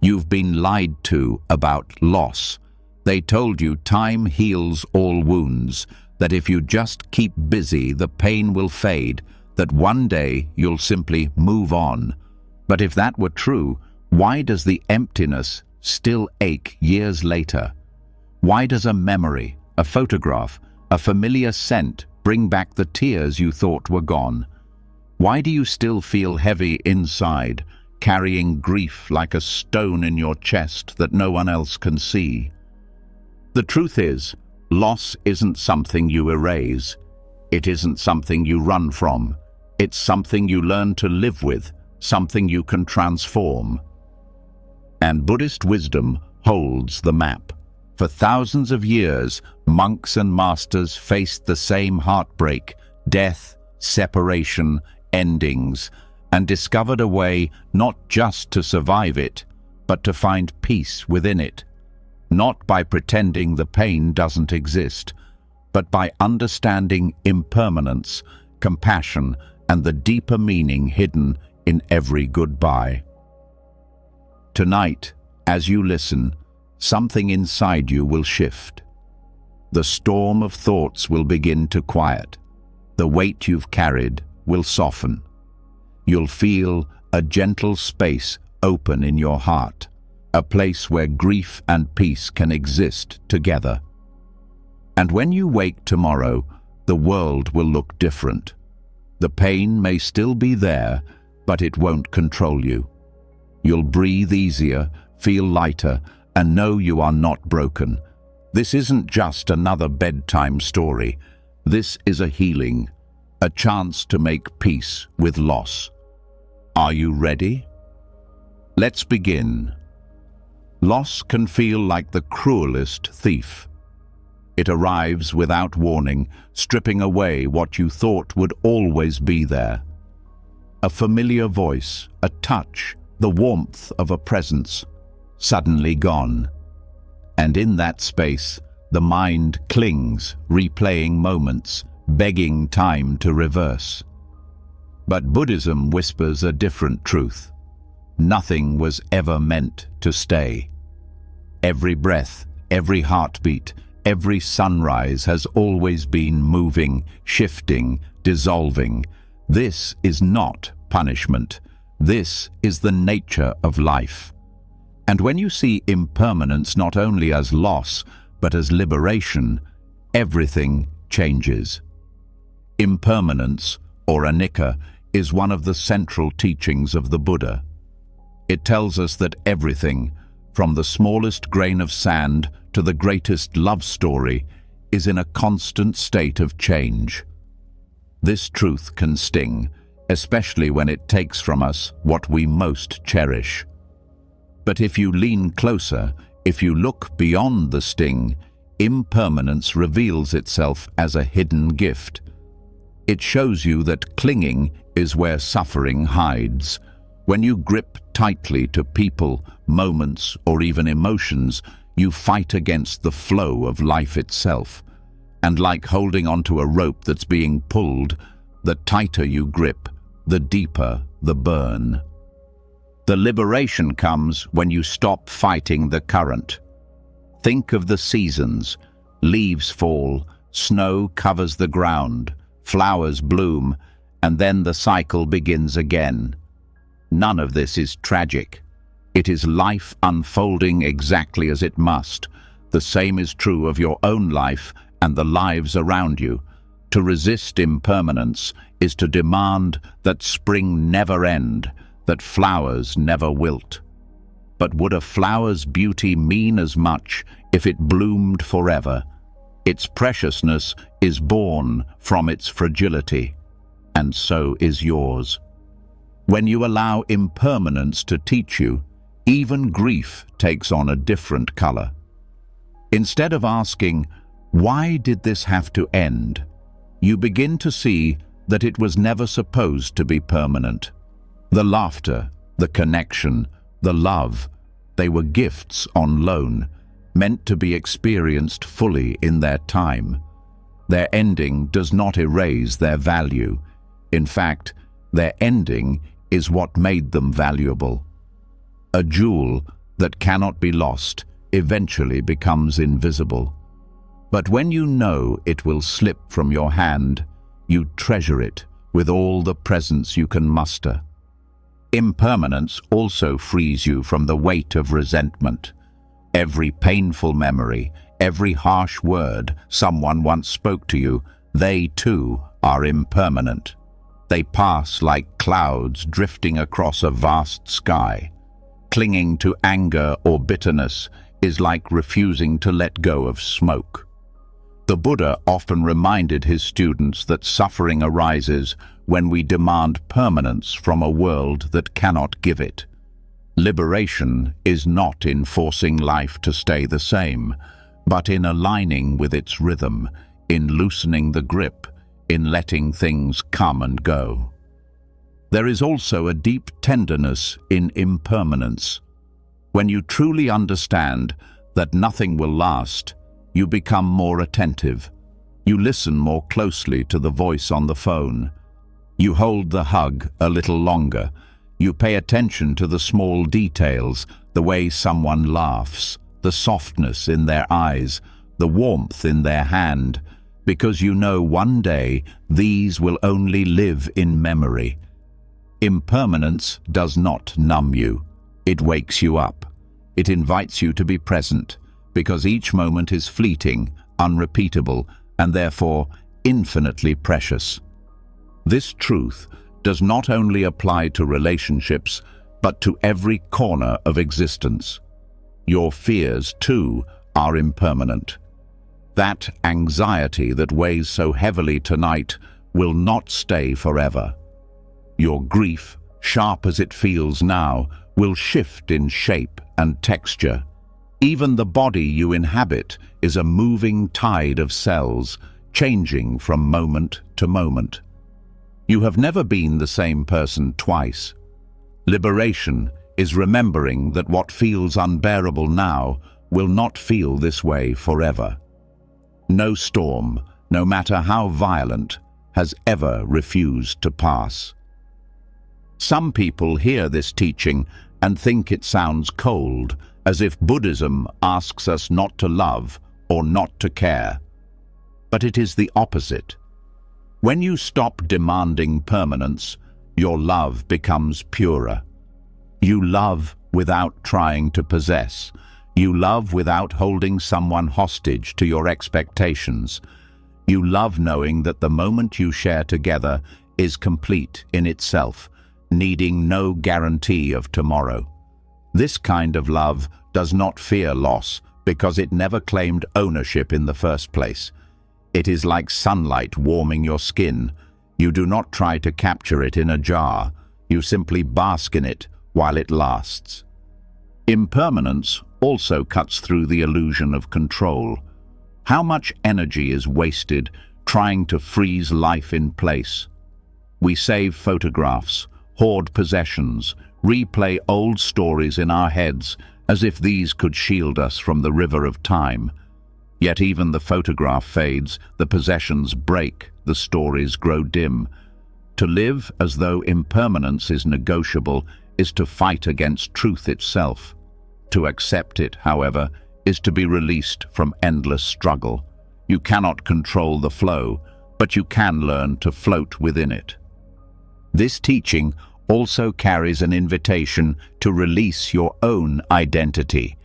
You've been lied to about loss. They told you time heals all wounds, that if you just keep busy, the pain will fade, that one day you'll simply move on. But if that were true, why does the emptiness still ache years later? Why does a memory, a photograph, a familiar scent bring back the tears you thought were gone? Why do you still feel heavy inside, carrying grief like a stone in your chest that no one else can see? The truth is, loss isn't something you erase. It isn't something you run from. It's something you learn to live with, something you can transform. And Buddhist wisdom holds the map. For thousands of years, monks and masters faced the same heartbreak, death, separation, endings, and discovered a way not just to survive it, but to find peace within it. Not by pretending the pain doesn't exist, but by understanding impermanence, compassion, and the deeper meaning hidden in every goodbye. Tonight, as you listen, something inside you will shift. The storm of thoughts will begin to quiet. The weight you've carried will soften. You'll feel a gentle space open in your heart, a place where grief and peace can exist together. And when you wake tomorrow, the world will look different. The pain may still be there, but it won't control you. You'll breathe easier, feel lighter, and know you are not broken. This isn't just another bedtime story. This is a healing, a chance to make peace with loss. Are you ready? Let's begin. Loss can feel like the cruelest thief. It arrives without warning, stripping away what you thought would always be there. A familiar voice, a touch, the warmth of a presence, suddenly gone. And in that space, the mind clings, replaying moments, begging time to reverse. But Buddhism whispers a different truth. Nothing was ever meant to stay. Every breath, every heartbeat, every sunrise has always been moving, shifting, dissolving. This is not punishment. This is the nature of life. And when you see impermanence not only as loss, but as liberation, everything changes. Impermanence, or anicca, is one of the central teachings of the Buddha. It tells us that everything, from the smallest grain of sand to the greatest love story, is in a constant state of change. This truth can sting, especially when it takes from us what we most cherish. But if you lean closer, if you look beyond the sting, impermanence reveals itself as a hidden gift. It shows you that clinging is where suffering hides. When you grip tightly to people, moments, or even emotions, you fight against the flow of life itself. And like holding onto a rope that's being pulled, the tighter you grip, the deeper the burn. The liberation comes when you stop fighting the current. Think of the seasons. Leaves fall, snow covers the ground, flowers bloom, and then the cycle begins again. None of this is tragic. It is life unfolding exactly as it must. The same is true of your own life and the lives around you. To resist impermanence is to demand that spring never end, that flowers never wilt. But would a flower's beauty mean as much if it bloomed forever? Its preciousness is born from its fragility, and so is yours. When you allow impermanence to teach you, even grief takes on a different color. Instead of asking, "Why did this have to end?" you begin to see that it was never supposed to be permanent. The laughter, the connection, the love, they were gifts on loan, meant to be experienced fully in their time. Their ending does not erase their value. In fact, their ending is what made them valuable. A jewel, that cannot be lost eventually becomes invisible. But when you know it will slip from your hand, you treasure it with all the presence you can muster. Impermanence also frees you from the weight of resentment. Every painful memory, every harsh word someone once spoke to you, they too are impermanent. They pass like clouds drifting across a vast sky. Clinging to anger or bitterness is like refusing to let go of smoke. The Buddha often reminded his students that suffering arises when we demand permanence from a world that cannot give it. Liberation is not in forcing life to stay the same, but in aligning with its rhythm, in loosening the grip, in letting things come and go. There is also a deep tenderness in impermanence. When you truly understand that nothing will last, you become more attentive. You listen more closely to the voice on the phone. You hold the hug a little longer. You pay attention to the small details, the way someone laughs, the softness in their eyes, the warmth in their hand, because you know one day these will only live in memory. Impermanence does not numb you. It wakes you up. It invites you to be present, because each moment is fleeting, unrepeatable, and therefore infinitely precious. This truth does not only apply to relationships, but to every corner of existence. Your fears, too, are impermanent. That anxiety that weighs so heavily tonight will not stay forever. Your grief, sharp as it feels now, will shift in shape and texture. Even the body you inhabit is a moving tide of cells, changing from moment to moment. You have never been the same person twice. Liberation is remembering that what feels unbearable now will not feel this way forever. No storm, no matter how violent, has ever refused to pass. Some people hear this teaching and think it sounds cold, as if Buddhism asks us not to love or not to care. But it is the opposite. When you stop demanding permanence, your love becomes purer. You love without trying to possess. You love without holding someone hostage to your expectations. You love knowing that the moment you share together is complete in itself, needing no guarantee of tomorrow. This kind of love does not fear loss because it never claimed ownership in the first place. It is like sunlight warming your skin. You do not try to capture it in a jar. You simply bask in it while it lasts. Impermanence also cuts through the illusion of control. How much energy is wasted trying to freeze life in place? We save photographs, hoard possessions, replay old stories in our heads as if these could shield us from the river of time. Yet even the photograph fades, the possessions break, the stories grow dim. To live as though impermanence is negotiable is to fight against truth itself. To accept it, however, is to be released from endless struggle. You cannot control the flow, but you can learn to float within it. This teaching also carries an invitation to release your own identity.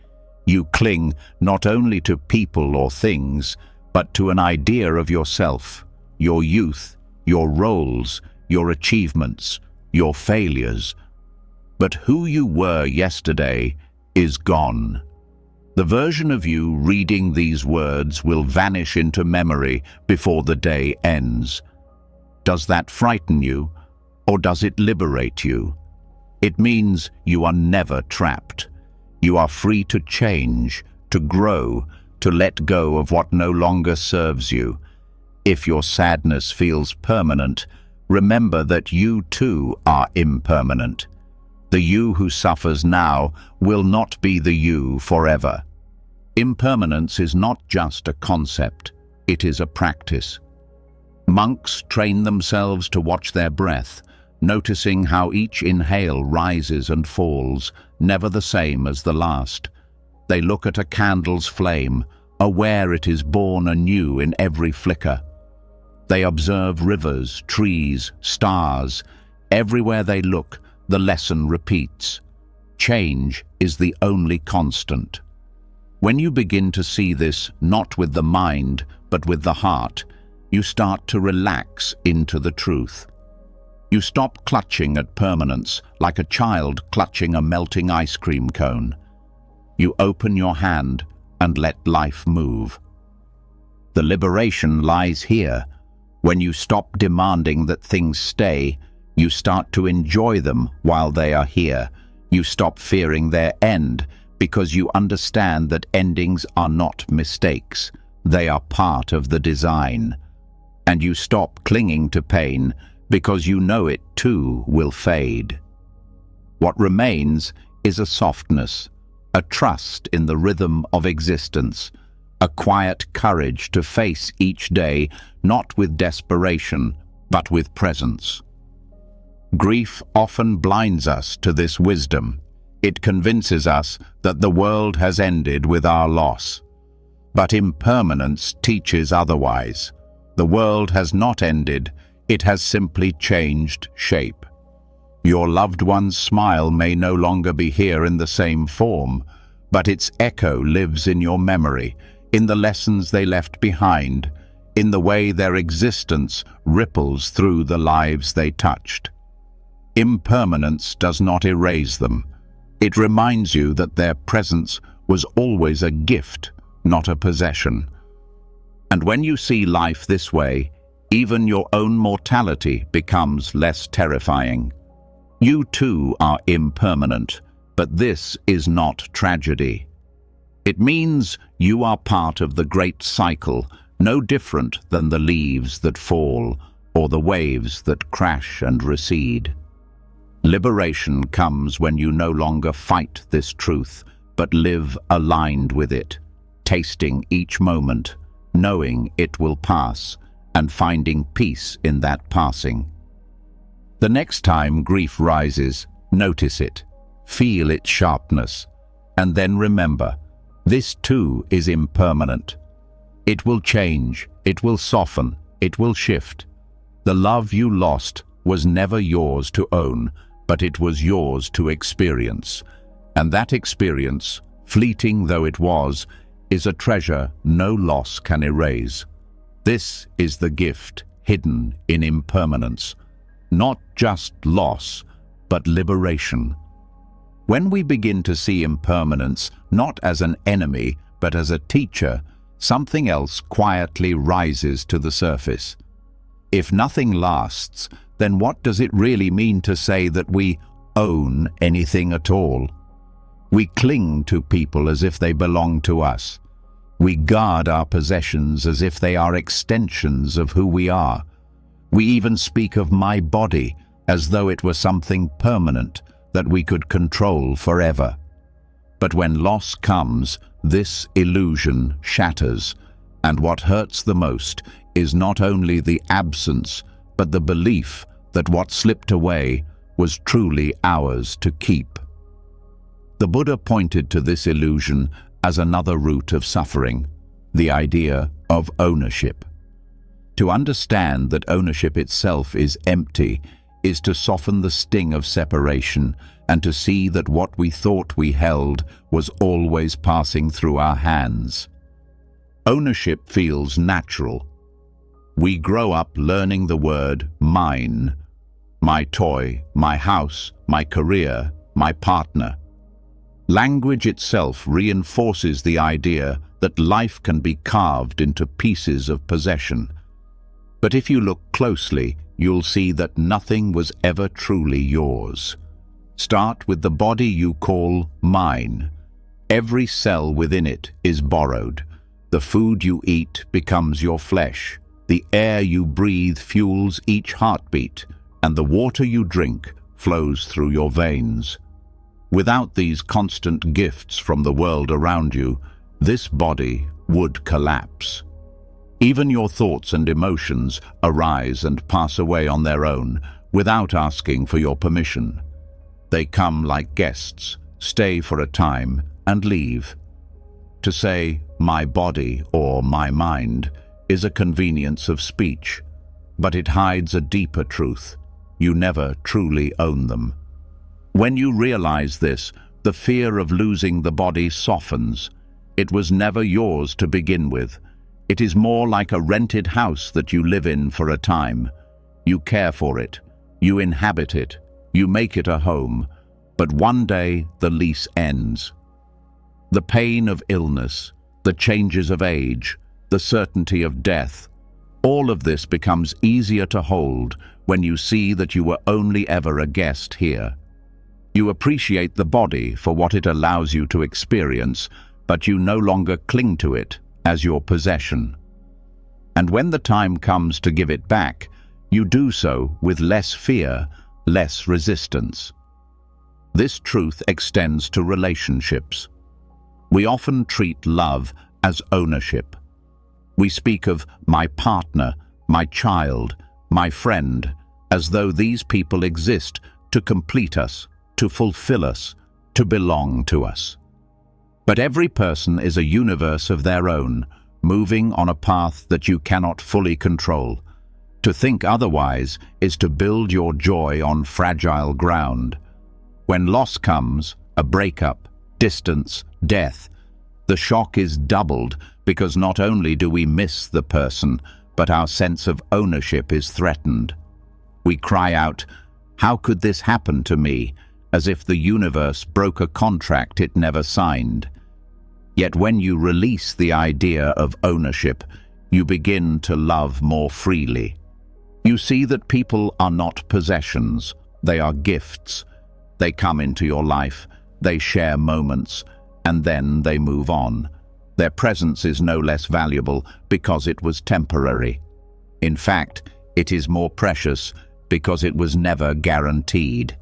You cling not only to people or things, but to an idea of yourself, your youth, your roles, your achievements, your failures. But who you were yesterday is gone. The version of you reading these words will vanish into memory before the day ends. Does that frighten you, or does it liberate you? It means you are never trapped. You are free to change, to grow, to let go of what no longer serves you. If your sadness feels permanent, remember that you too are impermanent. The you who suffers now will not be the you forever. Impermanence is not just a concept, it is a practice. Monks train themselves to watch their breath, noticing how each inhale rises and falls, never the same as the last. They look at a candle's flame, aware it is born anew in every flicker. They observe rivers, trees, stars. Everywhere they look, the lesson repeats. Change is the only constant. When you begin to see this not with the mind, but with the heart, you start to relax into the truth. You stop clutching at permanence like a child clutching a melting ice cream cone. You open your hand and let life move. The liberation lies here. When you stop demanding that things stay, you start to enjoy them while they are here. You stop fearing their end because you understand that endings are not mistakes. They are part of the design. And you stop clinging to pain because you know it too will fade. What remains is a softness, a trust in the rhythm of existence, a quiet courage to face each day, not with desperation, but with presence. Grief often blinds us to this wisdom. It convinces us that the world has ended with our loss. But impermanence teaches otherwise. The world has not ended, it has simply changed shape. Your loved one's smile may no longer be here in the same form, but its echo lives in your memory, in the lessons they left behind, in the way their existence ripples through the lives they touched. Impermanence does not erase them. It reminds you that their presence was always a gift, not a possession. And when you see life this way, even your own mortality becomes less terrifying. You too are impermanent, but this is not tragedy. It means you are part of the great cycle, no different than the leaves that fall or the waves that crash and recede. Liberation comes when you no longer fight this truth, but live aligned with it, tasting each moment, knowing it will pass, and finding peace in that passing. The next time grief rises, notice it, feel its sharpness, and then remember, this too is impermanent. It will change, it will soften, it will shift. The love you lost was never yours to own, but it was yours to experience. And that experience, fleeting though it was, is a treasure no loss can erase. This is the gift hidden in impermanence. Not just loss, but liberation. When we begin to see impermanence not as an enemy, but as a teacher, something else quietly rises to the surface. If nothing lasts, then what does it really mean to say that we own anything at all? We cling to people as if they belong to us. We guard our possessions as if they are extensions of who we are. We even speak of my body as though it were something permanent that we could control forever. But when loss comes, this illusion shatters, and what hurts the most is not only the absence, but the belief that what slipped away was truly ours to keep. The Buddha pointed to this illusion as another root of suffering, the idea of ownership. To understand that ownership itself is empty is to soften the sting of separation and to see that what we thought we held was always passing through our hands. Ownership feels natural. We grow up learning the word mine, my toy, my house, my career, my partner. Language itself reinforces the idea that life can be carved into pieces of possession. But if you look closely, you'll see that nothing was ever truly yours. Start with the body you call mine. Every cell within it is borrowed. The food you eat becomes your flesh. The air you breathe fuels each heartbeat, and the water you drink flows through your veins. Without these constant gifts from the world around you, this body would collapse. Even your thoughts and emotions arise and pass away on their own, without asking for your permission. They come like guests, stay for a time, and leave. To say, "my body" or "my mind" is a convenience of speech, but it hides a deeper truth. You never truly own them. When you realize this, the fear of losing the body softens. It was never yours to begin with. It is more like a rented house that you live in for a time. You care for it, you inhabit it, you make it a home, but one day the lease ends. The pain of illness, the changes of age, the certainty of death, all of this becomes easier to hold when you see that you were only ever a guest here. You appreciate the body for what it allows you to experience, but you no longer cling to it as your possession. And when the time comes to give it back, you do so with less fear, less resistance. This truth extends to relationships. We often treat love as ownership. We speak of my partner, my child, my friend, as though these people exist to complete us, to fulfill us, to belong to us. But every person is a universe of their own, moving on a path that you cannot fully control. To think otherwise is to build your joy on fragile ground. When loss comes, a breakup, distance, death, the shock is doubled because not only do we miss the person, but our sense of ownership is threatened. We cry out, "How could this happen to me?" as if the universe broke a contract it never signed. Yet when you release the idea of ownership, you begin to love more freely. You see that people are not possessions, they are gifts. They come into your life, they share moments, and then they move on. Their presence is no less valuable because it was temporary. In fact, it is more precious because it was never guaranteed.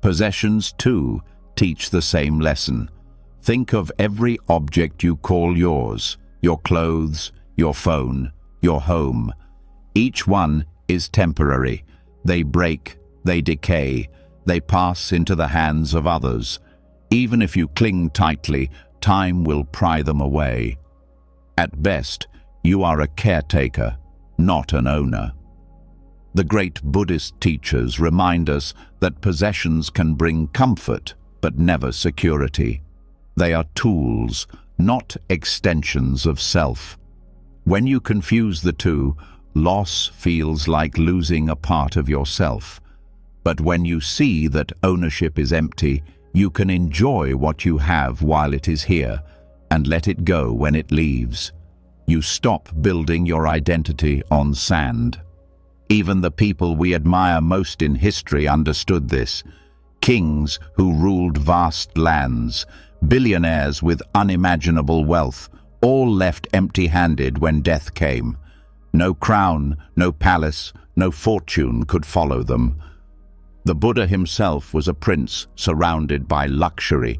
Possessions, too, teach the same lesson. Think of every object you call yours, your clothes, your phone, your home. Each one is temporary. They break, they decay, they pass into the hands of others. Even if you cling tightly, time will pry them away. At best, you are a caretaker, not an owner. The great Buddhist teachers remind us that possessions can bring comfort, but never security. They are tools, not extensions of self. When you confuse the two, loss feels like losing a part of yourself. But when you see that ownership is empty, you can enjoy what you have while it is here, and let it go when it leaves. You stop building your identity on sand. Even the people we admire most in history understood this. Kings who ruled vast lands, billionaires with unimaginable wealth, all left empty-handed when death came. No crown, no palace, no fortune could follow them. The Buddha himself was a prince surrounded by luxury,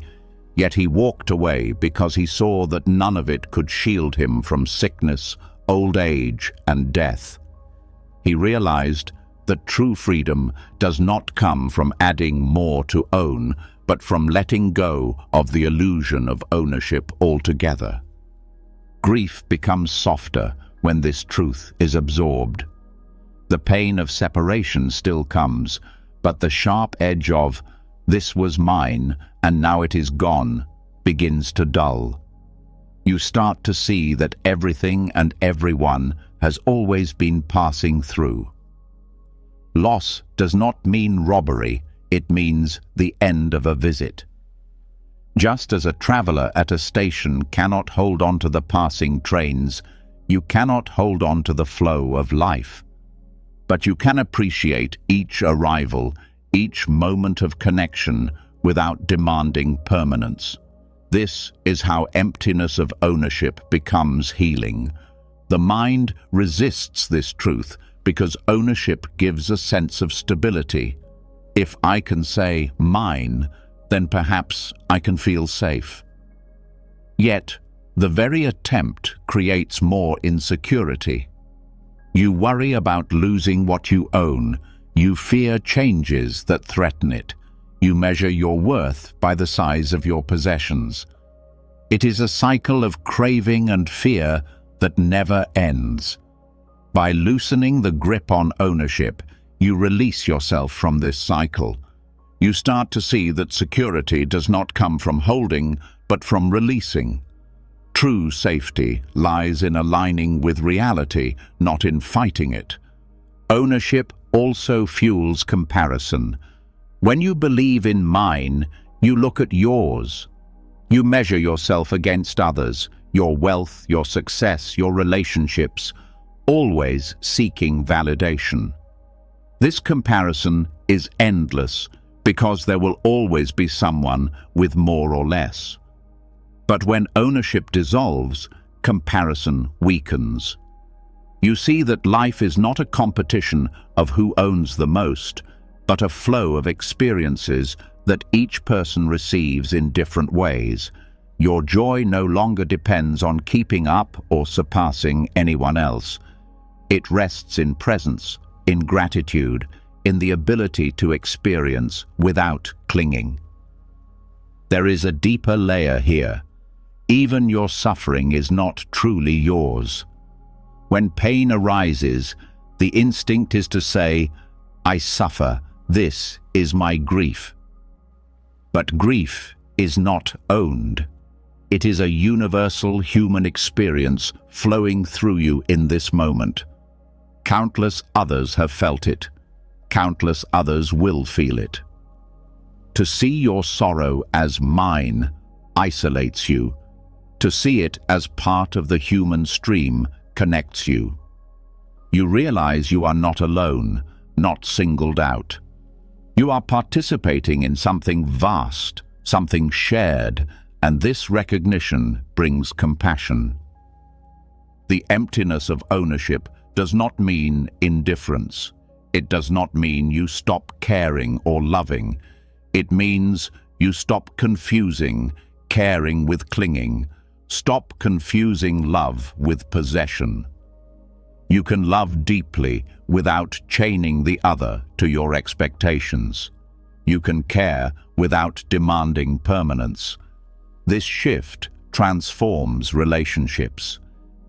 yet he walked away because he saw that none of it could shield him from sickness, old age, and death. He realized that true freedom does not come from adding more to own, but from letting go of the illusion of ownership altogether. Grief becomes softer when this truth is absorbed. The pain of separation still comes, but the sharp edge of "this was mine and now it is gone" begins to dull. You start to see that everything and everyone has always been passing through. Loss does not mean robbery, it means the end of a visit. Just as a traveler at a station cannot hold on to the passing trains, you cannot hold on to the flow of life. But you can appreciate each arrival, each moment of connection, without demanding permanence. This is how emptiness of ownership becomes healing. The mind resists this truth because ownership gives a sense of stability. If I can say mine, then perhaps I can feel safe. Yet, the very attempt creates more insecurity. You worry about losing what you own, You fear changes that threaten it. You measure your worth by the size of your possessions. It is a cycle of craving and fear that never ends. By loosening the grip on ownership, you release yourself from this cycle. You start to see that security does not come from holding, but from releasing. True safety lies in aligning with reality, not in fighting it. Ownership also fuels comparison. When you believe in mine, you look at yours. You measure yourself against others, your wealth, your success, your relationships, always seeking validation. This comparison is endless because there will always be someone with more or less. But when ownership dissolves, comparison weakens. You see that life is not a competition of who owns the most, but a flow of experiences that each person receives in different ways. Your joy no longer depends on keeping up or surpassing anyone else. It rests in presence, in gratitude, in the ability to experience without clinging. There is a deeper layer here. Even your suffering is not truly yours. When pain arises, the instinct is to say, "I suffer, this is my grief." But grief is not owned. It is a universal human experience flowing through you in this moment. Countless others have felt it. Countless others will feel it. To see your sorrow as mine isolates you. To see it as part of the human stream connects you. You realize you are not alone, not singled out. You are participating in something vast, something shared, and this recognition brings compassion. The emptiness of ownership does not mean indifference. It does not mean you stop caring or loving. It means you stop confusing caring with clinging. Stop confusing love with possession. You can love deeply without chaining the other to your expectations. You can care without demanding permanence. This shift transforms relationships.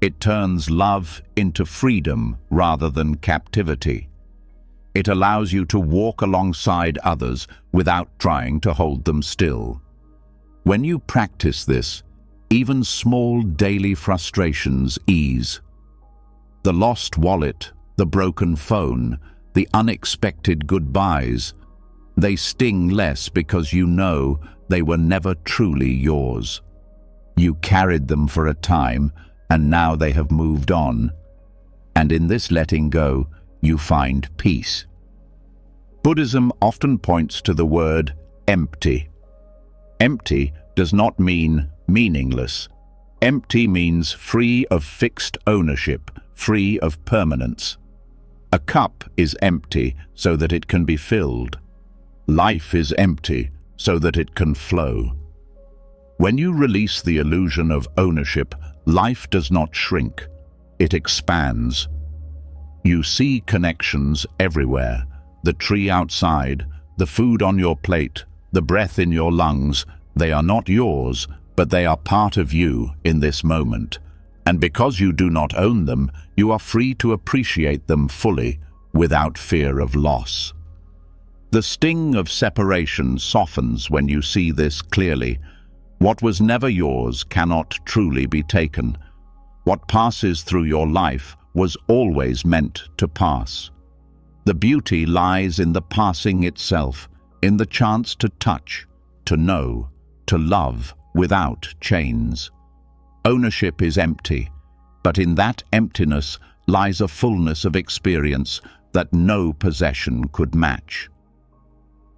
It turns love into freedom rather than captivity. It allows you to walk alongside others without trying to hold them still. When you practice this, even small daily frustrations ease. The lost wallet, the broken phone, the unexpected goodbyes, they sting less because you know they were never truly yours. You carried them for a time, and now they have moved on. And in this letting go, you find peace. Buddhism often points to the word empty. Empty does not mean meaningless. Empty means free of fixed ownership, free of permanence. A cup is empty so that it can be filled. Life is empty so that it can flow. When you release the illusion of ownership, life does not shrink, it expands. You see connections everywhere. The tree outside, the food on your plate, the breath in your lungs, they are not yours, but they are part of you in this moment. And because you do not own them, you are free to appreciate them fully without fear of loss. The sting of separation softens when you see this clearly. What was never yours cannot truly be taken. What passes through your life was always meant to pass. The beauty lies in the passing itself, in the chance to touch, to know, to love without chains. Ownership is empty, but in that emptiness lies a fullness of experience that no possession could match.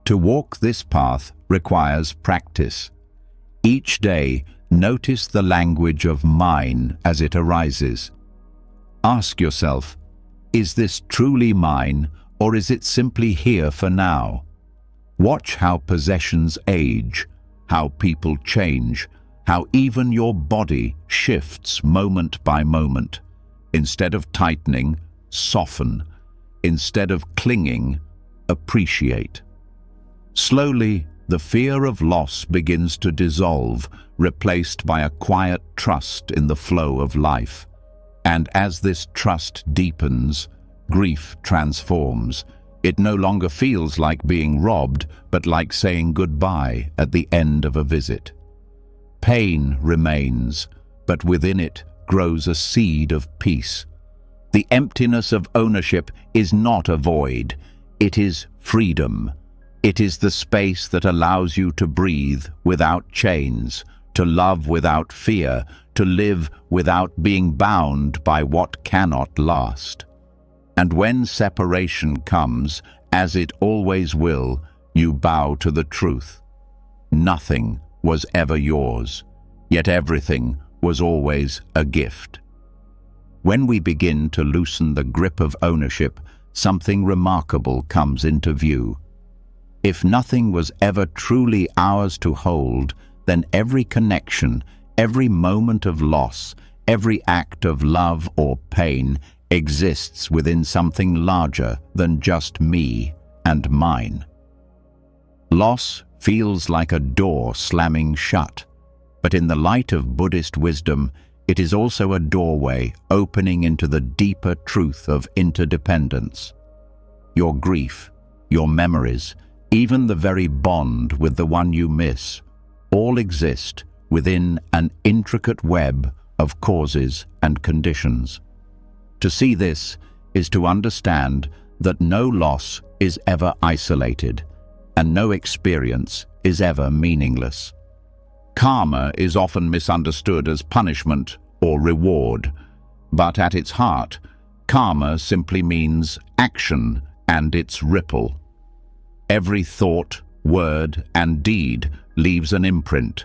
To walk this path requires practice. Each day, notice the language of mine as it arises. Ask yourself, is this truly mine, or is it simply here for now? Watch how possessions age, how people change, how even your body shifts moment by moment. Instead of tightening, soften. Instead of clinging, appreciate. Slowly, the fear of loss begins to dissolve, replaced by a quiet trust in the flow of life. And as this trust deepens, grief transforms. It no longer feels like being robbed, but like saying goodbye at the end of a visit. Pain remains, but within it grows a seed of peace. The emptiness of ownership is not a void, it is freedom. It is the space that allows you to breathe without chains, to love without fear, to live without being bound by what cannot last. And when separation comes, as it always will, you bow to the truth. Nothing was ever yours, yet everything was always a gift. When we begin to loosen the grip of ownership, something remarkable comes into view. If nothing was ever truly ours to hold, then every connection, every moment of loss, every act of love or pain exists within something larger than just me and mine. Loss feels like a door slamming shut, but in the light of Buddhist wisdom, it is also a doorway opening into the deeper truth of interdependence. Your grief, your memories, even the very bond with the one you miss, all exist within an intricate web of causes and conditions. To see this is to understand that no loss is ever isolated, and no experience is ever meaningless. Karma is often misunderstood as punishment or reward, but at its heart, karma simply means action and its ripple. Every thought, word, and deed leaves an imprint,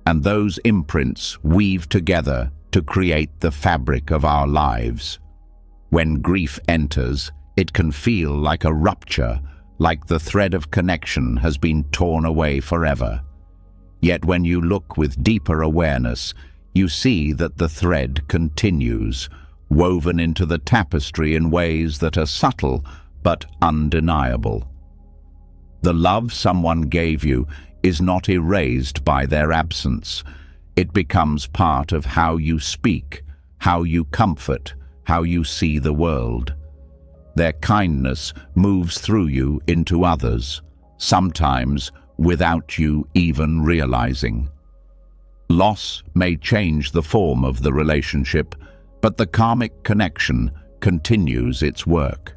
and those imprints weave together to create the fabric of our lives. When grief enters, it can feel like a rupture, like the thread of connection has been torn away forever. Yet when you look with deeper awareness, you see that the thread continues, woven into the tapestry in ways that are subtle but undeniable. The love someone gave you is not erased by their absence. It becomes part of how you speak, how you comfort, how you see the world. Their kindness moves through you into others, sometimes without you even realizing. Loss may change the form of the relationship, but the karmic connection continues its work.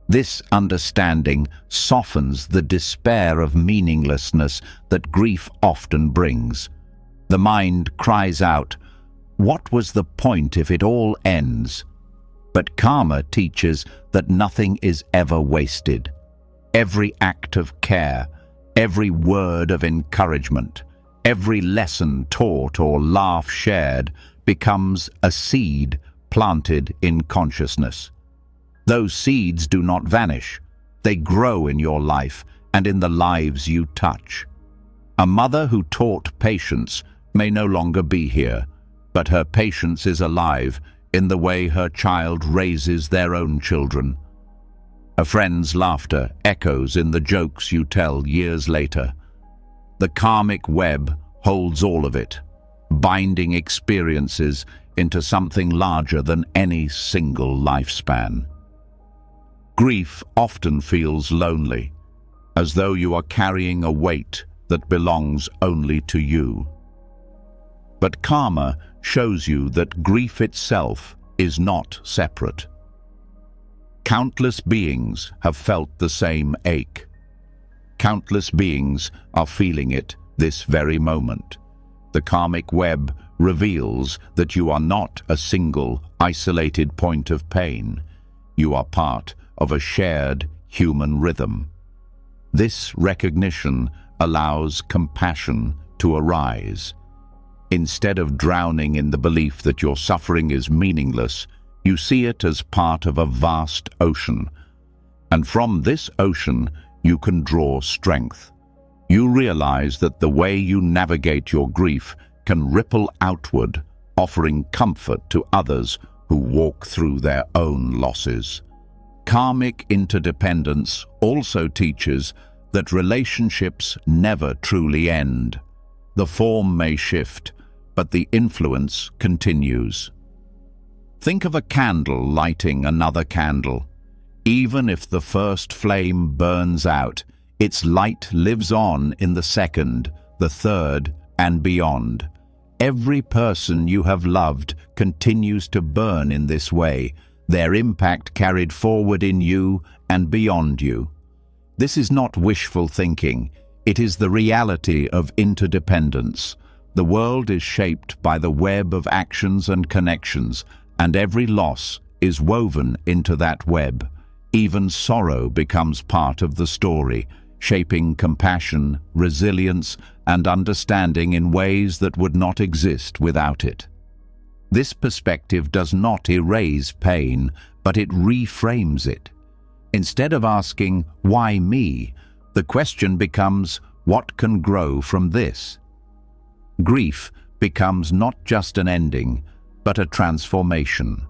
This understanding softens the despair of meaninglessness that grief often brings. The mind cries out, "What was the point if it all ends?" But karma teaches that nothing is ever wasted. Every act of care, every word of encouragement, every lesson taught or laugh shared becomes a seed planted in consciousness. Those seeds do not vanish. They grow in your life and in the lives you touch. A mother who taught patience may no longer be here, but her patience is alive in the way her child raises their own children. A friend's laughter echoes in the jokes you tell years later. The karmic web holds all of it, binding experiences into something larger than any single lifespan. Grief often feels lonely, as though you are carrying a weight that belongs only to you. But karma shows you that grief itself is not separate. Countless beings have felt the same ache. Countless beings are feeling it this very moment. The karmic web reveals that you are not a single, isolated point of pain. You are part of a shared human rhythm. This recognition allows compassion to arise. Instead of drowning in the belief that your suffering is meaningless, you see it as part of a vast ocean. And from this ocean, you can draw strength. You realize that the way you navigate your grief can ripple outward, offering comfort to others who walk through their own losses. Karmic interdependence also teaches that relationships never truly end. The form may shift, but the influence continues. Think of a candle lighting another candle. Even if the first flame burns out, its light lives on in the second, the third, and beyond. Every person you have loved continues to burn in this way, their impact carried forward in you and beyond you. This is not wishful thinking, it is the reality of interdependence. The world is shaped by the web of actions and connections, and every loss is woven into that web. Even sorrow becomes part of the story, shaping compassion, resilience, and understanding in ways that would not exist without it. This perspective does not erase pain, but it reframes it. Instead of asking, "Why me?" the question becomes, "What can grow from this?" Grief becomes not just an ending, but a transformation.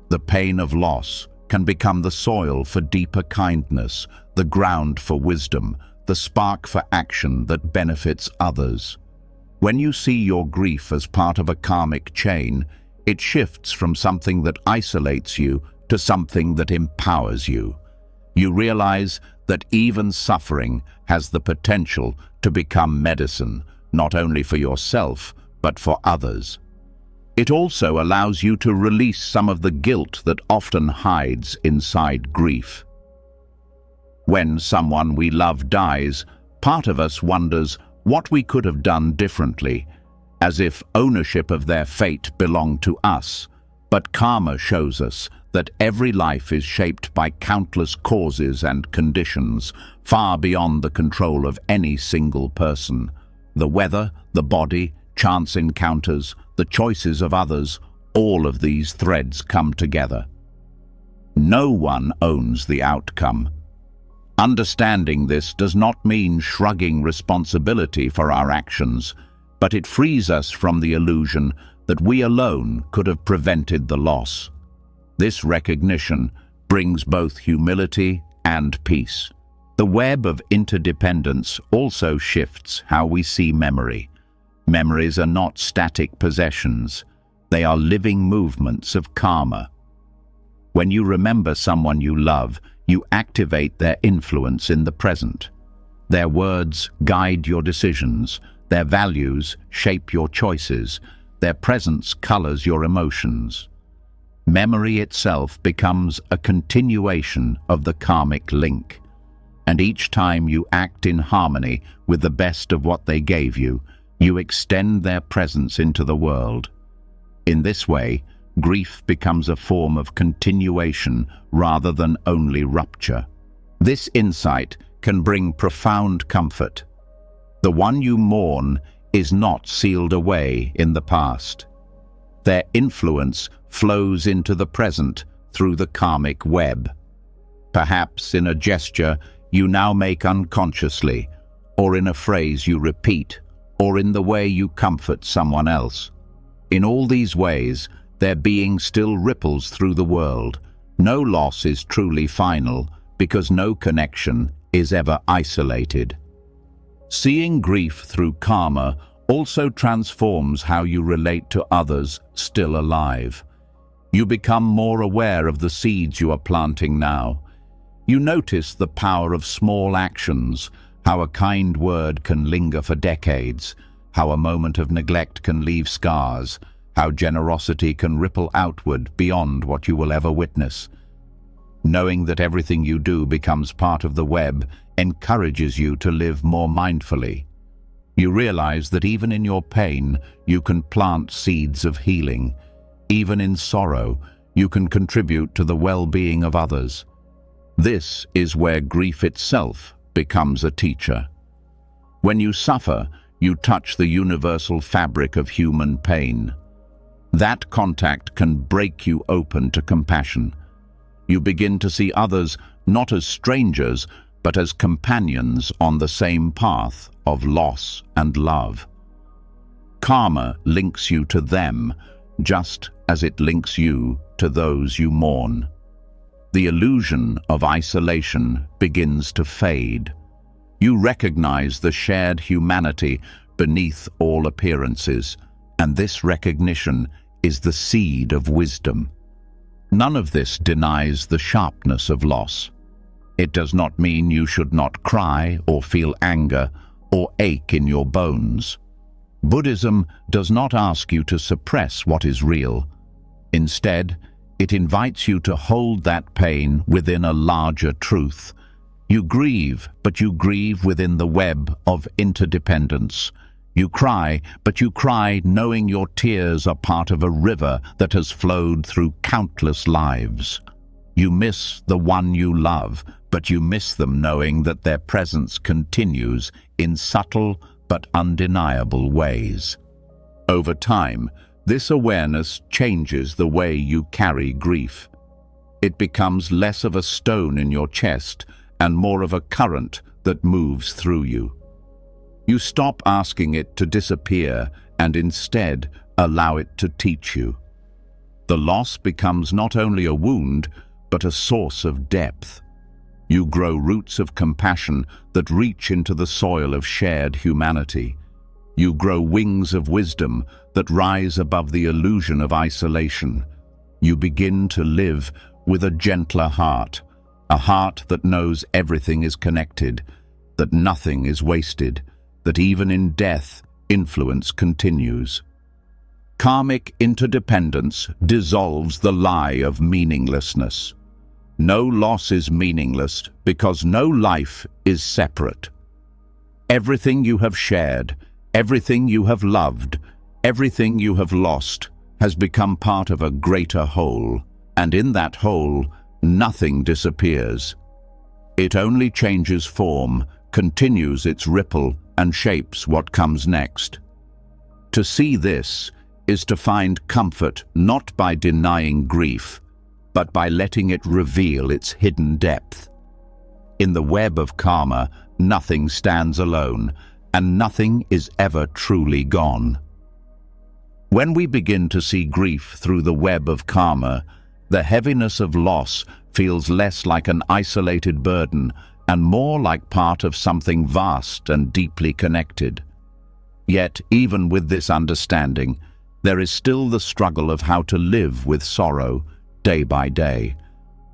The pain of loss can become the soil for deeper kindness, the ground for wisdom, the spark for action that benefits others. When you see your grief as part of a karmic chain, it shifts from something that isolates you to something that empowers you. You realize that even suffering has the potential to become medicine, not only for yourself, but for others. It also allows you to release some of the guilt that often hides inside grief. When someone we love dies, part of us wonders what we could have done differently, as if ownership of their fate belonged to us. But karma shows us that every life is shaped by countless causes and conditions, far beyond the control of any single person. The weather, the body, chance encounters, the choices of others, all of these threads come together. No one owns the outcome. Understanding this does not mean shrugging responsibility for our actions, but it frees us from the illusion that we alone could have prevented the loss. This recognition brings both humility and peace. The web of interdependence also shifts how we see memory. Memories are not static possessions. They are living movements of karma. When you remember someone you love, you activate their influence in the present. Their words guide your decisions. Their values shape your choices. Their presence colors your emotions. Memory itself becomes a continuation of the karmic link. And each time you act in harmony with the best of what they gave you, you extend their presence into the world. In this way, grief becomes a form of continuation rather than only rupture. This insight can bring profound comfort. The one you mourn is not sealed away in the past. Their influence flows into the present through the karmic web. Perhaps in a gesture you now make unconsciously, or in a phrase you repeat, or in the way you comfort someone else. In all these ways, their being still ripples through the world. No loss is truly final, because no connection is ever isolated. Seeing grief through karma also transforms how you relate to others still alive. You become more aware of the seeds you are planting now. You notice the power of small actions, how a kind word can linger for decades, how a moment of neglect can leave scars, how generosity can ripple outward beyond what you will ever witness. Knowing that everything you do becomes part of the web encourages you to live more mindfully. You realize that even in your pain, you can plant seeds of healing. Even in sorrow, you can contribute to the well-being of others. This is where grief itself becomes a teacher. When you suffer, you touch the universal fabric of human pain. That contact can break you open to compassion. You begin to see others not as strangers, but as companions on the same path of loss and love. Karma links you to them, just as it links you to those you mourn. The illusion of isolation begins to fade. You recognize the shared humanity beneath all appearances, and this recognition is the seed of wisdom. None of this denies the sharpness of loss. It does not mean you should not cry or feel anger or ache in your bones. Buddhism does not ask you to suppress what is real. Instead, it invites you to hold that pain within a larger truth. You grieve, but you grieve within the web of interdependence. You cry, but you cry knowing your tears are part of a river that has flowed through countless lives. You miss the one you love, but you miss them knowing that their presence continues in subtle but undeniable ways. Over time, this awareness changes the way you carry grief. It becomes less of a stone in your chest and more of a current that moves through you. You stop asking it to disappear and instead allow it to teach you. The loss becomes not only a wound, but a source of depth. You grow roots of compassion that reach into the soil of shared humanity. You grow wings of wisdom that rise above the illusion of isolation. You begin to live with a gentler heart, a heart that knows everything is connected, that nothing is wasted, that even in death, influence continues. Karmic interdependence dissolves the lie of meaninglessness. No loss is meaningless because no life is separate. Everything you have shared, everything you have loved, everything you have lost has become part of a greater whole, and in that whole, nothing disappears. It only changes form, continues its ripple, and shapes what comes next. To see this is to find comfort not by denying grief, but by letting it reveal its hidden depth. In the web of karma, nothing stands alone, and nothing is ever truly gone. When we begin to see grief through the web of karma, the heaviness of loss feels less like an isolated burden and more like part of something vast and deeply connected. Yet, even with this understanding, there is still the struggle of how to live with sorrow day by day.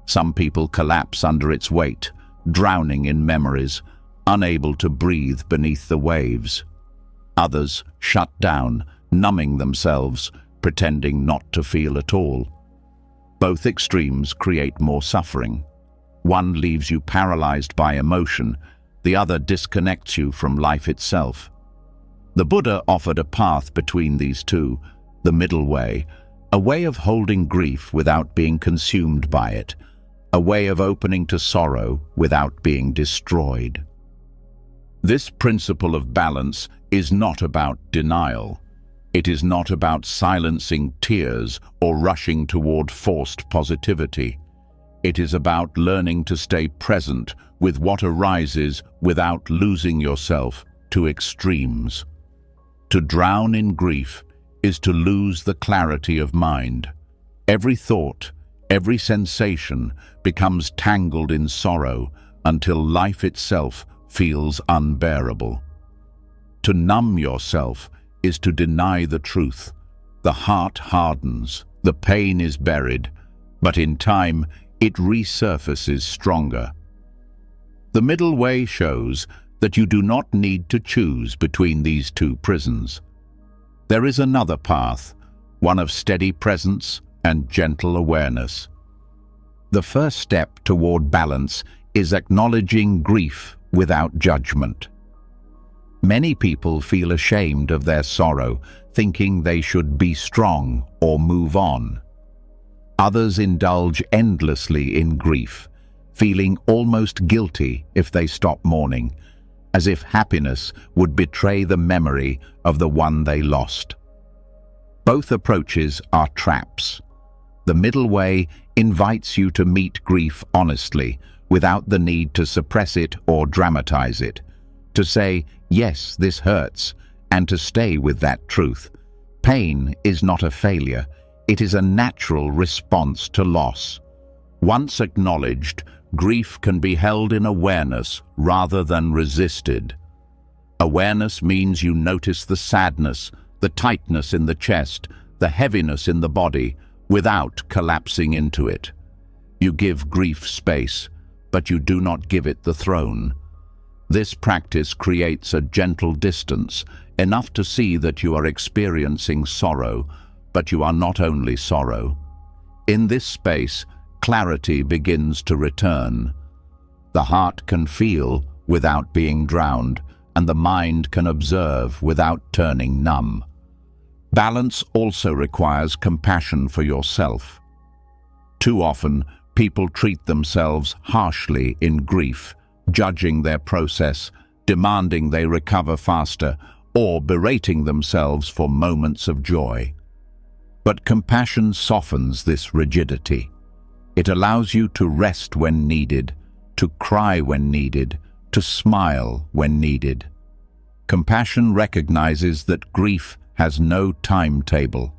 Some people collapse under its weight, drowning in memories, unable to breathe beneath the waves. Others shut down, numbing themselves, pretending not to feel at all. Both extremes create more suffering. One leaves you paralyzed by emotion, the other disconnects you from life itself. The Buddha offered a path between these two, the middle way, a way of holding grief without being consumed by it, a way of opening to sorrow without being destroyed. This principle of balance is not about denial. It is not about silencing tears or rushing toward forced positivity. It is about learning to stay present with what arises without losing yourself to extremes. To drown in grief is to lose the clarity of mind. Every thought, every sensation becomes tangled in sorrow until life itself feels unbearable. To numb yourself is to deny the truth. The heart hardens, the pain is buried, but in time it resurfaces stronger. The middle way shows that you do not need to choose between these two prisons. There is another path, one of steady presence and gentle awareness. The first step toward balance is acknowledging grief without judgment. Many people feel ashamed of their sorrow, thinking they should be strong or move on. Others indulge endlessly in grief, feeling almost guilty if they stop mourning, as if happiness would betray the memory of the one they lost. Both approaches are traps. The middle way invites you to meet grief honestly, without the need to suppress it or dramatize it, to say, yes, this hurts, and to stay with that truth. Pain is not a failure. It is a natural response to loss. Once acknowledged, grief can be held in awareness rather than resisted. Awareness means you notice the sadness, the tightness in the chest, the heaviness in the body, without collapsing into it. You give grief space, but you do not give it the throne. This practice creates a gentle distance, enough to see that you are experiencing sorrow, but you are not only sorrow. In this space, clarity begins to return. The heart can feel without being drowned, and the mind can observe without turning numb. Balance also requires compassion for yourself. Too often, people treat themselves harshly in grief, judging their process, demanding they recover faster, or berating themselves for moments of joy. But compassion softens this rigidity. It allows you to rest when needed, to cry when needed, to smile when needed. Compassion recognizes that grief has no timetable.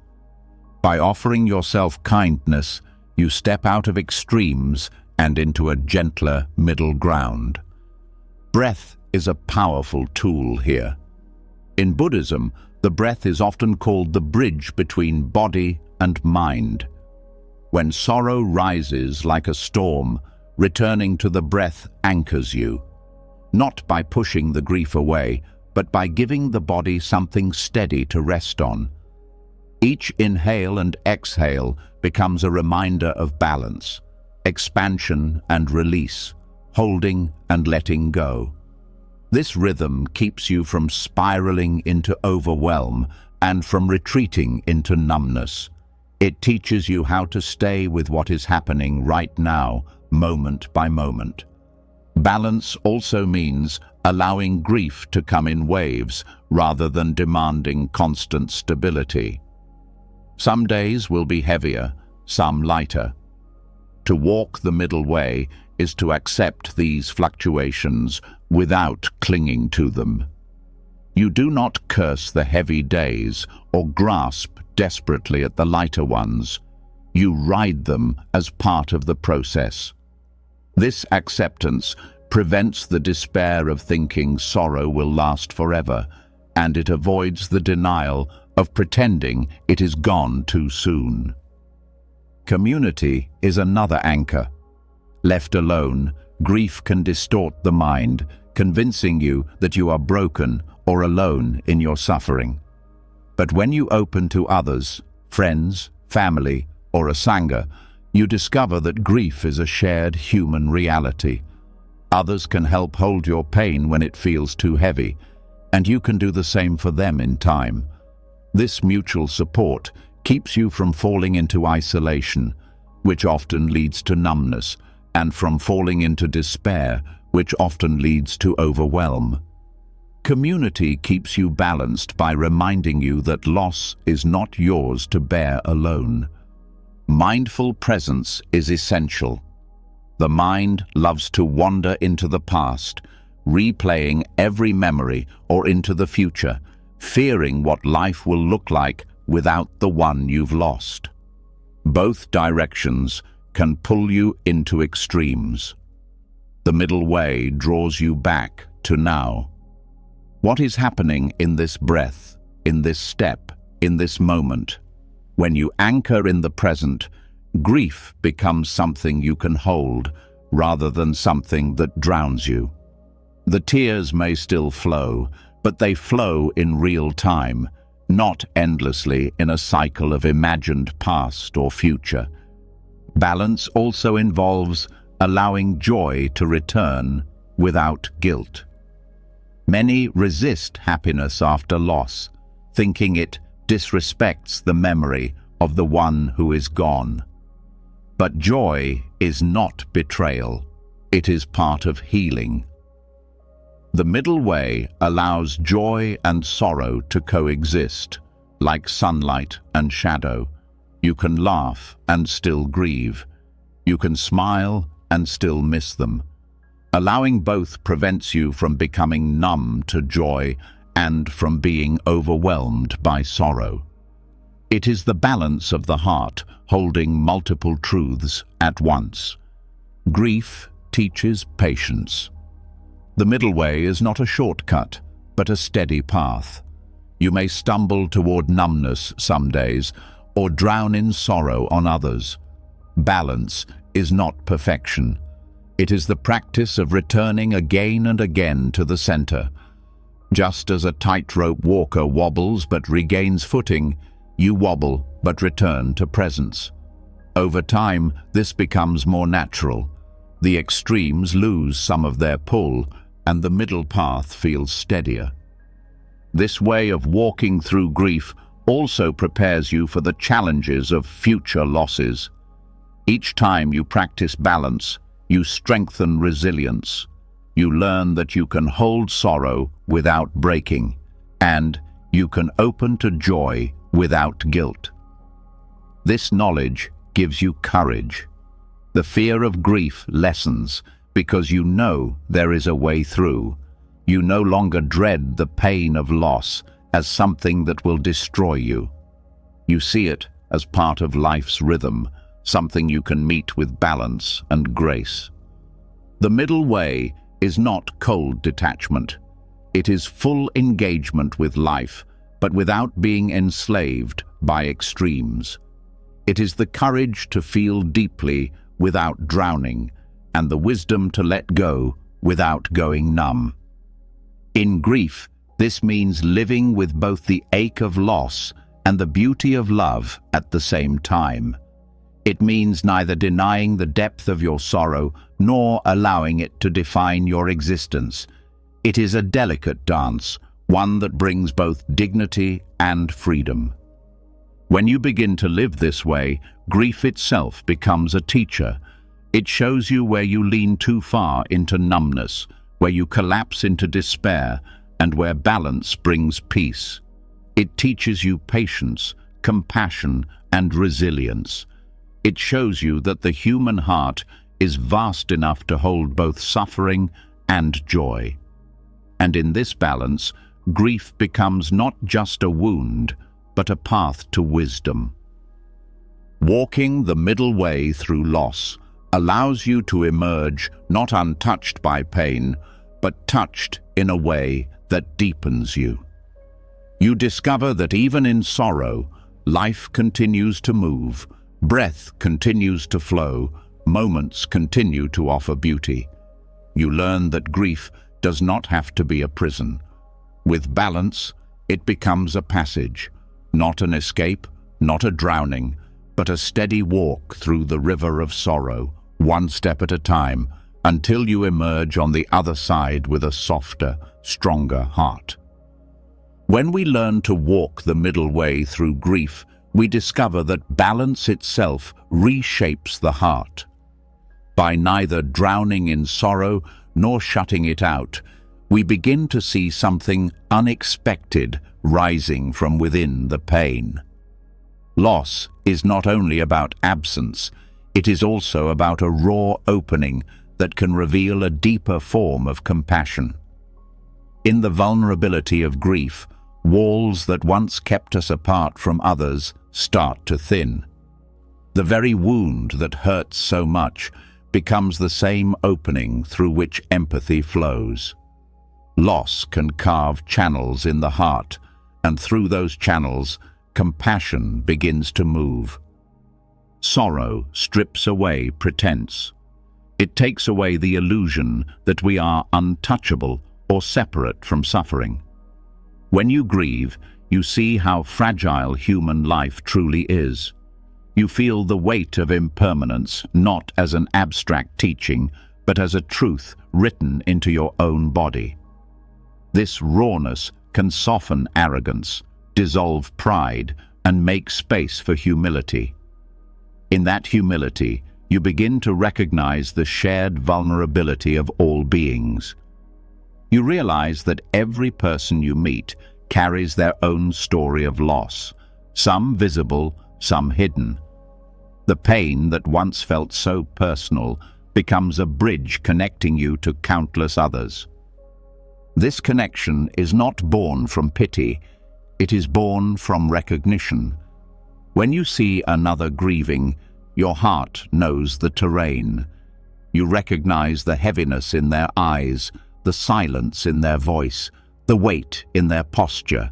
By offering yourself kindness, you step out of extremes and into a gentler middle ground. Breath is a powerful tool here. In Buddhism, the breath is often called the bridge between body and mind. When sorrow rises like a storm, returning to the breath anchors you, not by pushing the grief away, but by giving the body something steady to rest on. Each inhale and exhale becomes a reminder of balance, expansion and release, holding and letting go. This rhythm keeps you from spiraling into overwhelm and from retreating into numbness. It teaches you how to stay with what is happening right now, moment by moment. Balance also means allowing grief to come in waves rather than demanding constant stability. Some days will be heavier, some lighter. To walk the middle way is to accept these fluctuations without clinging to them. You do not curse the heavy days or grasp desperately at the lighter ones. You ride them as part of the process. This acceptance prevents the despair of thinking sorrow will last forever, and it avoids the denial of pretending it is gone too soon. Community is another anchor. Left alone, grief can distort the mind, convincing you that you are broken or alone in your suffering. But when you open to others, friends, family, or a sangha, you discover that grief is a shared human reality. Others can help hold your pain when it feels too heavy, and you can do the same for them in time. This mutual support keeps you from falling into isolation, which often leads to numbness, and from falling into despair, which often leads to overwhelm. Community keeps you balanced by reminding you that loss is not yours to bear alone. Mindful presence is essential. The mind loves to wander into the past, replaying every memory or into the future, fearing what life will look like without the one you've lost. Both directions can pull you into extremes. The middle way draws you back to now. What is happening in this breath, in this step, in this moment? When you anchor in the present, grief becomes something you can hold, rather than something that drowns you. The tears may still flow, but they flow in real time, not endlessly in a cycle of imagined past or future. Balance also involves allowing joy to return without guilt. Many resist happiness after loss, thinking it disrespects the memory of the one who is gone. But joy is not betrayal. It is part of healing. The middle way allows joy and sorrow to coexist, like sunlight and shadow. You can laugh and still grieve. You can smile and still miss them. Allowing both prevents you from becoming numb to joy and from being overwhelmed by sorrow. It is the balance of the heart holding multiple truths at once. Grief teaches patience. The middle way is not a shortcut, but a steady path. You may stumble toward numbness some days, or drown in sorrow on others. Balance is not perfection. It is the practice of returning again and again to the center. Just as a tightrope walker wobbles but regains footing, you wobble but return to presence. Over time, this becomes more natural. The extremes lose some of their pull, and the middle path feels steadier. This way of walking through grief also prepares you for the challenges of future losses. Each time you practice balance, you strengthen resilience. You learn that you can hold sorrow without breaking, and you can open to joy without guilt. This knowledge gives you courage. The fear of grief lessens because you know there is a way through. You no longer dread the pain of loss as something that will destroy you. You see it as part of life's rhythm, something you can meet with balance and grace. The middle way is not cold detachment. It is full engagement with life, but without being enslaved by extremes. It is the courage to feel deeply without drowning, and the wisdom to let go without going numb. In grief, this means living with both the ache of loss and the beauty of love at the same time. It means neither denying the depth of your sorrow nor allowing it to define your existence. It is a delicate dance, one that brings both dignity and freedom. When you begin to live this way, grief itself becomes a teacher. It shows you where you lean too far into numbness, where you collapse into despair, and where balance brings peace. It teaches you patience, compassion, and resilience. It shows you that the human heart is vast enough to hold both suffering and joy. And in this balance, grief becomes not just a wound, but a path to wisdom. Walking the middle way through loss allows you to emerge not untouched by pain, but touched in a way that deepens you. You discover that even in sorrow, life continues to move, breath continues to flow, moments continue to offer beauty. You learn that grief does not have to be a prison. With balance, it becomes a passage, not an escape, not a drowning, but a steady walk through the river of sorrow, one step at a time, until you emerge on the other side with a softer, stronger heart. When we learn to walk the middle way through grief, we discover that balance itself reshapes the heart. By neither drowning in sorrow nor shutting it out, we begin to see something unexpected rising from within the pain. Loss is not only about absence, it is also about a raw opening that can reveal a deeper form of compassion. In the vulnerability of grief, walls that once kept us apart from others start to thin. The very wound that hurts so much becomes the same opening through which empathy flows. Loss can carve channels in the heart, and through those channels, compassion begins to move. Sorrow strips away pretense. It takes away the illusion that we are untouchable or separate from suffering. When you grieve, you see how fragile human life truly is. You feel the weight of impermanence not as an abstract teaching, but as a truth written into your own body. This rawness can soften arrogance, dissolve pride, and make space for humility. In that humility, you begin to recognize the shared vulnerability of all beings. You realize that every person you meet carries their own story of loss, some visible, some hidden. The pain that once felt so personal becomes a bridge connecting you to countless others. This connection is not born from pity, it is born from recognition. When you see another grieving, your heart knows the terrain. You recognize the heaviness in their eyes, the silence in their voice, the weight in their posture,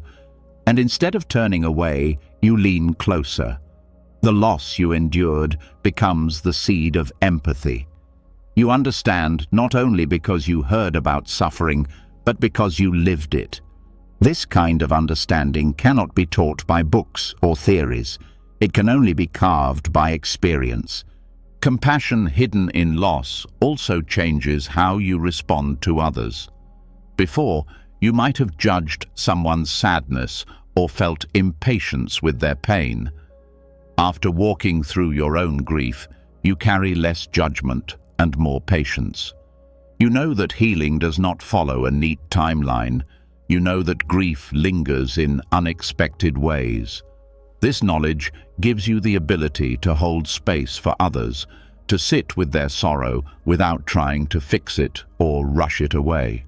and instead of turning away, you lean closer. The loss you endured becomes the seed of empathy. You understand not only because you heard about suffering, but because you lived it. This kind of understanding cannot be taught by books or theories. It can only be carved by experience. Compassion hidden in loss also changes how you respond to others. Before, you might have judged someone's sadness or felt impatience with their pain. After walking through your own grief, you carry less judgment and more patience. You know that healing does not follow a neat timeline. You know that grief lingers in unexpected ways. This knowledge gives you the ability to hold space for others, to sit with their sorrow without trying to fix it or rush it away.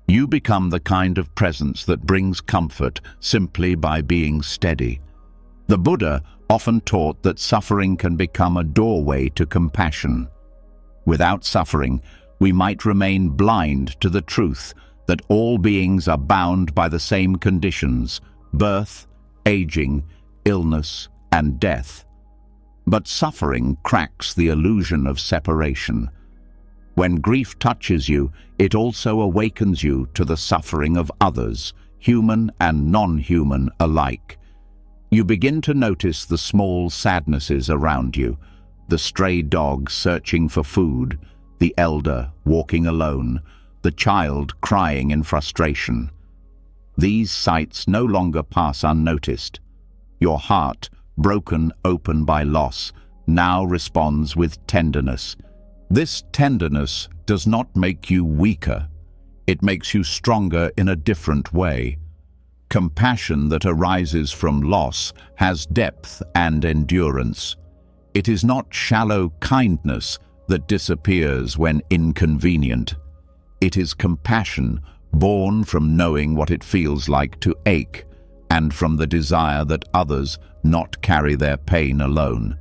You become the kind of presence that brings comfort simply by being steady. The Buddha often taught that suffering can become a doorway to compassion. Without suffering, we might remain blind to the truth that all beings are bound by the same conditions: birth, aging, illness, and death. But suffering cracks the illusion of separation. When grief touches you, it also awakens you to the suffering of others, human and non-human alike. You begin to notice the small sadnesses around you: the stray dog searching for food, the elder walking alone, the child crying in frustration. These sights no longer pass unnoticed. Your heart, broken open by loss, now responds with tenderness. This tenderness does not make you weaker. It makes you stronger in a different way. Compassion that arises from loss has depth and endurance. It is not shallow kindness that disappears when inconvenient. It is compassion born from knowing what it feels like to ache, and from the desire that others not carry their pain alone.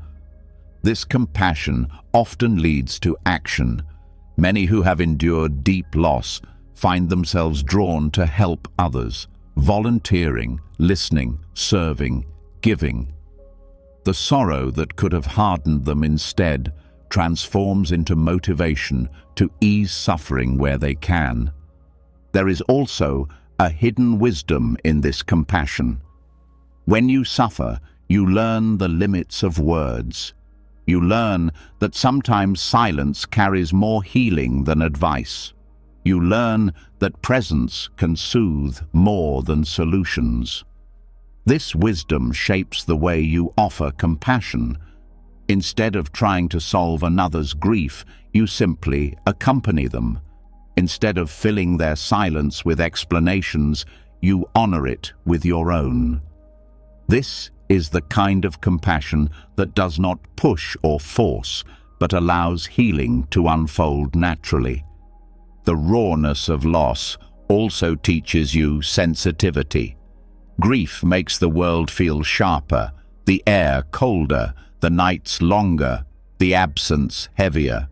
This compassion often leads to action. Many who have endured deep loss find themselves drawn to help others, volunteering, listening, serving, giving. The sorrow that could have hardened them instead transforms into motivation to ease suffering where they can. There is also a hidden wisdom in this compassion. When you suffer, you learn the limits of words. You learn that sometimes silence carries more healing than advice. You learn that presence can soothe more than solutions. This wisdom shapes the way you offer compassion. Instead of trying to solve another's grief, you simply accompany them. Instead of filling their silence with explanations, you honor it with your own. This is the kind of compassion that does not push or force, but allows healing to unfold naturally. The rawness of loss also teaches you sensitivity. Grief makes the world feel sharper, the air colder, the nights longer, the absence heavier.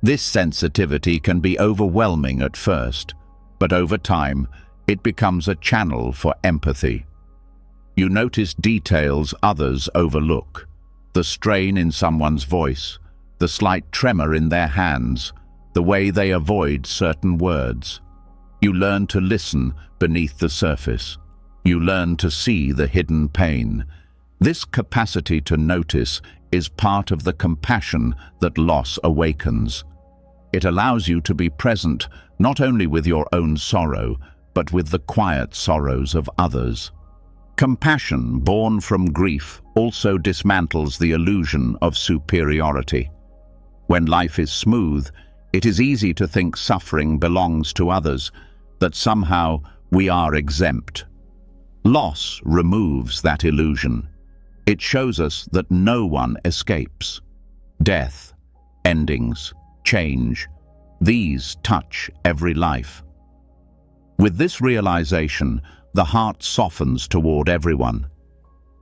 This sensitivity can be overwhelming at first, but over time, it becomes a channel for empathy. You notice details others overlook: the strain in someone's voice, the slight tremor in their hands, the way they avoid certain words. You learn to listen beneath the surface. You learn to see the hidden pain. This capacity to notice is part of the compassion that loss awakens. It allows you to be present not only with your own sorrow, but with the quiet sorrows of others. Compassion born from grief also dismantles the illusion of superiority. When life is smooth, it is easy to think suffering belongs to others, that somehow we are exempt. Loss removes that illusion. It shows us that no one escapes. Death, endings, change, these touch every life. With this realization, the heart softens toward everyone.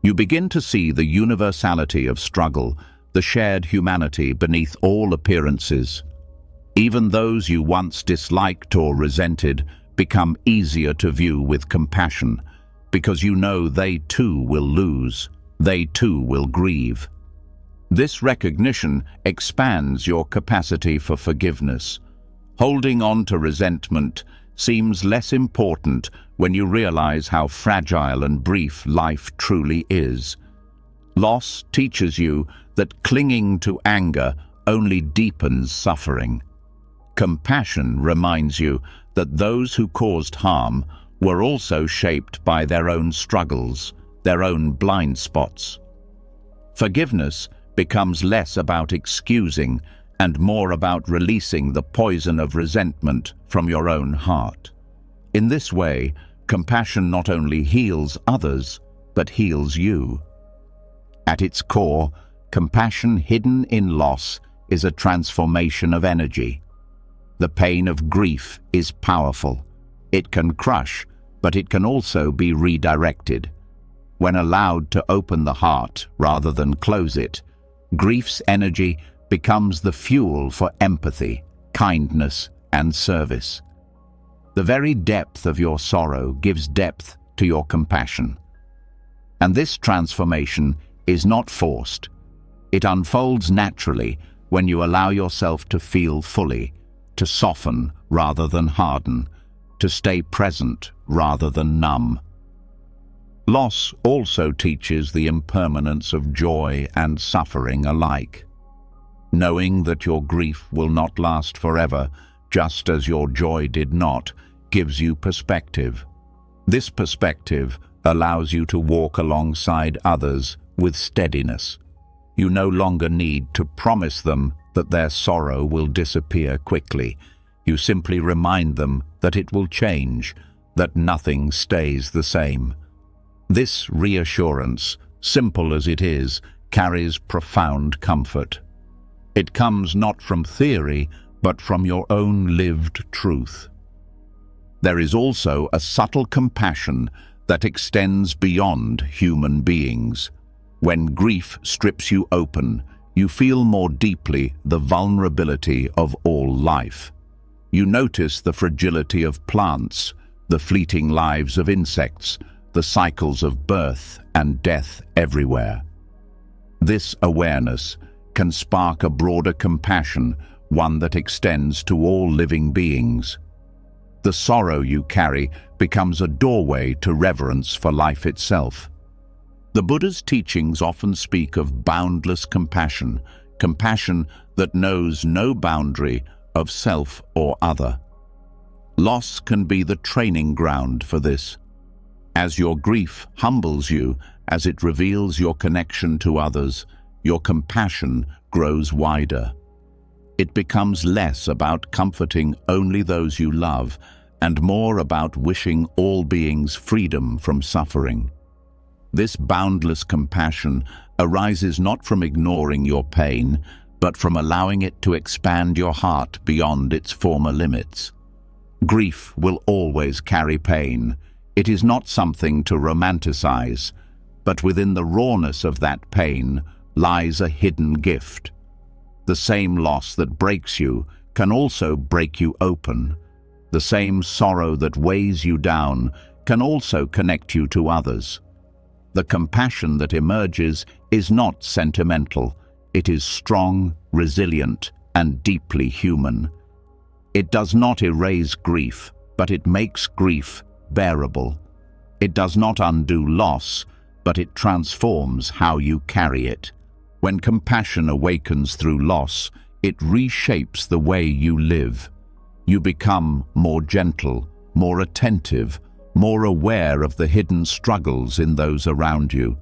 You begin to see the universality of struggle, the shared humanity beneath all appearances. Even those you once disliked or resented become easier to view with compassion, because you know they too will lose, they too will grieve. This recognition expands your capacity for forgiveness. Holding on to resentment seems less important when you realize how fragile and brief life truly is. Loss teaches you that clinging to anger only deepens suffering. Compassion reminds you that those who caused harm were also shaped by their own struggles, their own blind spots. Forgiveness becomes less about excusing and more about releasing the poison of resentment from your own heart. In this way, compassion not only heals others, but heals you. At its core, compassion hidden in loss is a transformation of energy. The pain of grief is powerful. It can crush, but it can also be redirected. When allowed to open the heart rather than close it, grief's energy becomes the fuel for empathy, kindness, and service. The very depth of your sorrow gives depth to your compassion. And this transformation is not forced. It unfolds naturally when you allow yourself to feel fully, to soften rather than harden, to stay present rather than numb. Loss also teaches the impermanence of joy and suffering alike. Knowing that your grief will not last forever, just as your joy did not, gives you perspective. This perspective allows you to walk alongside others with steadiness. You no longer need to promise them that their sorrow will disappear quickly. You simply remind them that it will change, that nothing stays the same. This reassurance, simple as it is, carries profound comfort. It comes not from theory, but from your own lived truth. There is also a subtle compassion that extends beyond human beings. When grief strips you open, you feel more deeply the vulnerability of all life. You notice the fragility of plants, the fleeting lives of insects, the cycles of birth and death everywhere. This awareness can spark a broader compassion, one that extends to all living beings. The sorrow you carry becomes a doorway to reverence for life itself. The Buddha's teachings often speak of boundless compassion, compassion that knows no boundary of self or other. Loss can be the training ground for this. As your grief humbles you, as it reveals your connection to others, your compassion grows wider. It becomes less about comforting only those you love and more about wishing all beings freedom from suffering. This boundless compassion arises not from ignoring your pain, but from allowing it to expand your heart beyond its former limits. Grief will always carry pain. It is not something to romanticize, but within the rawness of that pain lies a hidden gift. The same loss that breaks you can also break you open. The same sorrow that weighs you down can also connect you to others. The compassion that emerges is not sentimental. It is strong, resilient, and deeply human. It does not erase grief, but it makes grief bearable. It does not undo loss, but it transforms how you carry it. When compassion awakens through loss, it reshapes the way you live. You become more gentle, more attentive, more aware of the hidden struggles in those around you.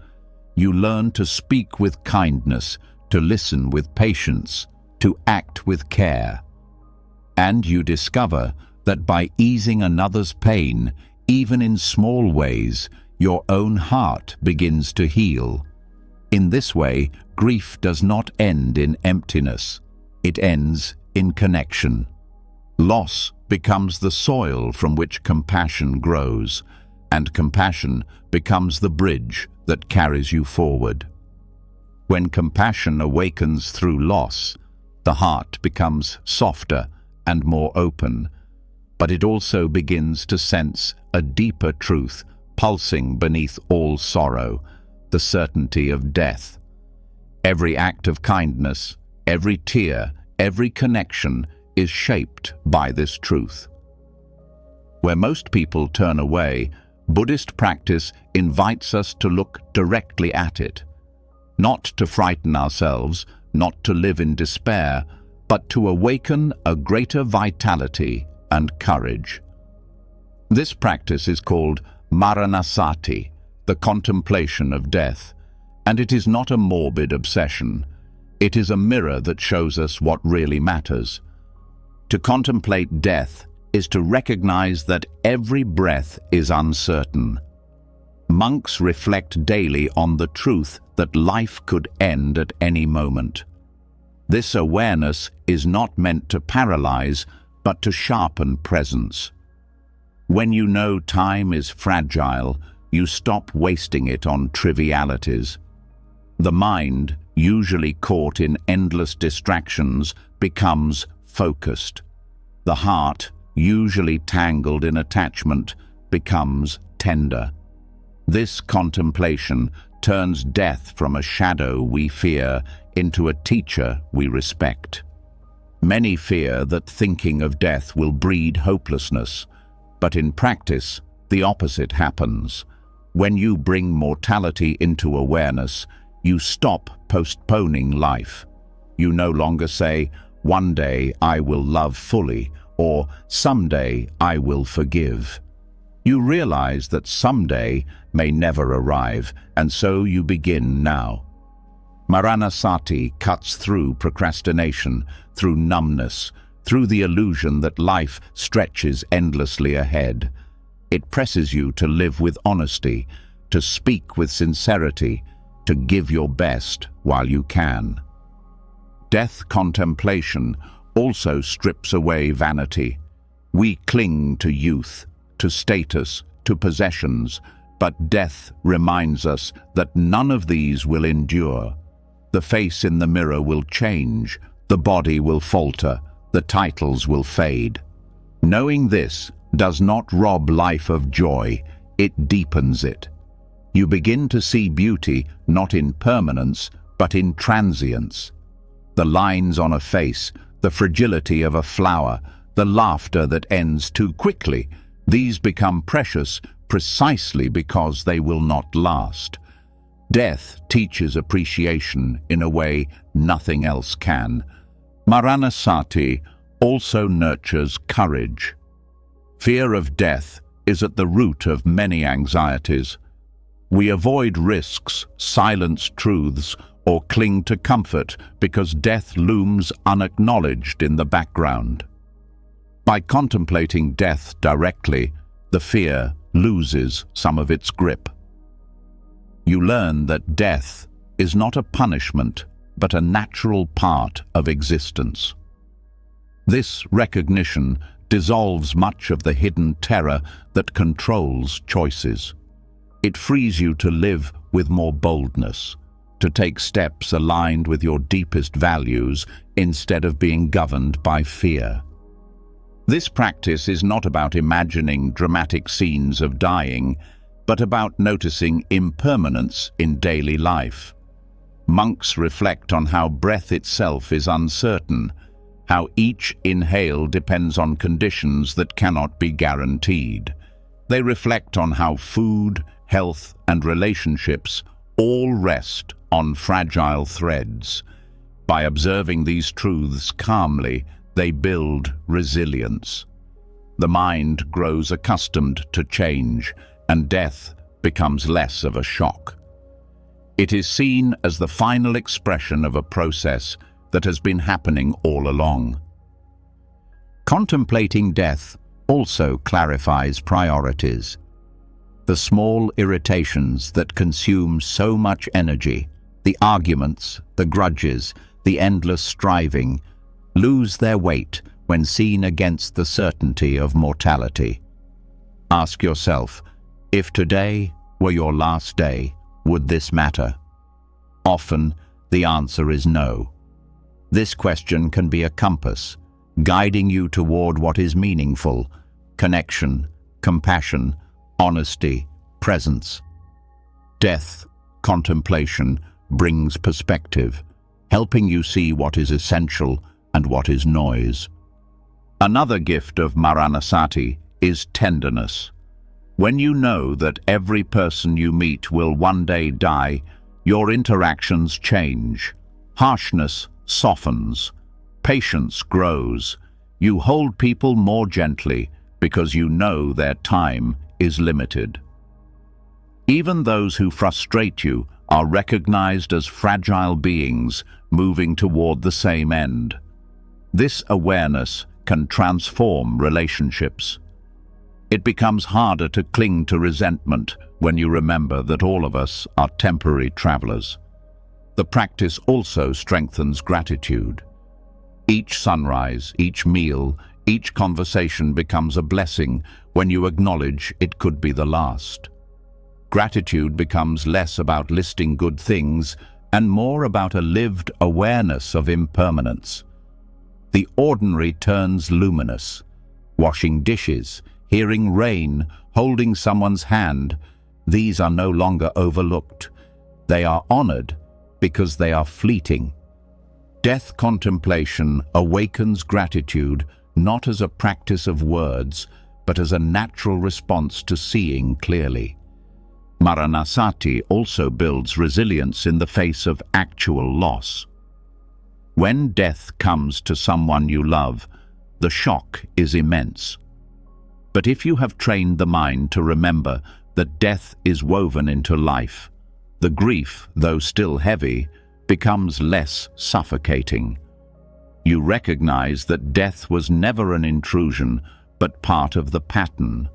You learn to speak with kindness, to listen with patience, to act with care. And you discover that by easing another's pain, even in small ways, your own heart begins to heal. In this way, grief does not end in emptiness. It ends in connection. Loss becomes the soil from which compassion grows, and compassion becomes the bridge that carries you forward. When compassion awakens through loss, the heart becomes softer and more open, but it also begins to sense a deeper truth pulsing beneath all sorrow, the certainty of death. Every act of kindness, every tear, every connection is shaped by this truth. Where most people turn away, Buddhist practice invites us to look directly at it, not to frighten ourselves, not to live in despair, but to awaken a greater vitality and courage. This practice is called maranasati, the contemplation of death, and it is not a morbid obsession. It is a mirror that shows us what really matters. To contemplate death is to recognize that every breath is uncertain. Monks reflect daily on the truth that life could end at any moment. This awareness is not meant to paralyze, but to sharpen presence. When you know time is fragile, you stop wasting it on trivialities. The mind, usually caught in endless distractions, becomes focused. The heart, usually tangled in attachment, becomes tender. This contemplation turns death from a shadow we fear into a teacher we respect. Many fear that thinking of death will breed hopelessness, but in practice, the opposite happens. When you bring mortality into awareness, you stop postponing life. You no longer say, "One day I will love fully," or "Someday I will forgive." You realize that someday may never arrive, and so you begin now. Maranasati cuts through procrastination, through numbness, through the illusion that life stretches endlessly ahead. It presses you to live with honesty, to speak with sincerity, to give your best while you can. Death contemplation also strips away vanity. We cling to youth, to status, to possessions, but death reminds us that none of these will endure. The face in the mirror will change, the body will falter, the titles will fade. Knowing this does not rob life of joy, it deepens it. You begin to see beauty not in permanence, but in transience. The lines on a face, the fragility of a flower, the laughter that ends too quickly, these become precious precisely because they will not last. Death teaches appreciation in a way nothing else can. Maranasati also nurtures courage. Fear of death is at the root of many anxieties. We avoid risks, silence truths, or cling to comfort because death looms unacknowledged in the background. By contemplating death directly, the fear loses some of its grip. You learn that death is not a punishment, but a natural part of existence. This recognition dissolves much of the hidden terror that controls choices. It frees you to live with more boldness, to take steps aligned with your deepest values instead of being governed by fear. This practice is not about imagining dramatic scenes of dying, but about noticing impermanence in daily life. Monks reflect on how breath itself is uncertain, how each inhale depends on conditions that cannot be guaranteed. They reflect on how food, health, and relationships all rest on fragile threads. By observing these truths calmly, they build resilience. The mind grows accustomed to change, and death becomes less of a shock. It is seen as the final expression of a process that has been happening all along. Contemplating death also clarifies priorities. The small irritations that consume so much energy, the arguments, the grudges, the endless striving, lose their weight when seen against the certainty of mortality. Ask yourself, If today were your last day, would this matter? Often, the answer is no. This question can be a compass, guiding you toward what is meaningful: connection, compassion, honesty, presence. Death contemplation brings perspective, helping you see what is essential and what is noise. Another gift of Maranasati is tenderness. When you know that every person you meet will one day die, your interactions change. Harshness softens. Patience grows. You hold people more gently because you know their time is limited. Even those who frustrate you are recognized as fragile beings moving toward the same end. This awareness can transform relationships. It becomes harder to cling to resentment when you remember that all of us are temporary travelers. The practice also strengthens gratitude. Each sunrise, each meal, each conversation becomes a blessing when you acknowledge it could be the last. Gratitude becomes less about listing good things and more about a lived awareness of impermanence. The ordinary turns luminous. Washing dishes, hearing rain, holding someone's hand, these are no longer overlooked. They are honored because they are fleeting. Death contemplation awakens gratitude not as a practice of words, but as a natural response to seeing clearly. Maranasati also builds resilience in the face of actual loss. When death comes to someone you love, the shock is immense. But if you have trained the mind to remember that death is woven into life, the grief, though still heavy, becomes less suffocating. You recognize that death was never an intrusion, but part of the pattern.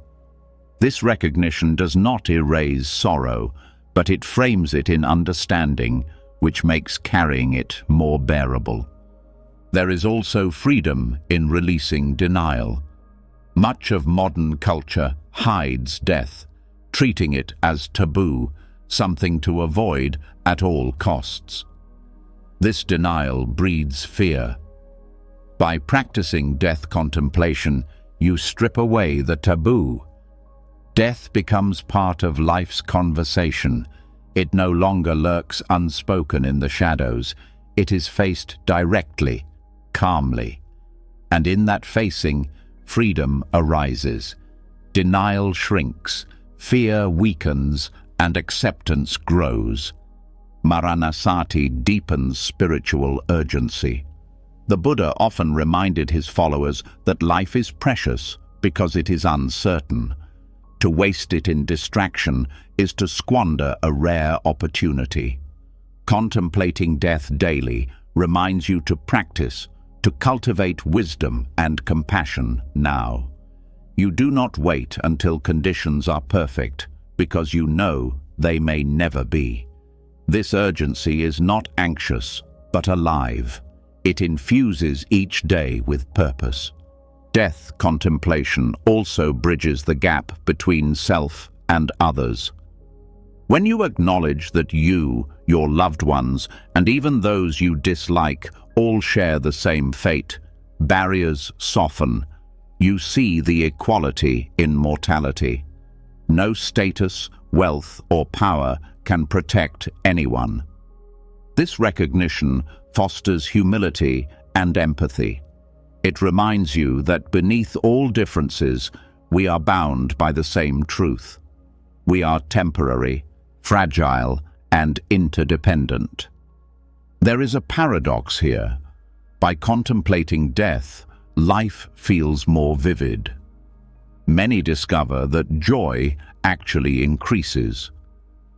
This recognition does not erase sorrow, but it frames it in understanding, which makes carrying it more bearable. There is also freedom in releasing denial. Much of modern culture hides death, treating it as taboo, something to avoid at all costs. This denial breeds fear. By practicing death contemplation, you strip away the taboo. Death becomes part of life's conversation. It no longer lurks unspoken in the shadows. It is faced directly, calmly. And in that facing, freedom arises. Denial shrinks, fear weakens, and acceptance grows. Maranasati deepens spiritual urgency. The Buddha often reminded his followers that life is precious because it is uncertain. To waste it in distraction is to squander a rare opportunity. Contemplating death daily reminds you to practice, to cultivate wisdom and compassion now. You do not wait until conditions are perfect, because you know they may never be. This urgency is not anxious, but alive. It infuses each day with purpose. Death contemplation also bridges the gap between self and others. When you acknowledge that you, your loved ones, and even those you dislike all share the same fate, barriers soften. You see the equality in mortality. No status, wealth, or power can protect anyone. This recognition fosters humility and empathy. It reminds you that beneath all differences, we are bound by the same truth. We are temporary, fragile, and interdependent. There is a paradox here. By contemplating death, life feels more vivid. Many discover that joy actually increases.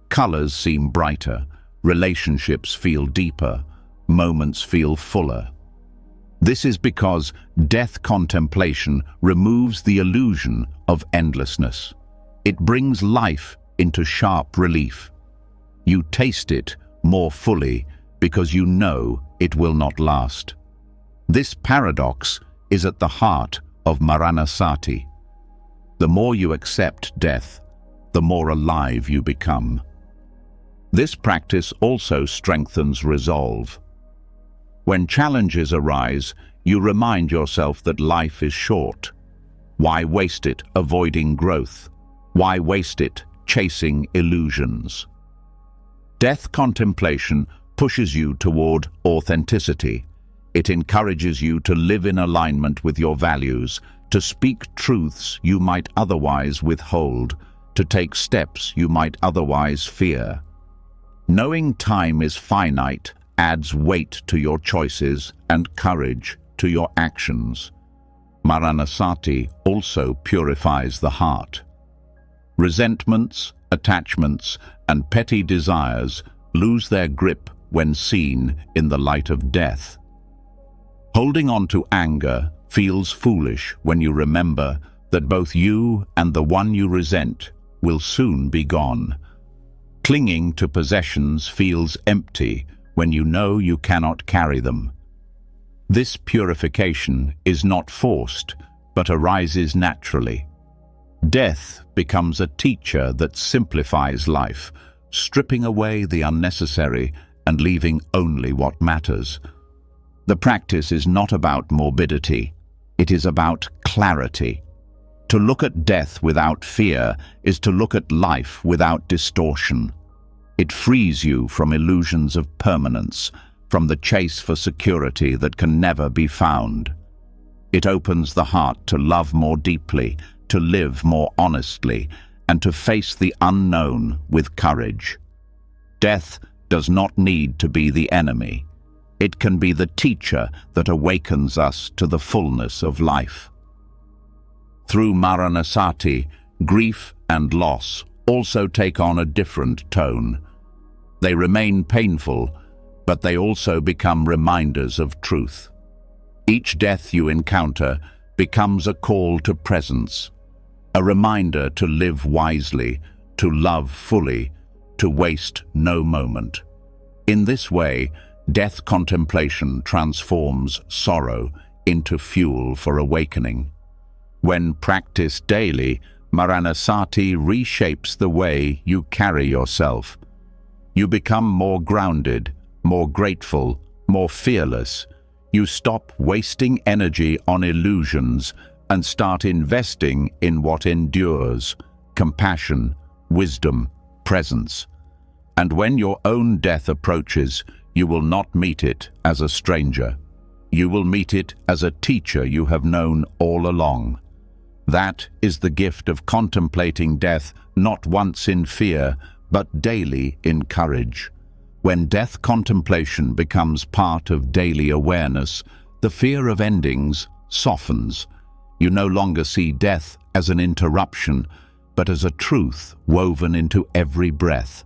Colors seem brighter, relationships feel deeper, moments feel fuller. This is because death contemplation removes the illusion of endlessness. It brings life into sharp relief. You taste it more fully because you know it will not last. This paradox is at the heart of Maranasati. The more you accept death, the more alive you become. This practice also strengthens resolve. When challenges arise, you remind yourself that life is short. Why waste it avoiding growth? Why waste it chasing illusions? Death contemplation pushes you toward authenticity. It encourages you to live in alignment with your values, to speak truths you might otherwise withhold, to take steps you might otherwise fear. Knowing time is finite adds weight to your choices and courage to your actions. Maranasati also purifies the heart. Resentments, attachments, and petty desires lose their grip when seen in the light of death. Holding on to anger feels foolish when you remember that both you and the one you resent will soon be gone. Clinging to possessions feels empty when you know you cannot carry them. This purification is not forced, but arises naturally. Death becomes a teacher that simplifies life, stripping away the unnecessary and leaving only what matters. The practice is not about morbidity, it is about clarity. To look at death without fear is to look at life without distortion. It frees you from illusions of permanence, from the chase for security that can never be found. It opens the heart to love more deeply, to live more honestly, and to face the unknown with courage. Death does not need to be the enemy. It can be the teacher that awakens us to the fullness of life. Through Maranasati, grief and loss also take on a different tone. They remain painful, but they also become reminders of truth. Each death you encounter becomes a call to presence, a reminder to live wisely, to love fully, to waste no moment. In this way, death contemplation transforms sorrow into fuel for awakening. When practiced daily, Maranasati reshapes the way you carry yourself. You become more grounded, more grateful, more fearless. You stop wasting energy on illusions and start investing in what endures: compassion, wisdom, presence. And when your own death approaches, you will not meet it as a stranger. You will meet it as a teacher you have known all along. That is the gift of contemplating death, not once in fear, but daily in courage. When death contemplation becomes part of daily awareness, the fear of endings softens. You no longer see death as an interruption, but as a truth woven into every breath.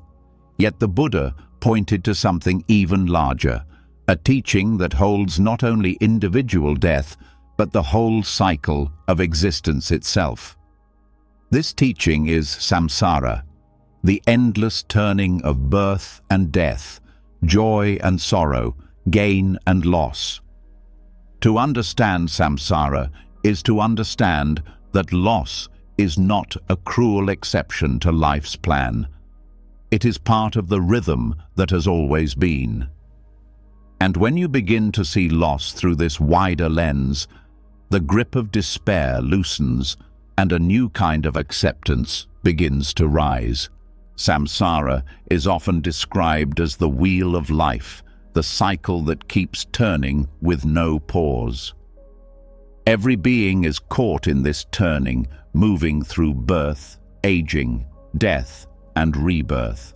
Yet the Buddha pointed to something even larger, a teaching that holds not only individual death, but the whole cycle of existence itself. This teaching is samsara, the endless turning of birth and death, joy and sorrow, gain and loss. To understand samsara is to understand that loss is not a cruel exception to life's plan. It is part of the rhythm that has always been. And when you begin to see loss through this wider lens, the grip of despair loosens and a new kind of acceptance begins to rise. Samsara is often described as the wheel of life, the cycle that keeps turning with no pause. Every being is caught in this turning, moving through birth, aging, death, and rebirth.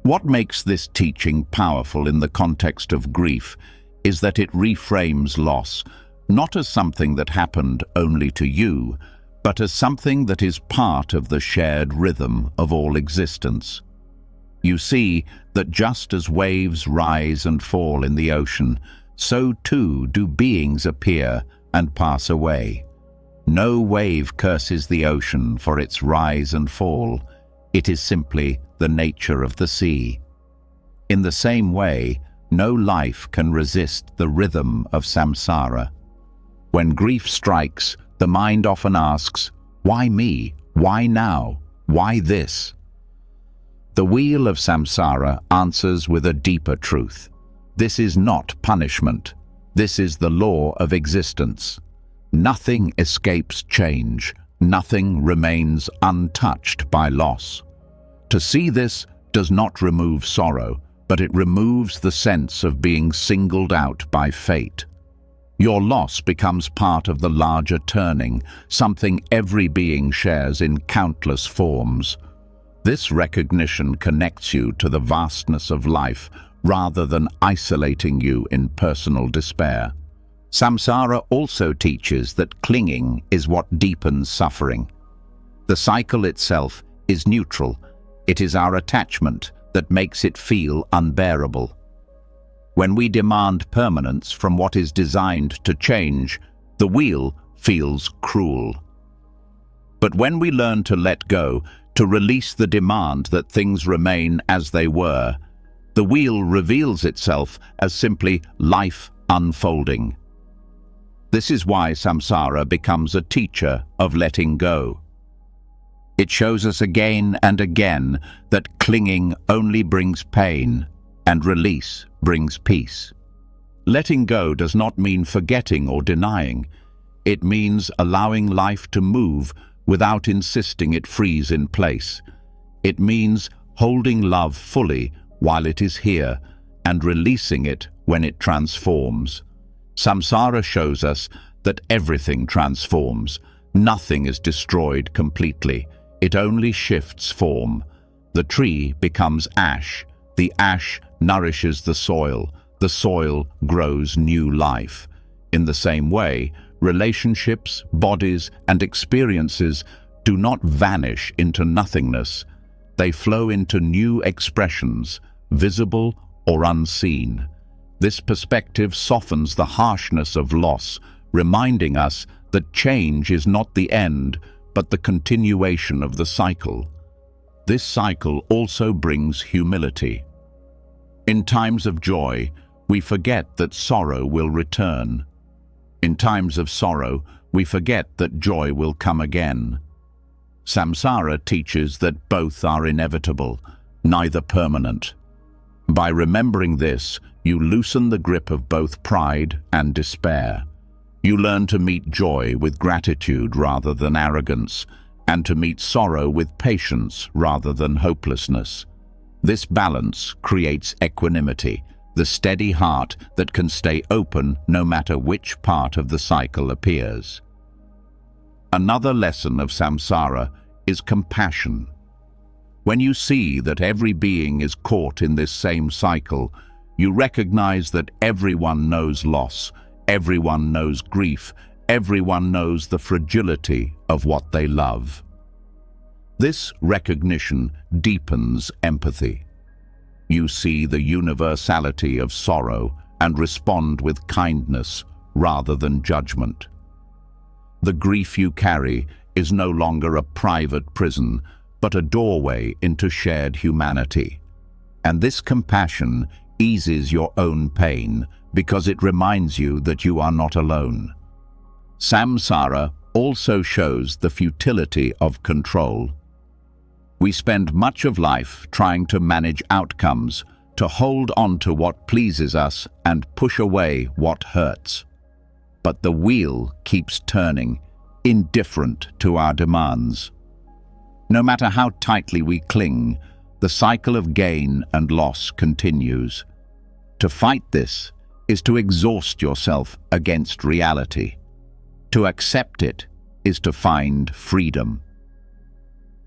What makes this teaching powerful in the context of grief is that it reframes loss, not as something that happened only to you, but as something that is part of the shared rhythm of all existence. You see that just as waves rise and fall in the ocean, so too do beings appear and pass away. No wave curses the ocean for its rise and fall. It is simply the nature of the sea. In the same way, no life can resist the rhythm of samsara. When grief strikes, the mind often asks, why me? Why now? Why this? The wheel of samsara answers with a deeper truth. This is not punishment. This is the law of existence. Nothing escapes change. Nothing remains untouched by loss. To see this does not remove sorrow, but it removes the sense of being singled out by fate. Your loss becomes part of the larger turning, something every being shares in countless forms. This recognition connects you to the vastness of life rather than isolating you in personal despair. Samsara also teaches that clinging is what deepens suffering. The cycle itself is neutral. It is our attachment that makes it feel unbearable. When we demand permanence from what is designed to change, the wheel feels cruel. But when we learn to let go, to release the demand that things remain as they were, the wheel reveals itself as simply life unfolding. This is why samsara becomes a teacher of letting go. It shows us again and again that clinging only brings pain, and release brings peace. Letting go does not mean forgetting or denying. It means allowing life to move without insisting it freeze in place. It means holding love fully while it is here and releasing it when it transforms. Samsara shows us that everything transforms. Nothing is destroyed completely. It only shifts form. The tree becomes ash. The ash nourishes the soil grows new life. In the same way, relationships, bodies, and experiences do not vanish into nothingness. They flow into new expressions, visible or unseen. This perspective softens the harshness of loss, reminding us that change is not the end, but the continuation of the cycle. This cycle also brings humility. In times of joy, we forget that sorrow will return. In times of sorrow, we forget that joy will come again. Samsara teaches that both are inevitable, neither permanent. By remembering this, you loosen the grip of both pride and despair. You learn to meet joy with gratitude rather than arrogance, and to meet sorrow with patience rather than hopelessness. This balance creates equanimity, the steady heart that can stay open no matter which part of the cycle appears. Another lesson of samsara is compassion. When you see that every being is caught in this same cycle, you recognize that everyone knows loss, everyone knows grief, everyone knows the fragility of what they love. This recognition deepens empathy. You see the universality of sorrow and respond with kindness rather than judgment. The grief you carry is no longer a private prison, but a doorway into shared humanity. And this compassion eases your own pain because it reminds you that you are not alone. Samsara also shows the futility of control. We spend much of life trying to manage outcomes, to hold on to what pleases us and push away what hurts. But the wheel keeps turning, indifferent to our demands. No matter how tightly we cling, the cycle of gain and loss continues. To fight this is to exhaust yourself against reality. To accept it is to find freedom.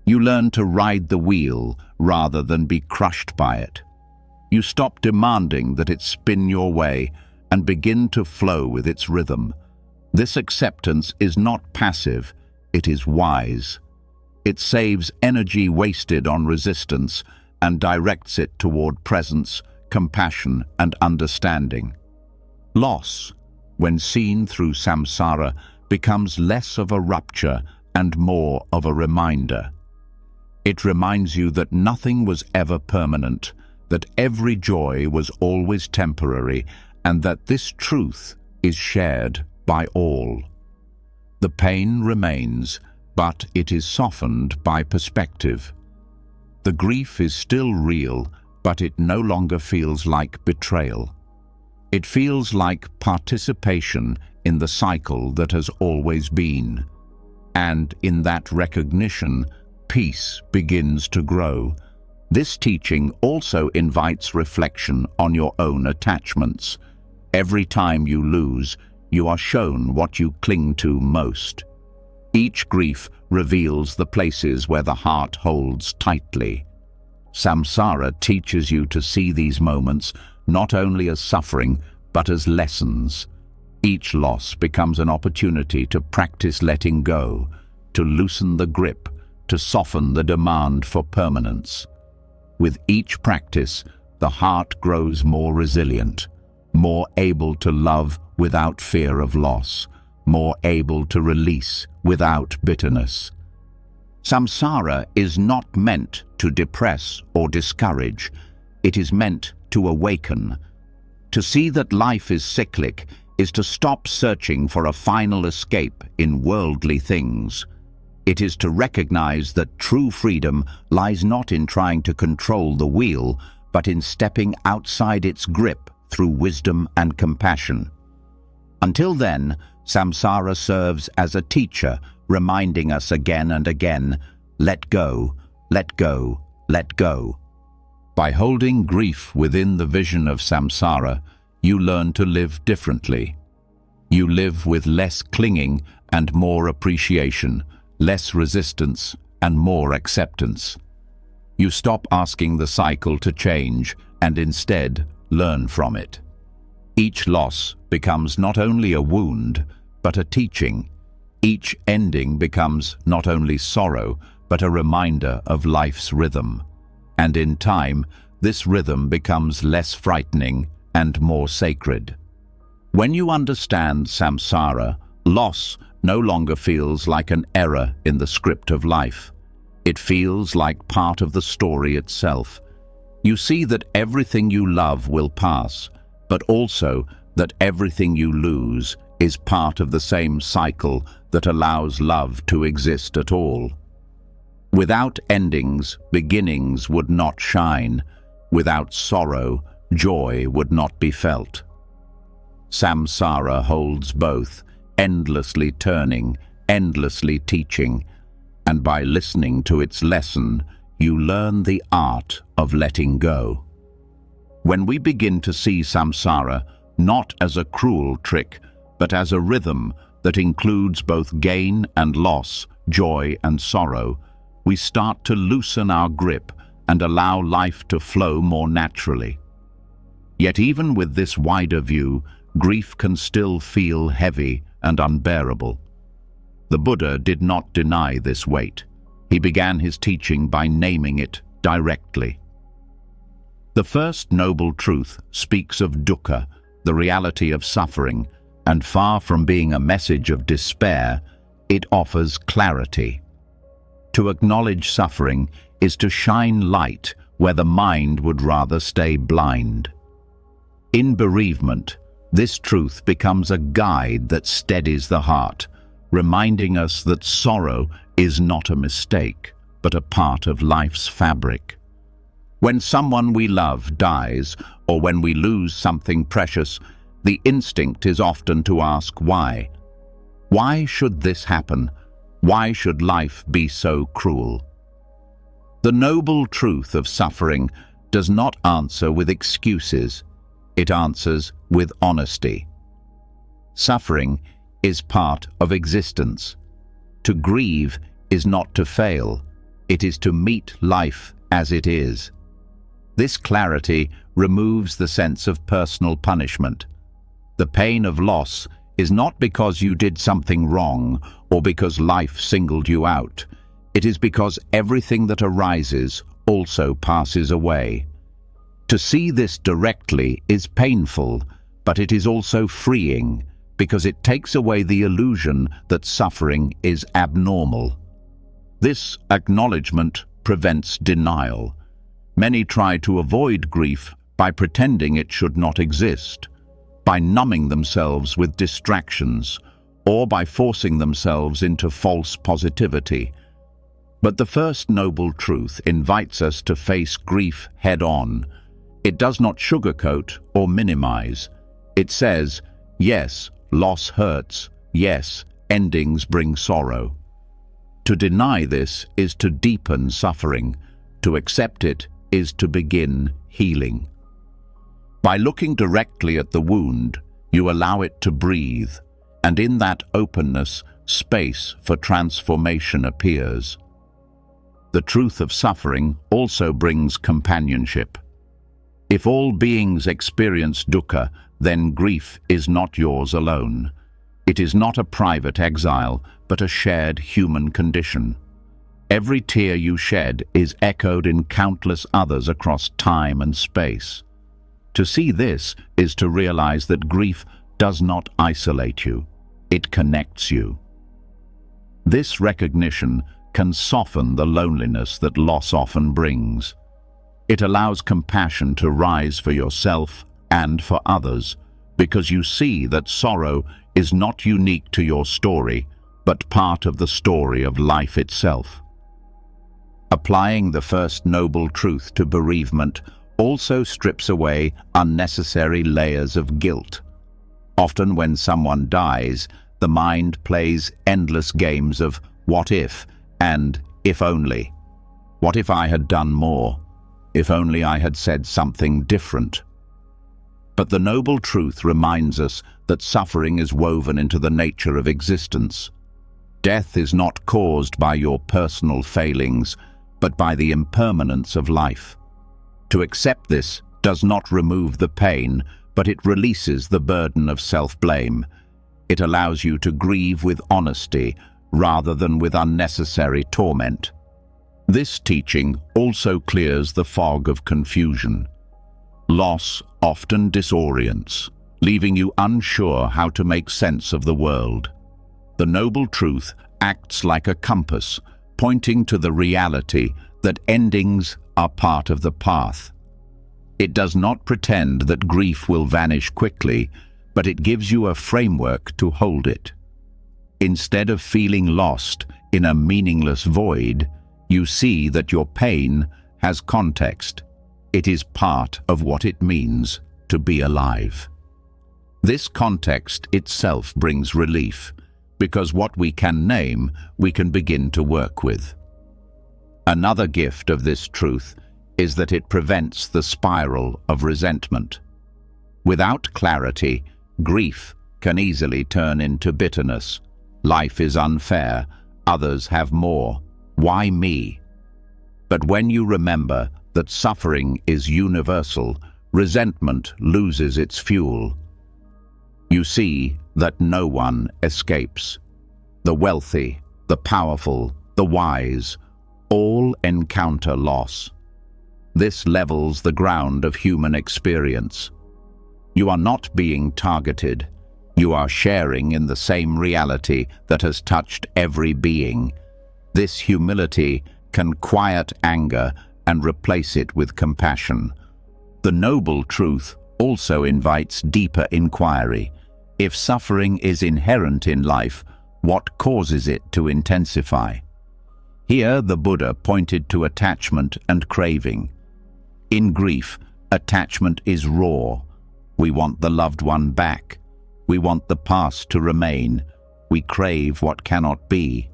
You learn to ride the wheel rather than be crushed by it. You stop demanding that it spin your way and begin to flow with its rhythm. This acceptance is not passive, it is wise. It saves energy wasted on resistance and directs it toward presence, compassion, and understanding. Loss, when seen through samsara, becomes less of a rupture and more of a reminder. It reminds you that nothing was ever permanent, that every joy was always temporary, and that this truth is shared by all. The pain remains, but it is softened by perspective. The grief is still real, but it no longer feels like betrayal. It feels like participation in the cycle that has always been. And in that recognition, peace begins to grow. This teaching also invites reflection on your own attachments. Every time you lose, you are shown what you cling to most. Each grief reveals the places where the heart holds tightly. Samsara teaches you to see these moments not only as suffering, but as lessons. Each loss becomes an opportunity to practice letting go, to loosen the grip, to soften the demand for permanence. With each practice, the heart grows more resilient, more able to love without fear of loss, more able to release without bitterness. Samsara is not meant to depress or discourage. It is meant to awaken. To see that life is cyclic is to stop searching for a final escape in worldly things. It is to recognize that true freedom lies not in trying to control the wheel, but in stepping outside its grip through wisdom and compassion. Until then, samsara serves as a teacher, reminding us again and again, let go, let go, let go. By holding grief within the vision of samsara, you learn to live differently. You live with less clinging and more appreciation, less resistance and more acceptance. You stop asking the cycle to change and instead learn from it. Each loss becomes not only a wound, but a teaching. Each ending becomes not only sorrow, but a reminder of life's rhythm. And in time, this rhythm becomes less frightening and more sacred. When you understand samsara, loss no longer feels like an error in the script of life. It feels like part of the story itself. You see that everything you love will pass, but also that everything you lose is part of the same cycle that allows love to exist at all. Without endings, beginnings would not shine. Without sorrow, joy would not be felt. Samsara holds both, endlessly turning, endlessly teaching, and by listening to its lesson, you learn the art of letting go. When we begin to see samsara not as a cruel trick, but as a rhythm that includes both gain and loss, joy and sorrow, we start to loosen our grip and allow life to flow more naturally. Yet even with this wider view, grief can still feel heavy and unbearable. The Buddha did not deny this weight. He began his teaching by naming it directly. The first noble truth speaks of dukkha, the reality of suffering, and far from being a message of despair, it offers clarity. To acknowledge suffering is to shine light where the mind would rather stay blind. In bereavement, this truth becomes a guide that steadies the heart, reminding us that sorrow is not a mistake, but a part of life's fabric. When someone we love dies, or when we lose something precious, the instinct is often to ask why. Why should this happen? Why should life be so cruel? The noble truth of suffering does not answer with excuses. It answers with honesty. Suffering is part of existence. To grieve is not to fail. It is to meet life as it is. This clarity removes the sense of personal punishment. The pain of loss is not because you did something wrong or because life singled you out. It is because everything that arises also passes away. To see this directly is painful, but it is also freeing because it takes away the illusion that suffering is abnormal. This acknowledgement prevents denial. Many try to avoid grief by pretending it should not exist, by numbing themselves with distractions, or by forcing themselves into false positivity. But the first noble truth invites us to face grief head-on. It does not sugarcoat or minimize. It says, yes, loss hurts. Yes, endings bring sorrow. To deny this is to deepen suffering. To accept it is to begin healing. By looking directly at the wound, you allow it to breathe, and in that openness, space for transformation appears. The truth of suffering also brings companionship. If all beings experience dukkha, then grief is not yours alone. It is not a private exile, but a shared human condition. Every tear you shed is echoed in countless others across time and space. To see this is to realize that grief does not isolate you. It connects you. This recognition can soften the loneliness that loss often brings. It allows compassion to rise for yourself and for others, because you see that sorrow is not unique to your story, but part of the story of life itself. Applying the first noble truth to bereavement also strips away unnecessary layers of guilt. Often when someone dies, the mind plays endless games of what if and if only. What if I had done more? If only I had said something different. But the noble truth reminds us that suffering is woven into the nature of existence. Death is not caused by your personal failings, but by the impermanence of life. To accept this does not remove the pain, but it releases the burden of self-blame. It allows you to grieve with honesty rather than with unnecessary torment. This teaching also clears the fog of confusion. Loss often disorients, leaving you unsure how to make sense of the world. The noble truth acts like a compass, pointing to the reality that endings are part of the path. It does not pretend that grief will vanish quickly, but it gives you a framework to hold it. Instead of feeling lost in a meaningless void, you see that your pain has context. It is part of what it means to be alive. This context itself brings relief, because what we can name, we can begin to work with. Another gift of this truth is that it prevents the spiral of resentment. Without clarity, grief can easily turn into bitterness. Life is unfair, others have more. Why me? But when you remember that suffering is universal, resentment loses its fuel. You see that no one escapes. The wealthy, the powerful, the wise, all encounter loss. This levels the ground of human experience. You are not being targeted. You are sharing in the same reality that has touched every being. This humility can quiet anger and replace it with compassion. The noble truth also invites deeper inquiry. If suffering is inherent in life, what causes it to intensify? Here the Buddha pointed to attachment and craving. In grief, attachment is raw. We want the loved one back. We want the past to remain. We crave what cannot be.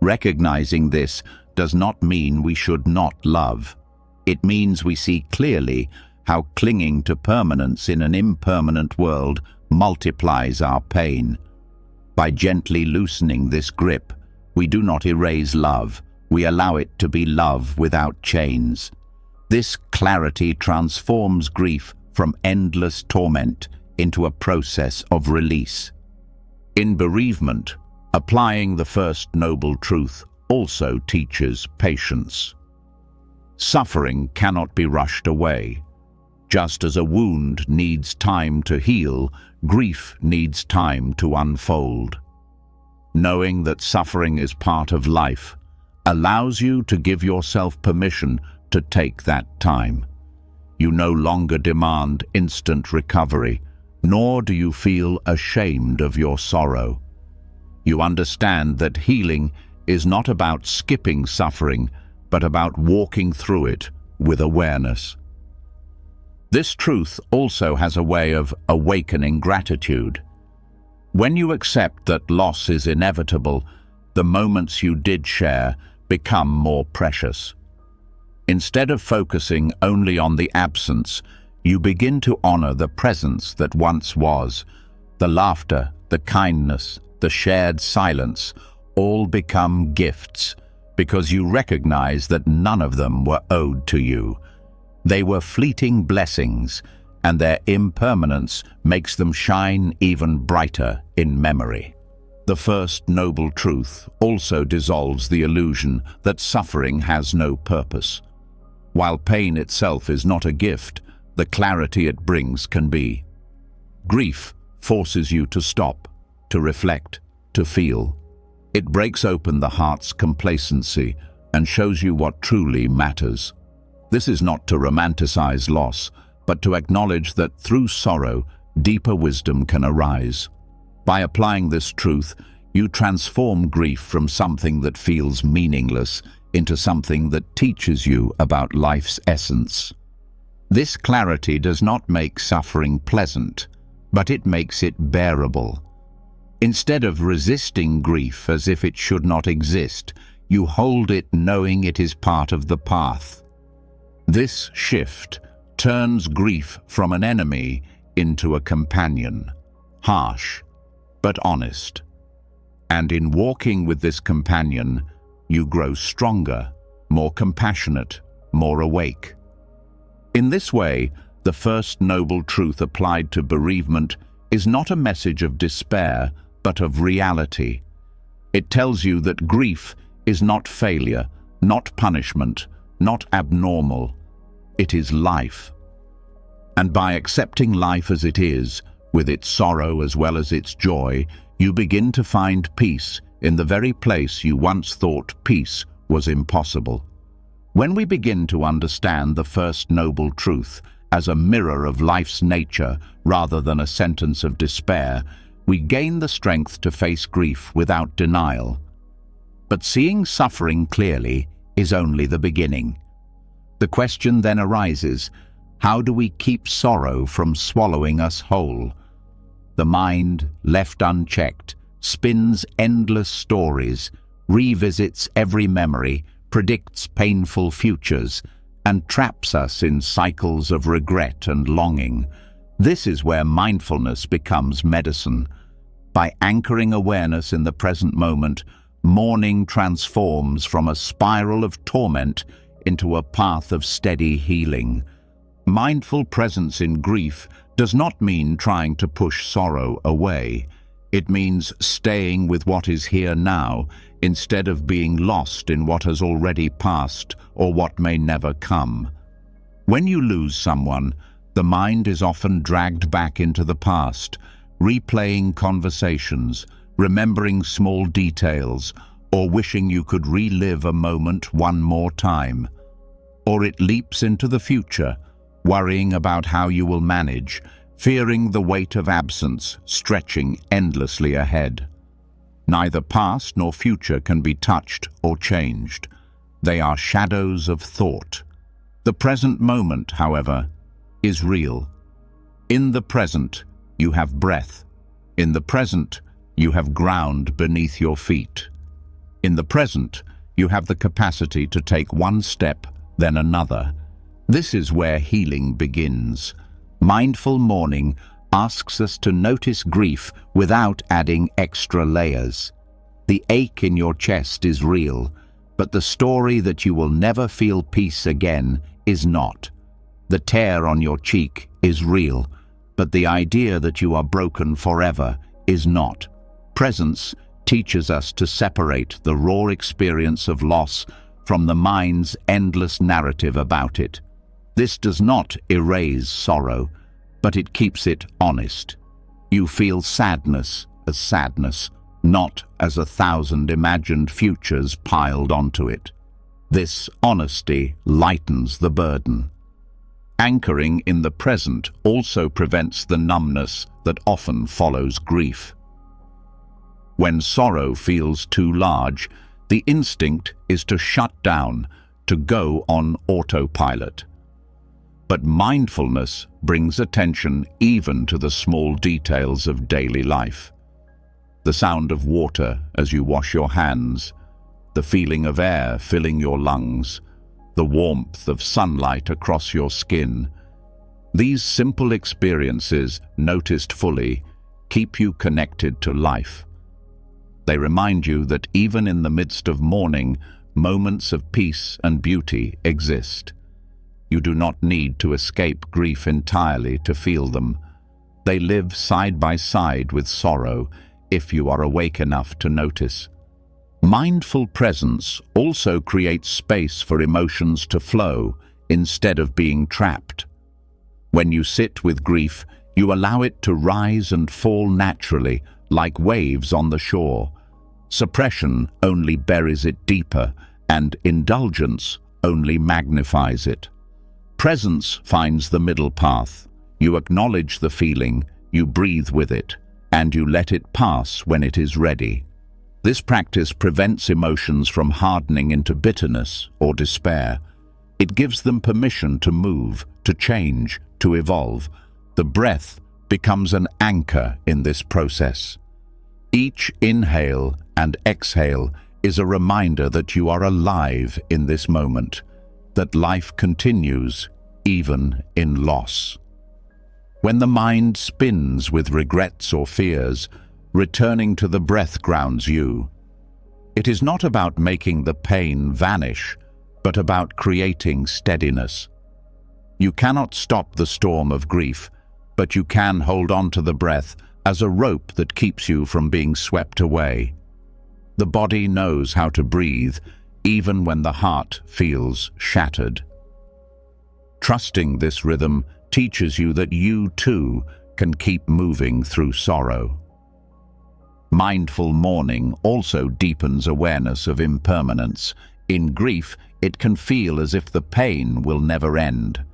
Recognizing this does not mean we should not love. It means we see clearly how clinging to permanence in an impermanent world multiplies our pain. By gently loosening this grip, we do not erase love. We allow it to be love without chains. This clarity transforms grief from endless torment into a process of release. In bereavement, applying the first noble truth also teaches patience. Suffering cannot be rushed away. Just as a wound needs time to heal, grief needs time to unfold. Knowing that suffering is part of life allows you to give yourself permission to take that time. You no longer demand instant recovery, nor do you feel ashamed of your sorrow. you understand that healing is not about skipping suffering, but about walking through it with awareness. This truth also has a way of awakening gratitude. When you accept that loss is inevitable, the moments you did share become more precious. Instead of focusing only on the absence, you begin to honor the presence that once was. The laughter, the kindness, the shared silence all become gifts because you recognize that none of them were owed to you. They were fleeting blessings, and their impermanence makes them shine even brighter in memory. The first noble truth also dissolves the illusion that suffering has no purpose. While pain itself is not a gift, the clarity it brings can be. Grief forces you to stop, to reflect, to feel. It breaks open the heart's complacency and shows you what truly matters. This is not to romanticize loss, but to acknowledge that through sorrow, deeper wisdom can arise. By applying this truth, you transform grief from something that feels meaningless into something that teaches you about life's essence. This clarity does not make suffering pleasant, but it makes it bearable. Instead of resisting grief as if it should not exist, you hold it knowing it is part of the path. This shift turns grief from an enemy into a companion, harsh but honest. And in walking with this companion, you grow stronger, more compassionate, more awake. In this way, the first noble truth applied to bereavement is not a message of despair, but of reality. It tells you that grief is not failure, not punishment, not abnormal. It is life. And by accepting life as it is, with its sorrow as well as its joy, you begin to find peace in the very place you once thought peace was impossible. When we begin to understand the first noble truth as a mirror of life's nature rather than a sentence of despair, we gain the strength to face grief without denial. But seeing suffering clearly is only the beginning. The question then arises, how do we keep sorrow from swallowing us whole? The mind, left unchecked, spins endless stories, revisits every memory, predicts painful futures, and traps us in cycles of regret and longing. This is where mindfulness becomes medicine. By anchoring awareness in the present moment, mourning transforms from a spiral of torment into a path of steady healing. Mindful presence in grief does not mean trying to push sorrow away. It means staying with what is here now, instead of being lost in what has already passed or what may never come. When you lose someone, the mind is often dragged back into the past, replaying conversations, remembering small details, or wishing you could relive a moment one more time. Or it leaps into the future, worrying about how you will manage, fearing the weight of absence stretching endlessly ahead. Neither past nor future can be touched or changed. They are shadows of thought. The present moment, however, is real. In the present, you have breath. In the present, you have ground beneath your feet. In the present, you have the capacity to take one step, then another. This is where healing begins. Mindful mourning asks us to notice grief without adding extra layers. The ache in your chest is real, but the story that you will never feel peace again is not. The tear on your cheek is real, but the idea that you are broken forever is not. Presence teaches us to separate the raw experience of loss from the mind's endless narrative about it. This does not erase sorrow, but it keeps it honest. You feel sadness as sadness, not as 1,000 imagined futures piled onto it. This honesty lightens the burden. Anchoring in the present also prevents the numbness that often follows grief. When sorrow feels too large, the instinct is to shut down, to go on autopilot. But mindfulness brings attention even to the small details of daily life. The sound of water as you wash your hands, the feeling of air filling your lungs, the warmth of sunlight across your skin. These simple experiences, noticed fully, keep you connected to life. They remind you that even in the midst of mourning, moments of peace and beauty exist. You do not need to escape grief entirely to feel them. They live side by side with sorrow if you are awake enough to notice. Mindful presence also creates space for emotions to flow instead of being trapped. When you sit with grief, you allow it to rise and fall naturally, like waves on the shore. Suppression only buries it deeper, and indulgence only magnifies it. Presence finds the middle path. You acknowledge the feeling, you breathe with it, and you let it pass when it is ready. This practice prevents emotions from hardening into bitterness or despair. It gives them permission to move, to change, to evolve. The breath becomes an anchor in this process. Each inhale and exhale is a reminder that you are alive in this moment, that life continues even in loss. When the mind spins with regrets or fears, returning to the breath grounds you. It is not about making the pain vanish, but about creating steadiness. You cannot stop the storm of grief, but you can hold on to the breath as a rope that keeps you from being swept away. The body knows how to breathe, even when the heart feels shattered. Trusting this rhythm teaches you that you, too, can keep moving through sorrow. Mindful mourning also deepens awareness of impermanence. In grief, it can feel as if the pain will never end.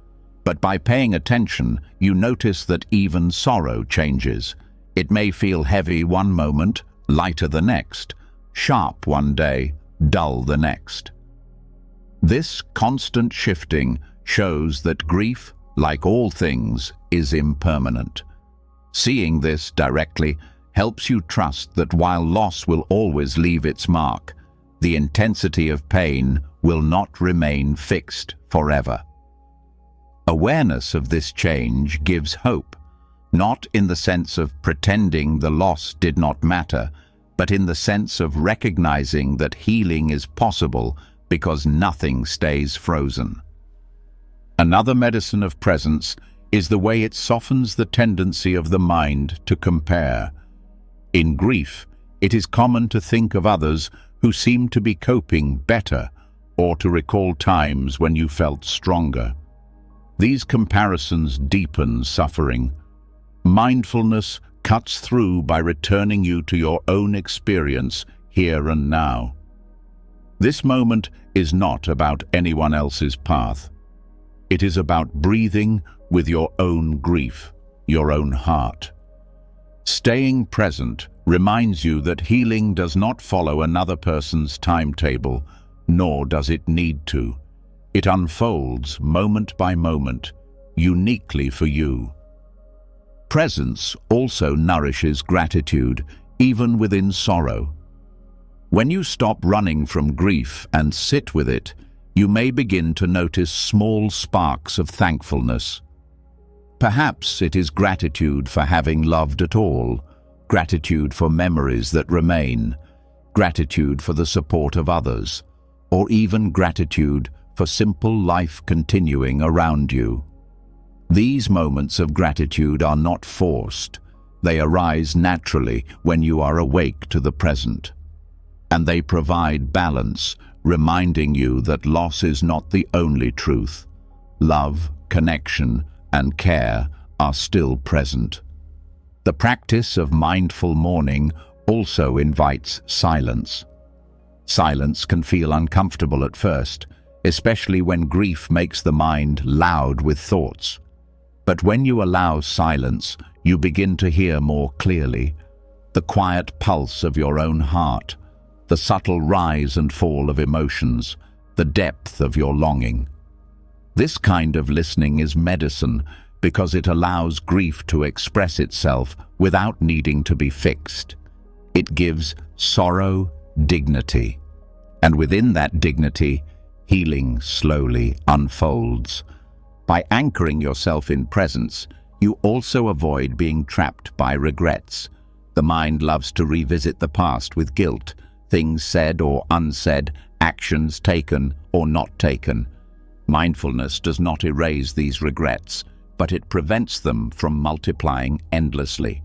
But by paying attention, you notice that even sorrow changes. It may feel heavy one moment, lighter the next, sharp one day, dull the next. This constant shifting shows that grief, like all things, is impermanent. Seeing this directly helps you trust that while loss will always leave its mark, the intensity of pain will not remain fixed forever. Awareness of this change gives hope, not in the sense of pretending the loss did not matter, but in the sense of recognizing that healing is possible because nothing stays frozen. Another medicine of presence is the way it softens the tendency of the mind to compare. In grief, it is common to think of others who seem to be coping better, or to recall times when you felt stronger. These comparisons deepen suffering. Mindfulness cuts through by returning you to your own experience here and now. This moment is not about anyone else's path. It is about breathing with your own grief, your own heart. Staying present reminds you that healing does not follow another person's timetable, nor does it need to. It unfolds moment by moment, uniquely for you. Presence also nourishes gratitude, even within sorrow. When you stop running from grief and sit with it, you may begin to notice small sparks of thankfulness. Perhaps it is gratitude for having loved at all, gratitude for memories that remain, gratitude for the support of others, or even gratitude for simple life continuing around you. These moments of gratitude are not forced. They arise naturally when you are awake to the present. And they provide balance, reminding you that loss is not the only truth. Love, connection, and care are still present. The practice of mindful mourning also invites silence. Silence can feel uncomfortable at first, especially when grief makes the mind loud with thoughts. But when you allow silence, you begin to hear more clearly. the quiet pulse of your own heart, the subtle rise and fall of emotions, the depth of your longing. This kind of listening is medicine because it allows grief to express itself without needing to be fixed. It gives sorrow dignity, and within that dignity, healing slowly unfolds. By anchoring yourself in presence, you also avoid being trapped by regrets. The mind loves to revisit the past with guilt, things said or unsaid, actions taken or not taken. Mindfulness does not erase these regrets, but it prevents them from multiplying endlessly.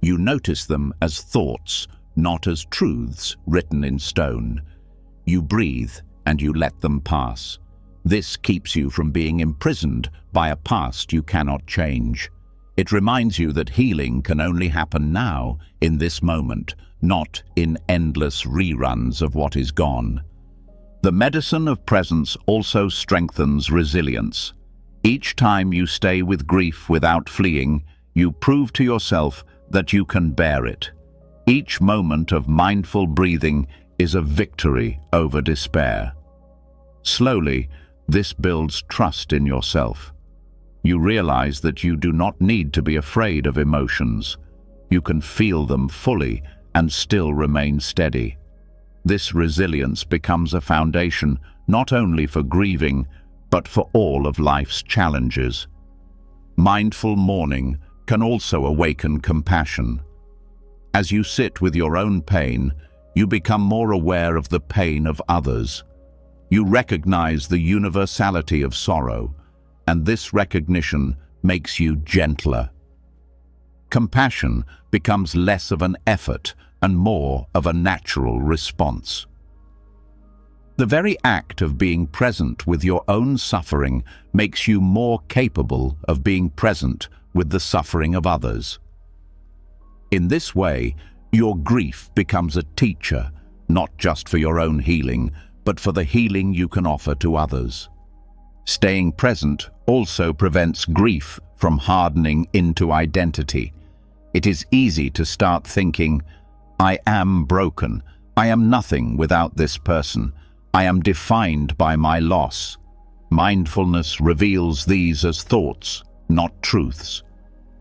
You notice them as thoughts, not as truths written in stone. You breathe and you let them pass. This keeps you from being imprisoned by a past you cannot change. It reminds you that healing can only happen now, in this moment, not in endless reruns of what is gone. The medicine of presence also strengthens resilience. Each time you stay with grief without fleeing, you prove to yourself that you can bear it. Each moment of mindful breathing is a victory over despair. Slowly, this builds trust in yourself. You realize that you do not need to be afraid of emotions. You can feel them fully and still remain steady. This resilience becomes a foundation not only for grieving, but for all of life's challenges. Mindful mourning can also awaken compassion. As you sit with your own pain, you become more aware of the pain of others. You recognize the universality of sorrow, and this recognition makes you gentler. Compassion becomes less of an effort and more of a natural response. The very act of being present with your own suffering makes you more capable of being present with the suffering of others. In this way, your grief becomes a teacher, not just for your own healing, but for the healing you can offer to others. Staying present also prevents grief from hardening into identity. It is easy to start thinking, I am broken, I am nothing without this person, I am defined by my loss. Mindfulness reveals these as thoughts, not truths.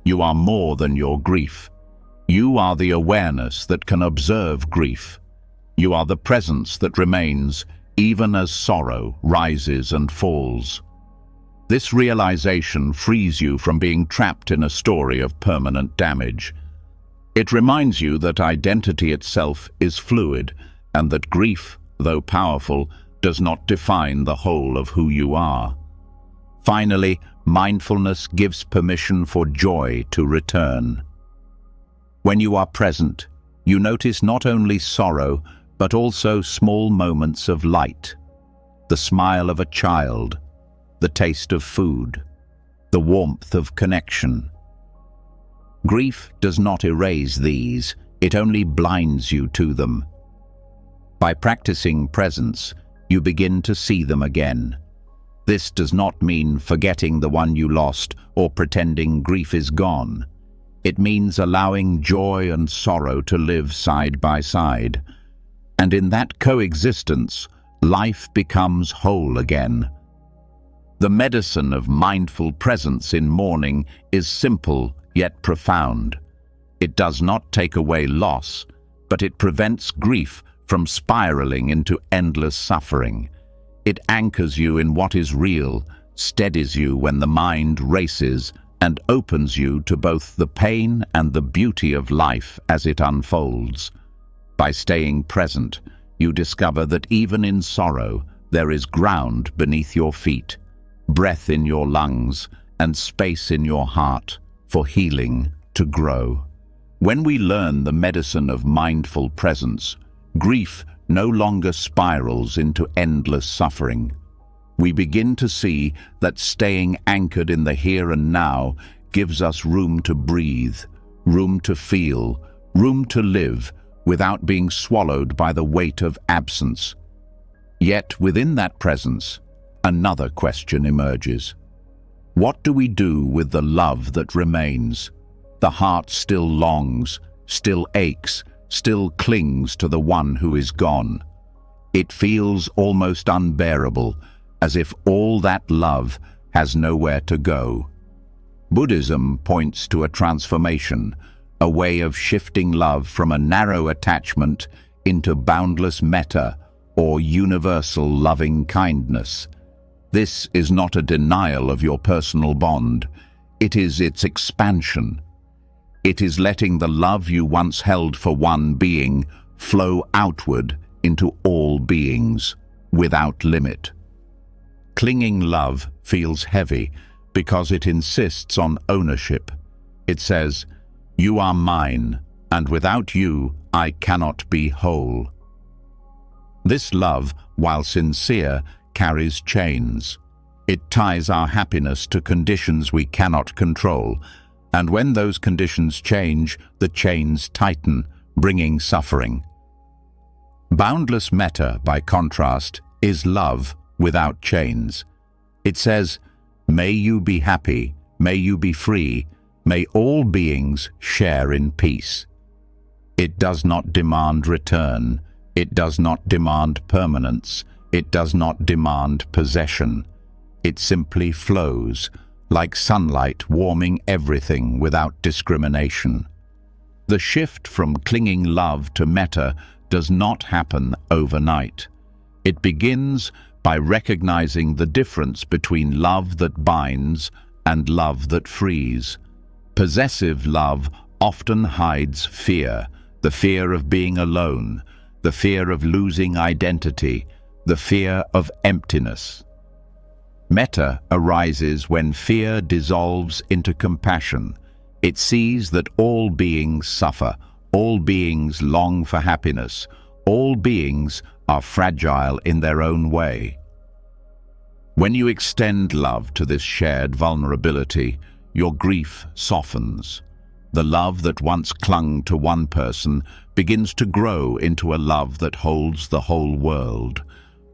You are more than your grief. You are the awareness that can observe grief. You are the presence that remains even as sorrow rises and falls. This realization frees you from being trapped in a story of permanent damage. It reminds you that identity itself is fluid and that grief, though powerful, does not define the whole of who you are. Finally, mindfulness gives permission for joy to return. When you are present, you notice not only sorrow, but also small moments of light. The smile of a child, the taste of food, the warmth of connection. Grief does not erase these, it only blinds you to them. By practicing presence, you begin to see them again. This does not mean forgetting the one you lost or pretending grief is gone. It means allowing joy and sorrow to live side by side. And in that coexistence, life becomes whole again. The medicine of mindful presence in mourning is simple yet profound. It does not take away loss, but it prevents grief from spiraling into endless suffering. It anchors you in what is real, steadies you when the mind races, and opens you to both the pain and the beauty of life as it unfolds. By staying present, you discover that even in sorrow, there is ground beneath your feet, breath in your lungs, and space in your heart for healing to grow. When we learn the medicine of mindful presence, grief no longer spirals into endless suffering. We begin to see that staying anchored in the here and now gives us room to breathe, room to feel, room to live without being swallowed by the weight of absence. Yet within that presence, another question emerges. What do we do with the love that remains? The heart still longs, still aches, still clings to the one who is gone. It feels almost unbearable, as if all that love has nowhere to go. Buddhism points to a transformation, a way of shifting love from a narrow attachment into boundless metta, or universal loving kindness. This is not a denial of your personal bond. It is its expansion. It is letting the love you once held for one being flow outward into all beings, without limit. Clinging love feels heavy because it insists on ownership. It says, "You are mine, and without you, I cannot be whole." This love, while sincere, carries chains. It ties our happiness to conditions we cannot control, and when those conditions change, the chains tighten, bringing suffering. Boundless metta, by contrast, is love without chains. It says, "May you be happy, may you be free, may all beings share in peace." It does not demand return. It does not demand permanence. It does not demand possession. It simply flows, like sunlight warming everything without discrimination. The shift from clinging love to metta does not happen overnight. It begins by recognizing the difference between love that binds and love that frees. Possessive love often hides fear, the fear of being alone, the fear of losing identity, the fear of emptiness. Metta arises when fear dissolves into compassion. It sees that all beings suffer, all beings long for happiness, all beings are fragile in their own way. When you extend love to this shared vulnerability, your grief softens. The love that once clung to one person begins to grow into a love that holds the whole world.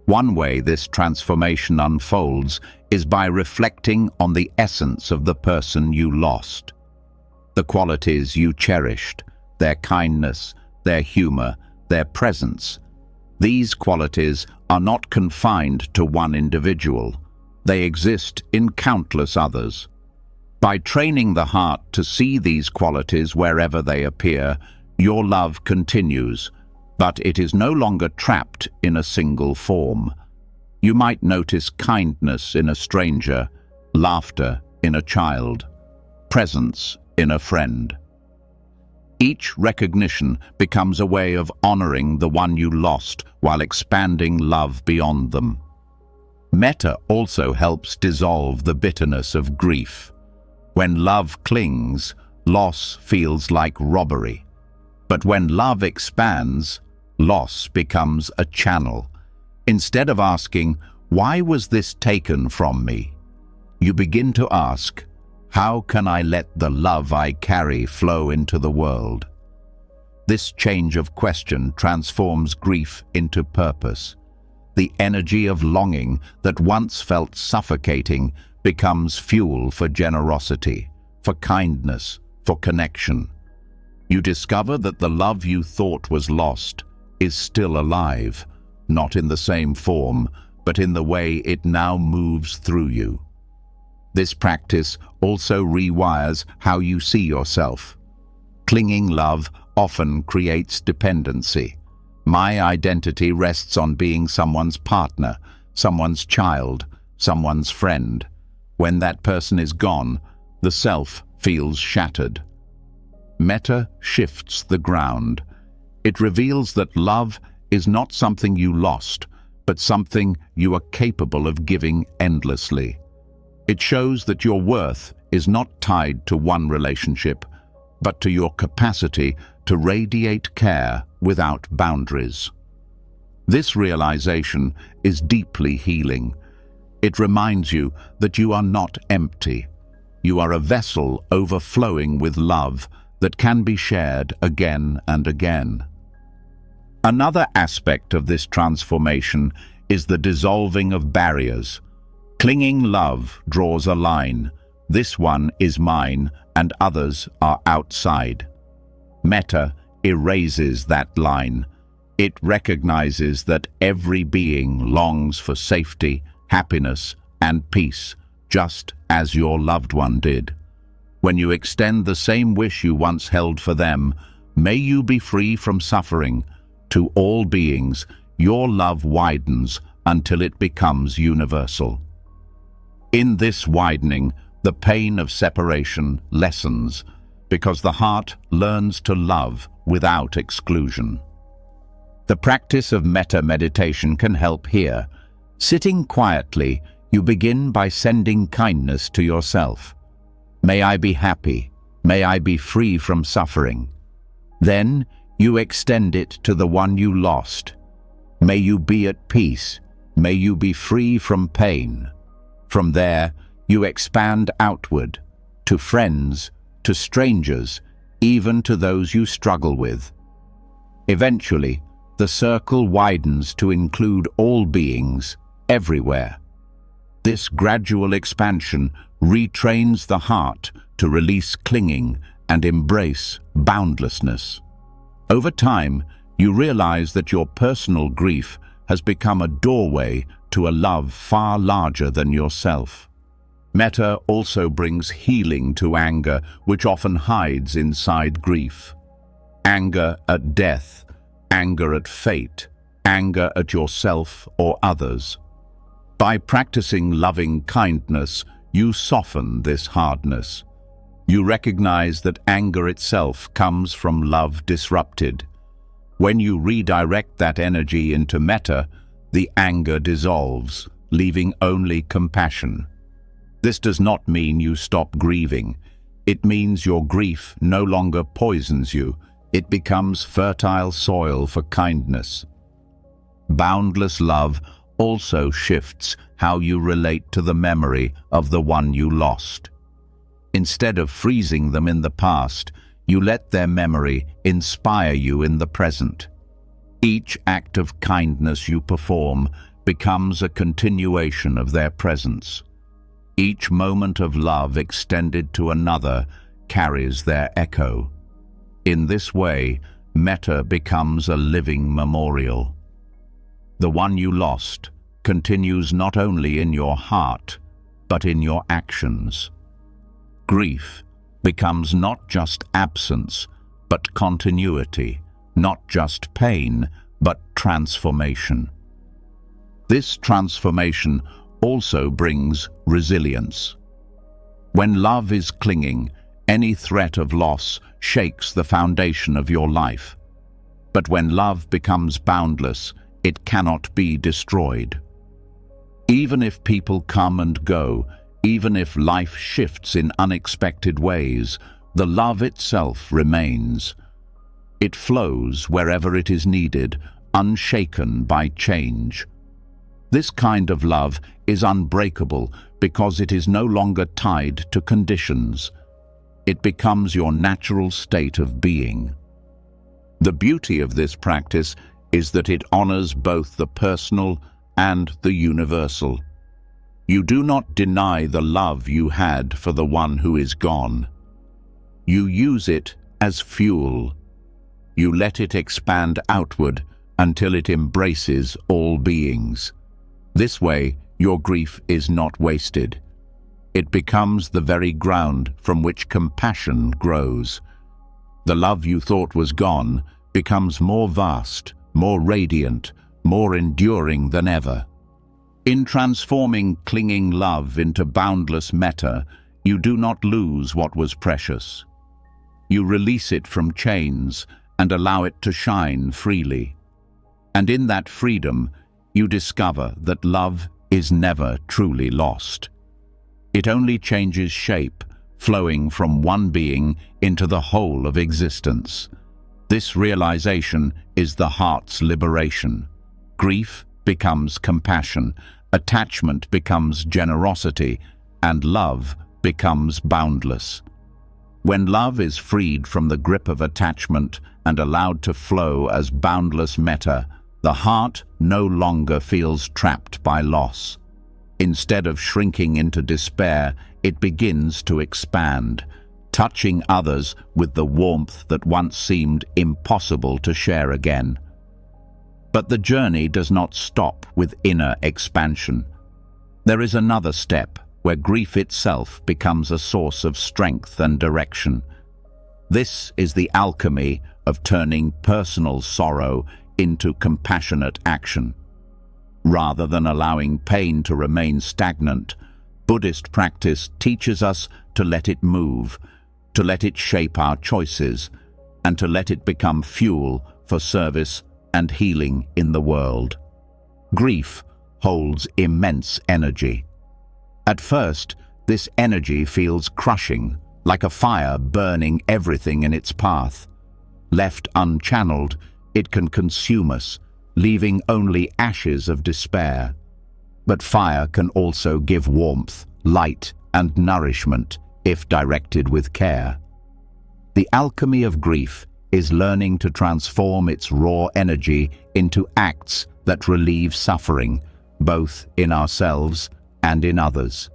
One way this transformation unfolds is by reflecting on the essence of the person you lost. The qualities you cherished, their kindness, their humor, their presence. These qualities are not confined to one individual. They exist in countless others. By training the heart to see these qualities wherever they appear, your love continues, but it is no longer trapped in a single form. You might notice kindness in a stranger, laughter in a child, presence in a friend. Each recognition becomes a way of honoring the one you lost while expanding love beyond them. Metta also helps dissolve the bitterness of grief. When love clings, loss feels like robbery. But when love expands, loss becomes a channel. Instead of asking, "Why was this taken from me?" you begin to ask, "How can I let the love I carry flow into the world?" This change of question transforms grief into purpose. The energy of longing that once felt suffocating becomes fuel for generosity, for kindness, for connection. You discover that the love you thought was lost is still alive, not in the same form, but in the way it now moves through you. This practice also rewires how you see yourself. Clinging love often creates dependency. My identity rests on being someone's partner, someone's child, someone's friend. When that person is gone, the self feels shattered. Metta shifts the ground. It reveals that love is not something you lost, but something you are capable of giving endlessly. It shows that your worth is not tied to one relationship, but to your capacity to radiate care without boundaries. This realization is deeply healing. It reminds you that you are not empty. You are a vessel overflowing with love that can be shared again and again. Another aspect of this transformation is the dissolving of barriers. Clinging love draws a line. This one is mine, and others are outside. Metta erases that line. It recognizes that every being longs for safety, happiness, and peace, just as your loved one did. When you extend the same wish you once held for them, may you be free from suffering, to all beings, your love widens until it becomes universal. In this widening, the pain of separation lessens, because the heart learns to love without exclusion. The practice of metta meditation can help here. Sitting quietly, you begin by sending kindness to yourself. May I be happy. May I be free from suffering. Then you extend it to the one you lost. May you be at peace. May you be free from pain. From there, you expand outward, to friends, to strangers, even to those you struggle with. Eventually, the circle widens to include all beings, everywhere. This gradual expansion retrains the heart to release clinging and embrace boundlessness. Over time, you realize that your personal grief has become a doorway to a love far larger than yourself. Metta also brings healing to anger, which often hides inside grief. Anger at death, anger at fate, anger at yourself or others. By practicing loving kindness, you soften this hardness. You recognize that anger itself comes from love disrupted. When you redirect that energy into metta, the anger dissolves, leaving only compassion. This does not mean you stop grieving. It means your grief no longer poisons you. It becomes fertile soil for kindness. Boundless love also shifts how you relate to the memory of the one you lost. Instead of freezing them in the past, you let their memory inspire you in the present. Each act of kindness you perform becomes a continuation of their presence. Each moment of love extended to another carries their echo. In this way, metta becomes a living memorial. The one you lost continues not only in your heart, but in your actions. Grief becomes not just absence, but continuity, not just pain, but transformation. This transformation also brings resilience. When love is clinging, any threat of loss shakes the foundation of your life. But when love becomes boundless, it cannot be destroyed. Even if people come and go, even if life shifts in unexpected ways, the love itself remains. It flows wherever it is needed, unshaken by change. This kind of love is unbreakable because it is no longer tied to conditions. It becomes your natural state of being. The beauty of this practice is that it honors both the personal and the universal. You do not deny the love you had for the one who is gone. You use it as fuel. You let it expand outward until it embraces all beings. This way, your grief is not wasted. It becomes the very ground from which compassion grows. The love you thought was gone becomes more vast, more radiant, more enduring than ever. In transforming clinging love into boundless metta, you do not lose what was precious. You release it from chains and allow it to shine freely. And in that freedom, you discover that love is never truly lost. It only changes shape, flowing from one being into the whole of existence. This realization is the heart's liberation. Grief becomes compassion, attachment becomes generosity, and love becomes boundless. When love is freed from the grip of attachment and allowed to flow as boundless metta, the heart no longer feels trapped by loss. Instead of shrinking into despair, it begins to expand. touching others with the warmth that once seemed impossible to share again. But the journey does not stop with inner expansion. There is another step where grief itself becomes a source of strength and direction. This is the alchemy of turning personal sorrow into compassionate action. Rather than allowing pain to remain stagnant, Buddhist practice teaches us to let it move, to let it shape our choices, and to let it become fuel for service and healing in the world. Grief holds immense energy. At first, this energy feels crushing, like a fire burning everything in its path. Left unchanneled, it can consume us, leaving only ashes of despair. But fire can also give warmth, light, and nourishment if directed with care. The alchemy of grief is learning to transform its raw energy into acts that relieve suffering, both in ourselves and in others.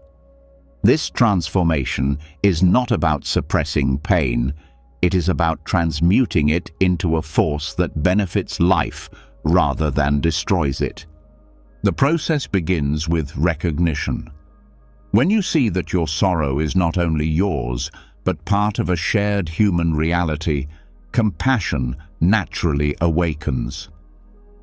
This transformation is not about suppressing pain, it is about transmuting it into a force that benefits life rather than destroys it. The process begins with recognition. When you see that your sorrow is not only yours, but part of a shared human reality, compassion naturally awakens.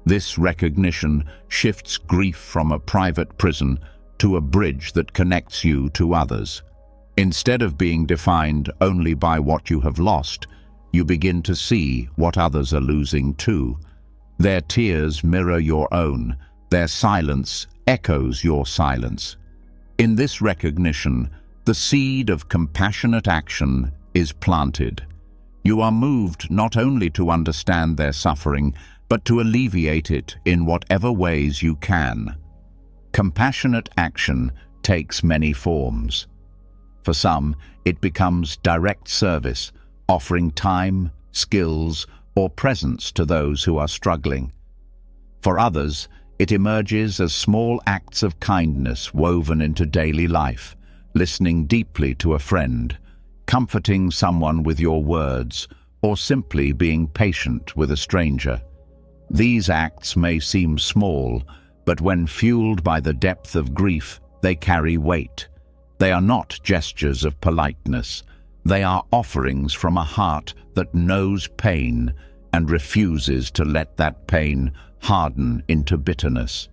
This recognition shifts grief from a private prison to a bridge that connects you to others. Instead of being defined only by what you have lost, you begin to see what others are losing too. Their tears mirror your own, their silence echoes your silence. In this recognition, the seed of compassionate action is planted. You are moved not only to understand their suffering, but to alleviate it in whatever ways you can. Compassionate action takes many forms. For some, it becomes direct service, offering time, skills, or presence to those who are struggling. For others, it emerges as small acts of kindness woven into daily life, listening deeply to a friend, comforting someone with your words, or simply being patient with a stranger. These acts may seem small, but when fueled by the depth of grief, they carry weight. They are not gestures of politeness. They are offerings from a heart that knows pain and refuses to let that pain harden into bitterness.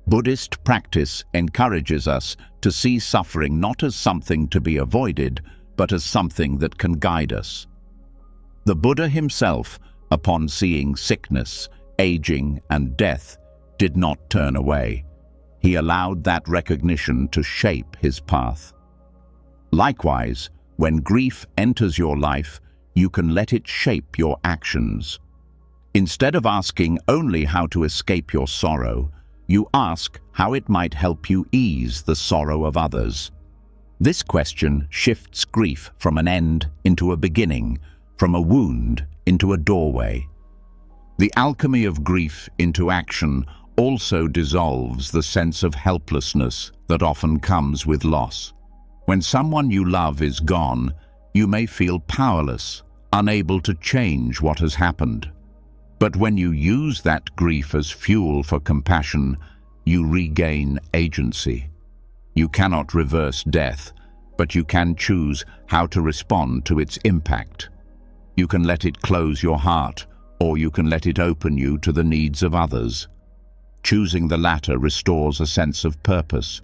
Buddhist practice encourages us to see suffering not as something to be avoided, but as something that can guide us. The Buddha himself, upon seeing sickness, aging, and death, did not turn away. He allowed that recognition to shape his path. Likewise, when grief enters your life, you can let it shape your actions. Instead of asking only how to escape your sorrow, you ask how it might help you ease the sorrow of others. This question shifts grief from an end into a beginning, from a wound into a doorway. The alchemy of grief into action also dissolves the sense of helplessness that often comes with loss. When someone you love is gone, you may feel powerless, unable to change what has happened. But when you use that grief as fuel for compassion, you regain agency. You cannot reverse death, but you can choose how to respond to its impact. You can let it close your heart, or you can let it open you to the needs of others. Choosing the latter restores a sense of purpose.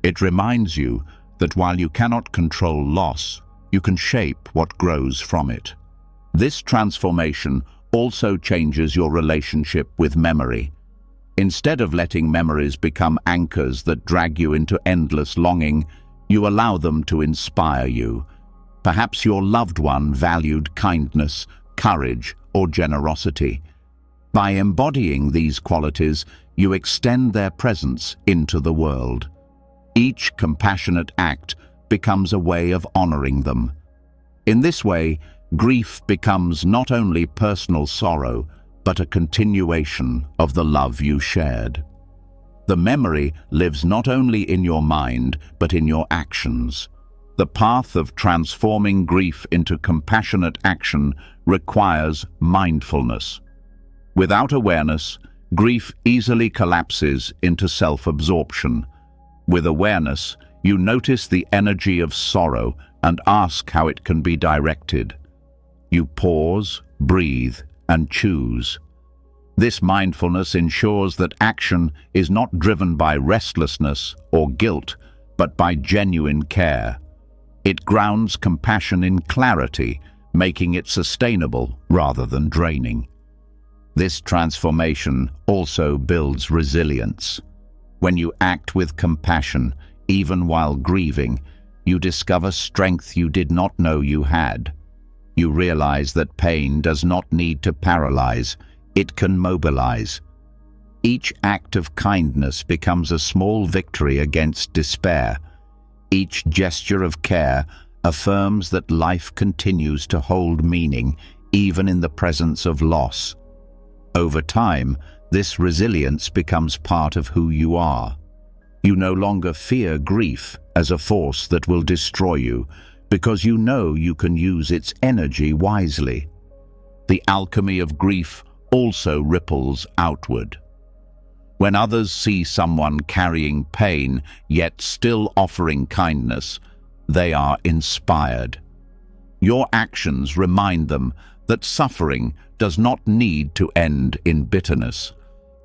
It reminds you that while you cannot control loss, you can shape what grows from it. This transformation also changes your relationship with memory. Instead of letting memories become anchors that drag you into endless longing, you allow them to inspire you. Perhaps your loved one valued kindness, courage, or generosity. By embodying these qualities, you extend their presence into the world. Each compassionate act becomes a way of honoring them. In this way, grief becomes not only personal sorrow, but a continuation of the love you shared. The memory lives not only in your mind, but in your actions. The path of transforming grief into compassionate action requires mindfulness. Without awareness, grief easily collapses into self-absorption. With awareness, you notice the energy of sorrow and ask how it can be directed. You pause, breathe, and choose. This mindfulness ensures that action is not driven by restlessness or guilt, but by genuine care. It grounds compassion in clarity, making it sustainable rather than draining. This transformation also builds resilience. When you act with compassion, even while grieving, you discover strength you did not know you had. You realize that pain does not need to paralyze, it can mobilize. Each act of kindness becomes a small victory against despair. Each gesture of care affirms that life continues to hold meaning, even in the presence of loss. Over time, this resilience becomes part of who you are. You no longer fear grief as a force that will destroy you, because you know you can use its energy wisely. The alchemy of grief also ripples outward. When others see someone carrying pain yet still offering kindness, they are inspired. Your actions remind them that suffering does not need to end in bitterness.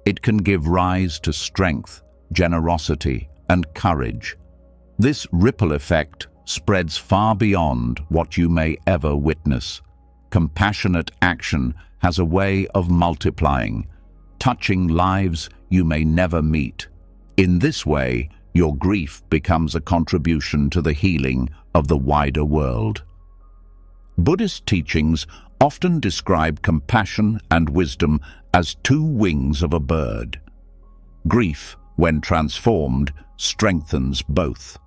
It can give rise to strength, generosity, and courage. This ripple effect spreads far beyond what you may ever witness. Compassionate action has a way of multiplying, touching lives you may never meet. In this way, your grief becomes a contribution to the healing of the wider world. Buddhist teachings often describe compassion and wisdom as two wings of a bird. Grief, when transformed, strengthens both.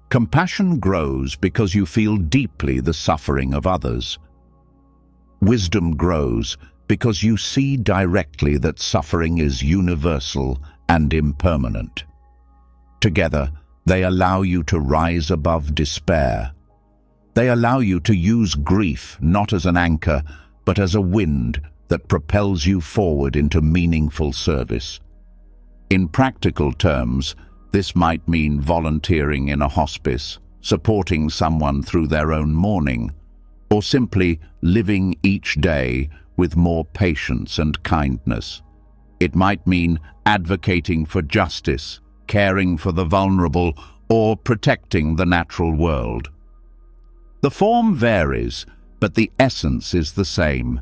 Compassion grows because you feel deeply the suffering of others. Wisdom grows because you see directly that suffering is universal and impermanent. Together, they allow you to rise above despair. They allow you to use grief not as an anchor, but as a wind that propels you forward into meaningful service. In practical terms, this might mean volunteering in a hospice, supporting someone through their own mourning, or simply living each day with more patience and kindness. It might mean advocating for justice, caring for the vulnerable, or protecting the natural world. The form varies, but the essence is the same.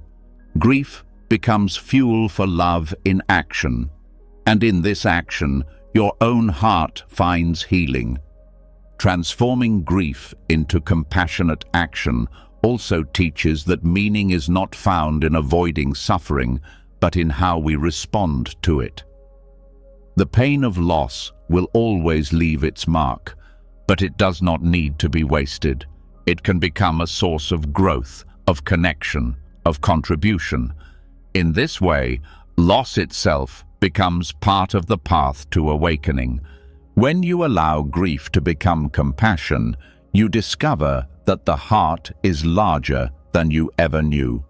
Grief becomes fuel for love in action, and in this action, your own heart finds healing. Transforming grief into compassionate action also teaches that meaning is not found in avoiding suffering, but in how we respond to it. The pain of loss will always leave its mark, but it does not need to be wasted. It can become a source of growth, of connection, of contribution. In this way, loss itself becomes part of the path to awakening. When you allow grief to become compassion, you discover that the heart is larger than you ever knew.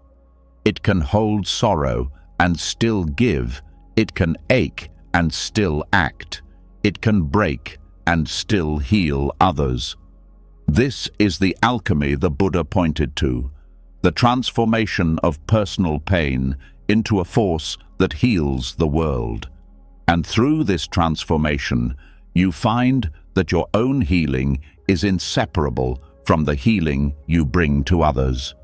It can hold sorrow and still give. It can ache and still act. It can break and still heal others. This is the alchemy the Buddha pointed to, the transformation of personal pain into a force that heals the world. And through this transformation, you find that your own healing is inseparable from the healing you bring to others.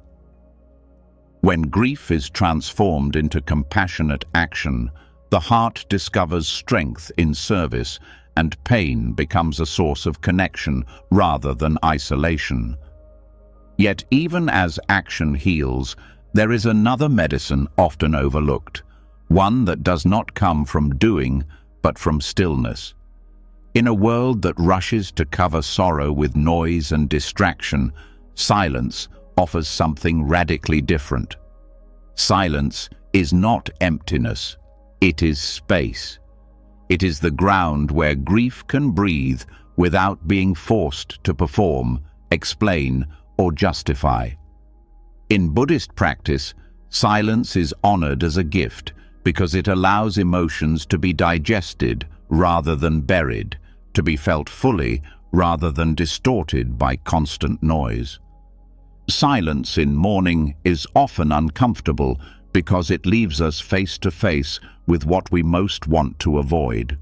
When grief is transformed into compassionate action, the heart discovers strength in service, and pain becomes a source of connection rather than isolation. Yet even as action heals, there is another medicine often overlooked, one that does not come from doing, but from stillness. In a world that rushes to cover sorrow with noise and distraction, silence offers something radically different. Silence is not emptiness, it is space. It is the ground where grief can breathe without being forced to perform, explain, or justify. In Buddhist practice, silence is honored as a gift because it allows emotions to be digested rather than buried, to be felt fully rather than distorted by constant noise. Silence in mourning is often uncomfortable because it leaves us face to face with what we most want to avoid.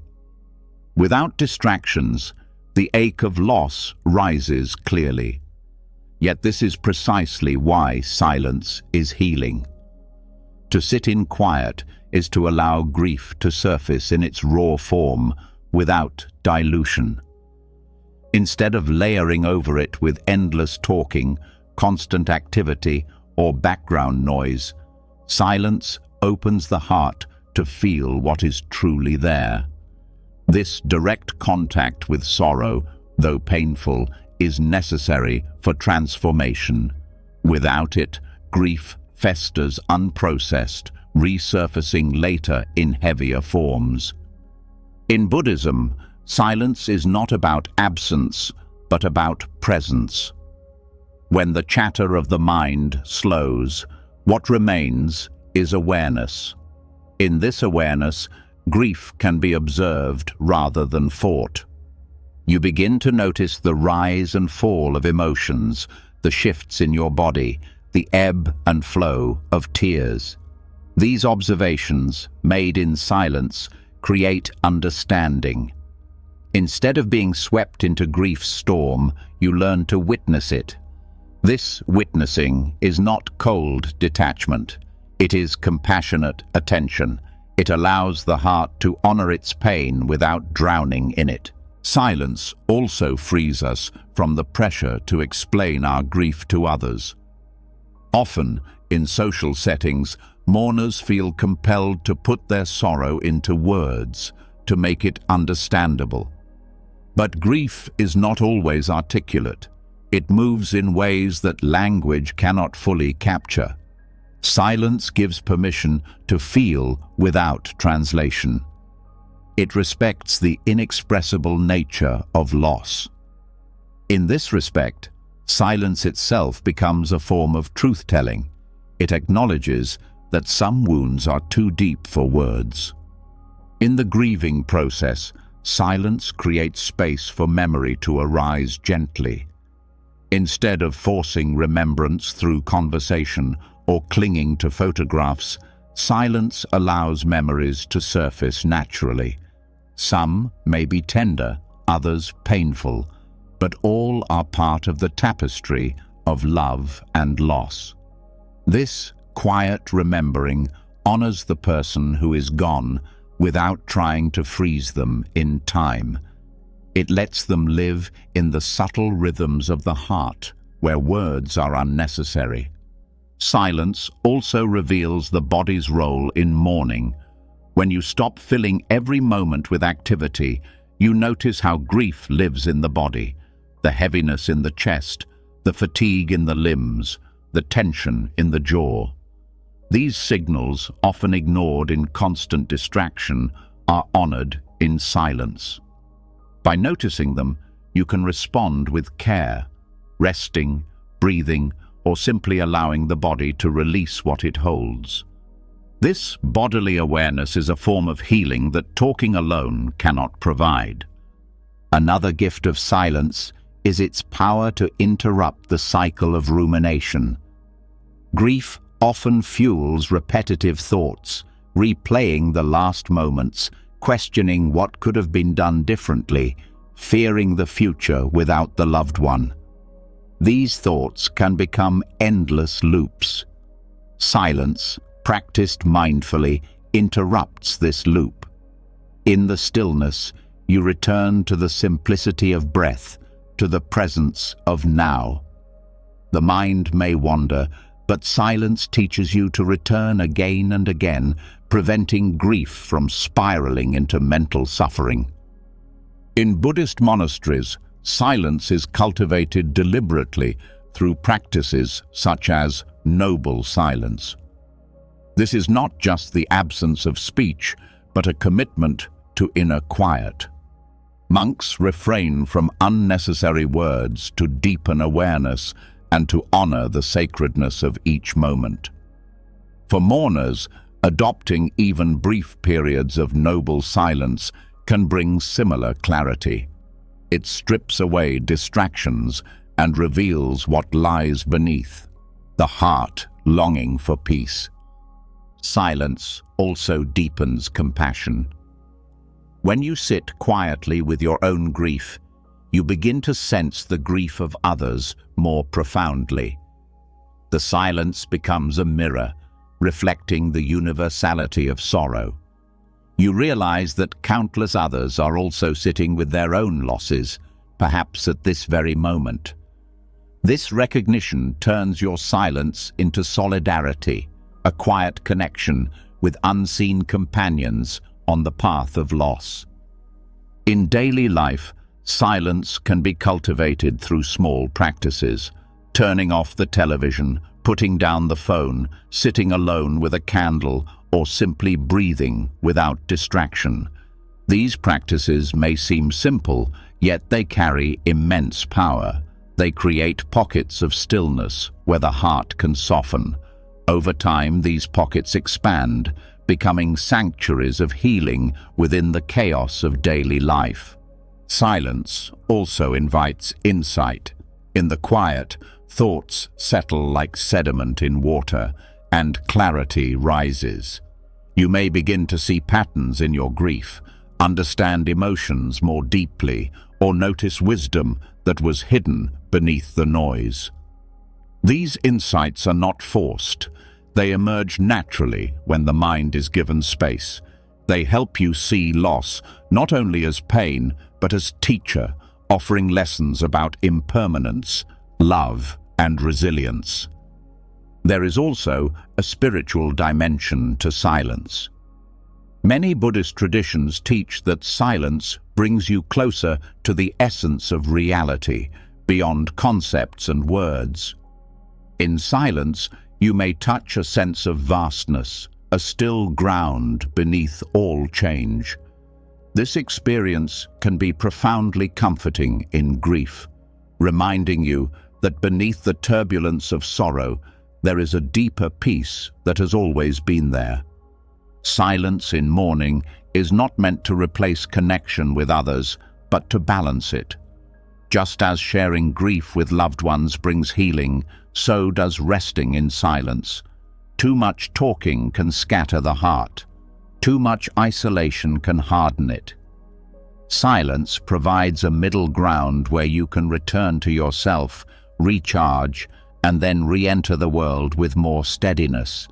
Without distractions, the ache of loss rises clearly. Yet this is precisely why silence is healing. To sit in quiet is to allow grief to surface in its raw form without dilution. Instead of layering over it with endless talking, constant activity, or background noise, silence opens the heart to feel what is truly there. This direct contact with sorrow, though painful, is necessary for transformation. Without it, grief festers unprocessed, resurfacing later in heavier forms. In Buddhism, silence is not about absence, but about presence. When the chatter of the mind slows, what remains is awareness. In this awareness, grief can be observed rather than fought. You begin to notice the rise and fall of emotions, the shifts in your body, the ebb and flow of tears. These observations, made in silence, create understanding. Instead of being swept into grief's storm, you learn to witness it. This witnessing is not cold detachment. It is compassionate attention. It allows the heart to honor its pain without drowning in it. Silence also frees us from the pressure to explain our grief to others. Often, in social settings, mourners feel compelled to put their sorrow into words, to make it understandable. But grief is not always articulate. It moves in ways that language cannot fully capture. Silence gives permission to feel without translation. It respects the inexpressible nature of loss. In this respect, silence itself becomes a form of truth-telling. It acknowledges that some wounds are too deep for words. In the grieving process, silence creates space for memory to arise gently. Instead of forcing remembrance through conversation or clinging to photographs, silence allows memories to surface naturally. Some may be tender, others painful, but all are part of the tapestry of love and loss. This quiet remembering honors the person who is gone without trying to freeze them in time. It lets them live in the subtle rhythms of the heart, where words are unnecessary. Silence also reveals the body's role in mourning. When you stop filling every moment with activity, you notice how grief lives in the body, the heaviness in the chest, the fatigue in the limbs, the tension in the jaw. These signals, often ignored in constant distraction, are honored in silence. By noticing them, you can respond with care, resting, breathing, or simply allowing the body to release what it holds. This bodily awareness is a form of healing that talking alone cannot provide. Another gift of silence is its power to interrupt the cycle of rumination. Grief often fuels repetitive thoughts, replaying the last moments, questioning what could have been done differently, fearing the future without the loved one. These thoughts can become endless loops. Silence, practiced mindfully, interrupts this loop. In the stillness, you return to the simplicity of breath, to the presence of now. The mind may wander, but silence teaches you to return again and again, preventing grief from spiraling into mental suffering. In Buddhist monasteries, silence is cultivated deliberately through practices such as noble silence. This is not just the absence of speech, but a commitment to inner quiet. Monks refrain from unnecessary words to deepen awareness and to honor the sacredness of each moment. For mourners, adopting even brief periods of noble silence can bring similar clarity. It strips away distractions and reveals what lies beneath, the heart longing for peace. Silence also deepens compassion. When you sit quietly with your own grief, you begin to sense the grief of others more profoundly. The silence becomes a mirror, reflecting the universality of sorrow. You realize that countless others are also sitting with their own losses, perhaps at this very moment. This recognition turns your silence into solidarity, a quiet connection with unseen companions on the path of loss. In daily life, silence can be cultivated through small practices, turning off the television, putting down the phone, sitting alone with a candle, or simply breathing without distraction. These practices may seem simple, yet they carry immense power. They create pockets of stillness where the heart can soften. Over time, these pockets expand, becoming sanctuaries of healing within the chaos of daily life. Silence also invites insight. In the quiet, thoughts settle like sediment in water, and clarity rises. You may begin to see patterns in your grief, understand emotions more deeply, or notice wisdom that was hidden beneath the noise. These insights are not forced. They emerge naturally when the mind is given space. They help you see loss not only as pain, but as teacher, offering lessons about impermanence, love, and resilience. There is also a spiritual dimension to silence. Many Buddhist traditions teach that silence brings you closer to the essence of reality, beyond concepts and words. In silence, you may touch a sense of vastness, a still ground beneath all change. This experience can be profoundly comforting in grief, reminding you that beneath the turbulence of sorrow, there is a deeper peace that has always been there. Silence in mourning is not meant to replace connection with others, but to balance it. Just as sharing grief with loved ones brings healing, so does resting in silence. Too much talking can scatter the heart. Too much isolation can harden it. Silence provides a middle ground where you can return to yourself, recharge, and then re-enter the world with more steadiness.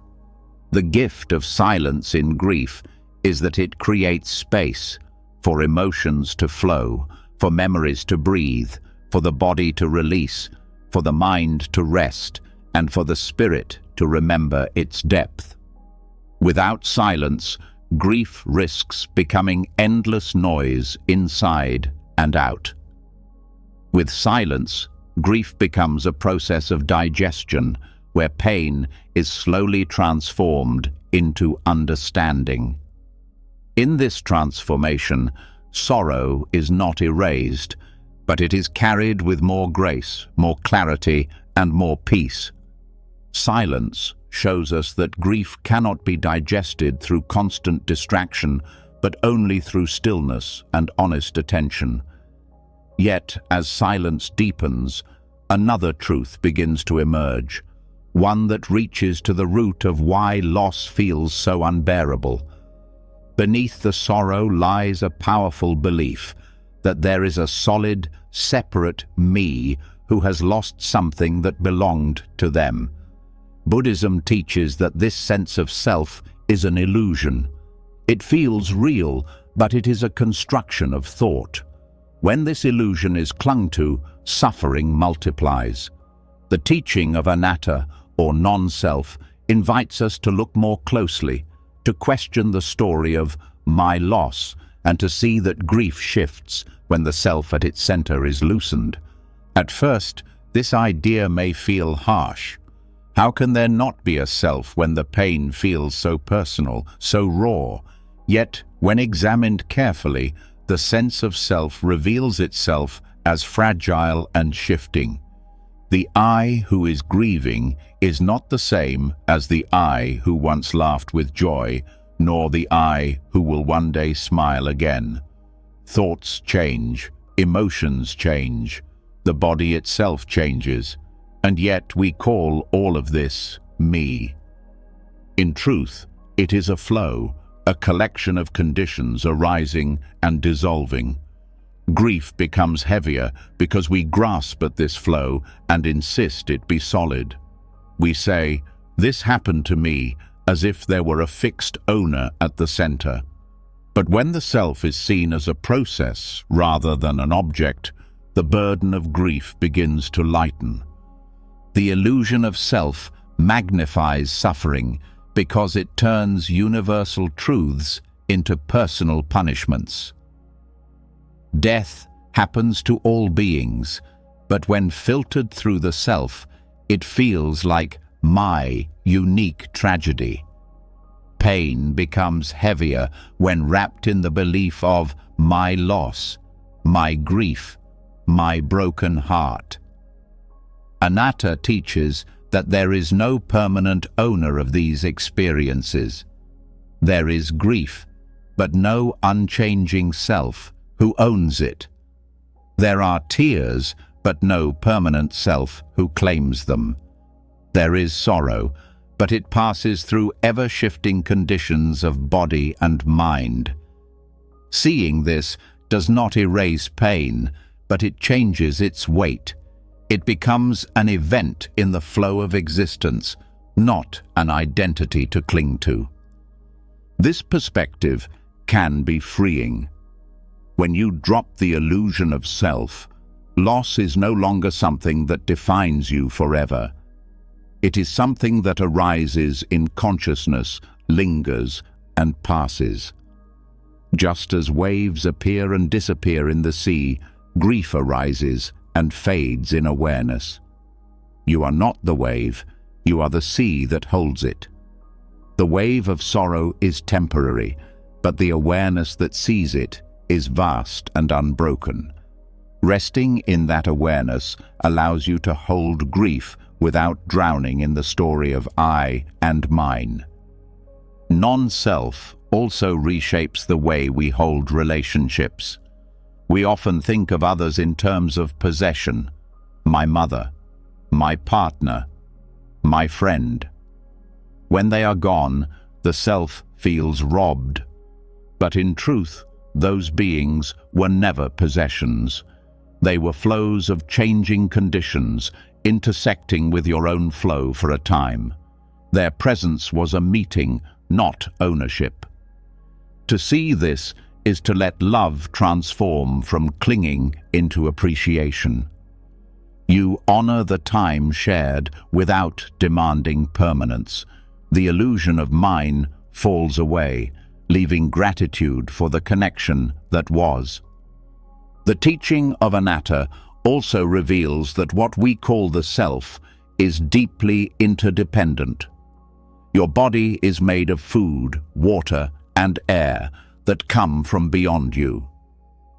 The gift of silence in grief is that it creates space for emotions to flow, for memories to breathe, for the body to release, for the mind to rest, and for the spirit to remember its depth. Without silence, grief risks becoming endless noise inside and out. With silence, grief becomes a process of digestion, where pain is slowly transformed into understanding. In this transformation, sorrow is not erased, but it is carried with more grace, more clarity, and more peace. Silence shows us that grief cannot be digested through constant distraction, but only through stillness and honest attention. Yet, as silence deepens, another truth begins to emerge, one that reaches to the root of why loss feels so unbearable. Beneath the sorrow lies a powerful belief that there is a solid, separate me who has lost something that belonged to them. Buddhism teaches that this sense of self is an illusion. It feels real, but it is a construction of thought. When this illusion is clung to, suffering multiplies. The teaching of anatta, or non-self, invites us to look more closely, to question the story of my loss, and to see that grief shifts when the self at its center is loosened. At first, this idea may feel harsh. How can there not be a self when the pain feels so personal, so raw? Yet, When examined carefully, the sense of self reveals itself as fragile and shifting. The I who is grieving is not the same as the I who once laughed with joy, nor the I who will one day smile again. Thoughts change, emotions change, the body itself changes, and yet we call all of this me. In truth, it is a flow, a collection of conditions arising and dissolving. Grief becomes heavier because we grasp at this flow and insist it be solid. We say, "This happened to me," as if there were a fixed owner at the center. But when the self is seen as a process rather than an object, the burden of grief begins to lighten. The illusion of self magnifies suffering because it turns universal truths into personal punishments. Death happens to all beings, but when filtered through the self, it feels like my unique tragedy. Pain becomes heavier when wrapped in the belief of my loss, my grief, my broken heart. Anatta teaches that there is no permanent owner of these experiences. There is grief, but no unchanging self who owns it. There are tears, but no permanent self who claims them. There is sorrow, but it passes through ever-shifting conditions of body and mind. Seeing this does not erase pain, but it changes its weight. It becomes an event in the flow of existence, not an identity to cling to. This perspective can be freeing. When you drop the illusion of self, loss is no longer something that defines you forever. It is something that arises in consciousness, lingers, and passes. Just as waves appear and disappear in the sea, grief arises and fades in awareness. You are not the wave, you are the sea that holds it. The wave of sorrow is temporary, but the awareness that sees it is vast and unbroken. Resting in that awareness allows you to hold grief without drowning in the story of I and mine. Non-self also reshapes the way we hold relationships. We often think of others in terms of possession: my mother, my partner, my friend. When they are gone, the self feels robbed. But in truth, those beings were never possessions. They were flows of changing conditions, intersecting with your own flow for a time. Their presence was a meeting, not ownership. To see this is to let love transform from clinging into appreciation. You honor the time shared without demanding permanence. The illusion of mine falls away, leaving gratitude for the connection that was. The teaching of Anatta also reveals that what we call the self is deeply interdependent. Your body is made of food, water, and air that come from beyond you.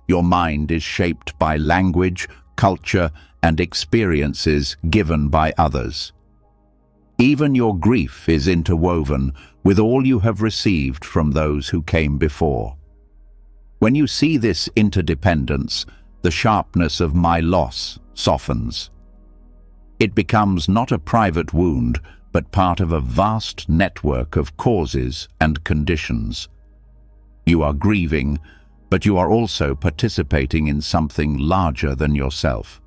Your mind is shaped by language, culture, and experiences given by others. Even your grief is interwoven with all you have received from those who came before. When you see this interdependence, the sharpness of my loss softens. It becomes not a private wound, but part of a vast network of causes and conditions. You are grieving, but you are also participating in something larger than yourself.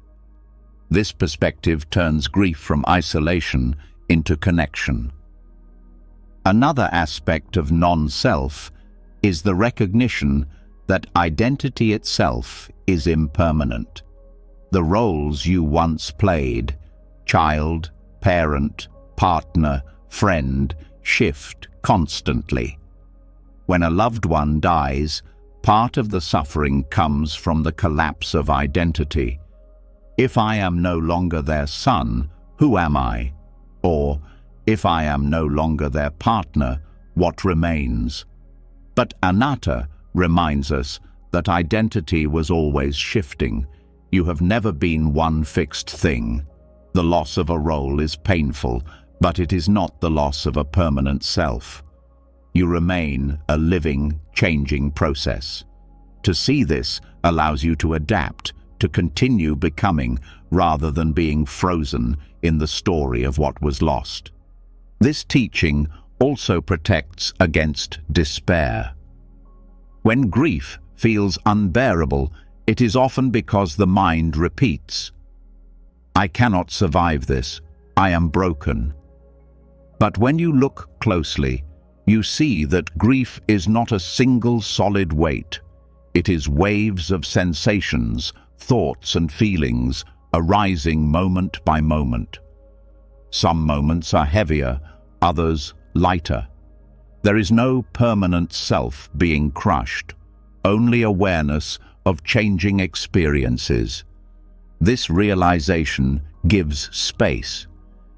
This perspective turns grief from isolation into connection. Another aspect of non-self is the recognition that identity itself is impermanent. The roles you once played, child, parent, partner, friend, shift constantly. When a loved one dies, part of the suffering comes from the collapse of identity. If I am no longer their son, who am I? Or, if I am no longer their partner, what remains? But anatta reminds us that identity was always shifting. You have never been one fixed thing. The loss of a role is painful, but it is not the loss of a permanent self. You remain a living, changing process. To see this allows you to adapt, to continue becoming, rather than being frozen in the story of what was lost. This teaching also protects against despair. When grief feels unbearable, it is often because the mind repeats, "I cannot survive this. I am broken." But when you look closely, you see that grief is not a single solid weight. It is waves of sensations, thoughts and feelings arising moment by moment. Some moments are heavier, others lighter. There is no permanent self being crushed, only awareness of changing experiences. This realization gives space.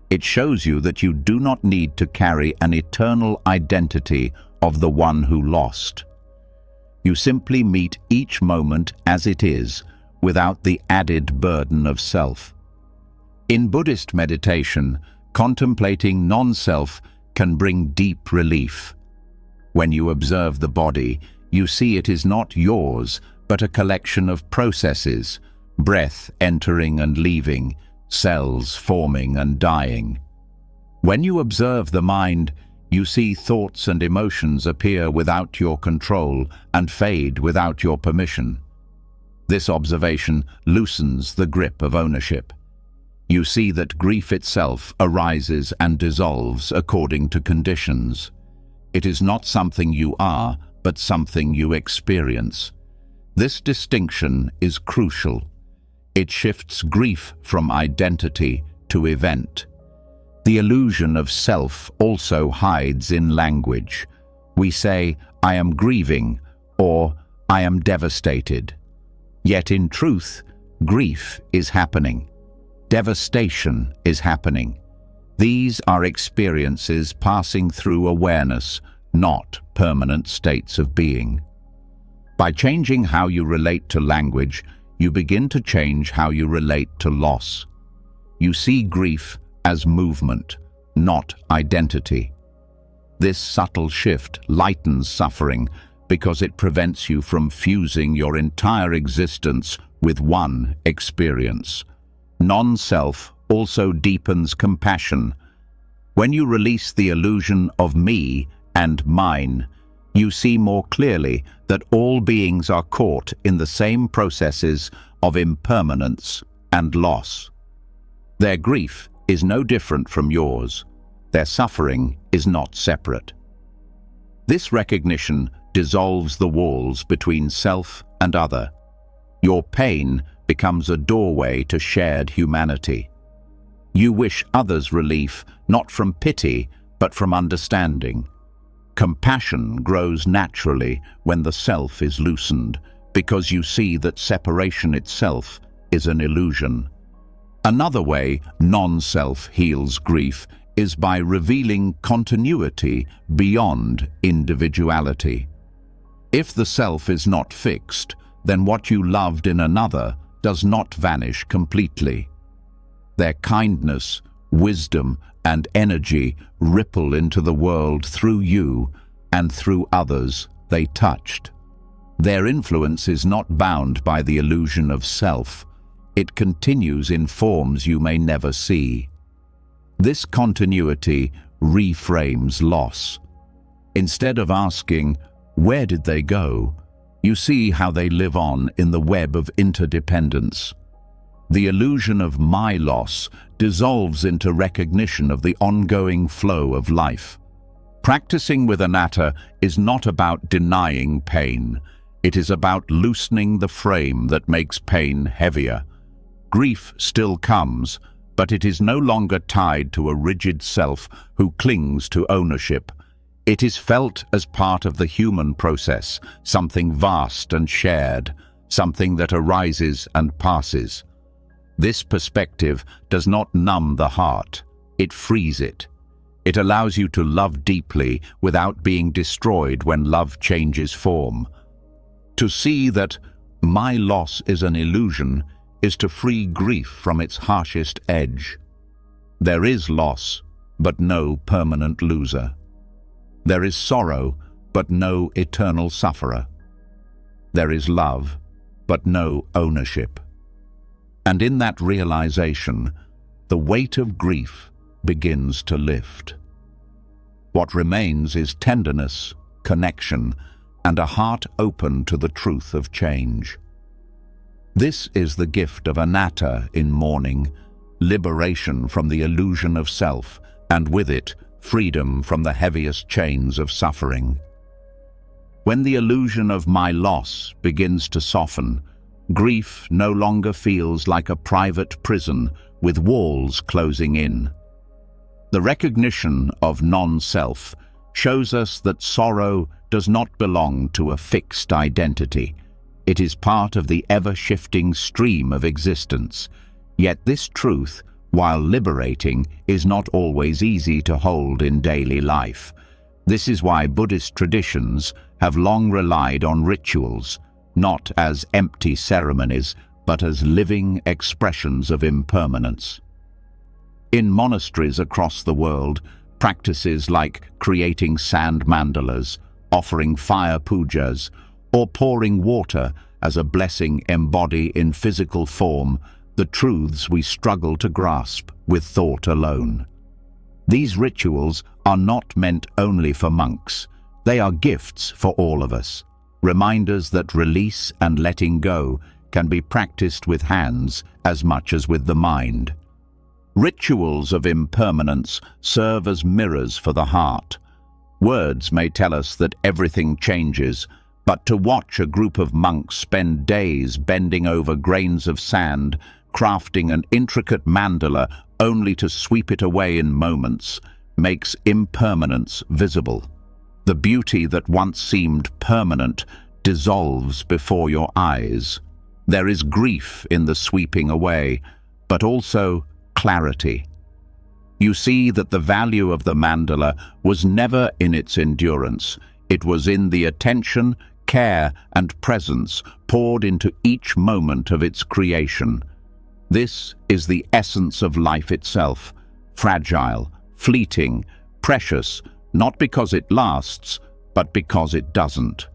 It shows you that you do not need to carry an eternal identity of the one who lost. You simply meet each moment as it is, without the added burden of self. In Buddhist meditation, contemplating non-self can bring deep relief. When you observe the body, you see it is not yours, but a collection of processes, breath entering and leaving, cells forming and dying. When you observe the mind, you see thoughts and emotions appear without your control and fade without your permission. This observation loosens the grip of ownership. You see that grief itself arises and dissolves according to conditions. It is not something you are, but something you experience. This distinction is crucial. It shifts grief from identity to event. The illusion of self also hides in language. We say, "I am grieving," or "I am devastated." Yet in truth, grief is happening. Devastation is happening. These are experiences passing through awareness, not permanent states of being. By changing how you relate to language, you begin to change how you relate to loss. You see grief as movement, not identity. This subtle shift lightens suffering because it prevents you from fusing your entire existence with one experience. Non-self also deepens compassion. When you release the illusion of me and mine, you see more clearly that all beings are caught in the same processes of impermanence and loss. Their grief is no different from yours. Their suffering is not separate. This recognition dissolves the walls between self and other. Your pain becomes a doorway to shared humanity. You wish others relief, not from pity, but from understanding. Compassion grows naturally when the self is loosened, because you see that separation itself is an illusion. Another way non-self heals grief is by revealing continuity beyond individuality. If the self is not fixed, then what you loved in another does not vanish completely. Their kindness, wisdom, and energy ripple into the world through you and through others they touched. Their influence is not bound by the illusion of self. It continues in forms you may never see. This continuity reframes loss. Instead of asking, "Where did they go?" you see how they live on in the web of interdependence. The illusion of my loss dissolves into recognition of the ongoing flow of life. Practicing with anatta is not about denying pain. It is about loosening the frame that makes pain heavier. Grief still comes, but it is no longer tied to a rigid self who clings to ownership. It is felt as part of the human process, something vast and shared, something that arises and passes. This perspective does not numb the heart, it frees it. It allows you to love deeply without being destroyed when love changes form. To see that my loss is an illusion is to free grief from its harshest edge. There is loss, but no permanent loser. There is sorrow, but no eternal sufferer. There is love, but no ownership. And in that realization, the weight of grief begins to lift. What remains is tenderness, connection, and a heart open to the truth of change. This is the gift of anatta in mourning, liberation from the illusion of self, and with it, freedom from the heaviest chains of suffering. When the illusion of my loss begins to soften, grief no longer feels like a private prison with walls closing in. The recognition of non-self shows us that sorrow does not belong to a fixed identity. It is part of the ever-shifting stream of existence. Yet this truth, while liberating, is not always easy to hold in daily life. This is why Buddhist traditions have long relied on rituals, not as empty ceremonies, but as living expressions of impermanence. In monasteries across the world, practices like creating sand mandalas, offering fire pujas, or pouring water as a blessing embody in physical form the truths we struggle to grasp with thought alone. These rituals are not meant only for monks. They are gifts for all of us, reminders that release and letting go can be practiced with hands as much as with the mind. Rituals of impermanence serve as mirrors for the heart. Words may tell us that everything changes, but to watch a group of monks spend days bending over grains of sand, crafting an intricate mandala only to sweep it away in moments, makes impermanence visible. The beauty that once seemed permanent dissolves before your eyes. There is grief in the sweeping away, but also clarity. You see that the value of the mandala was never in its endurance. It was in the attention, care, and presence poured into each moment of its creation. This is the essence of life itself, fragile, fleeting, precious, not because it lasts, but because it doesn't.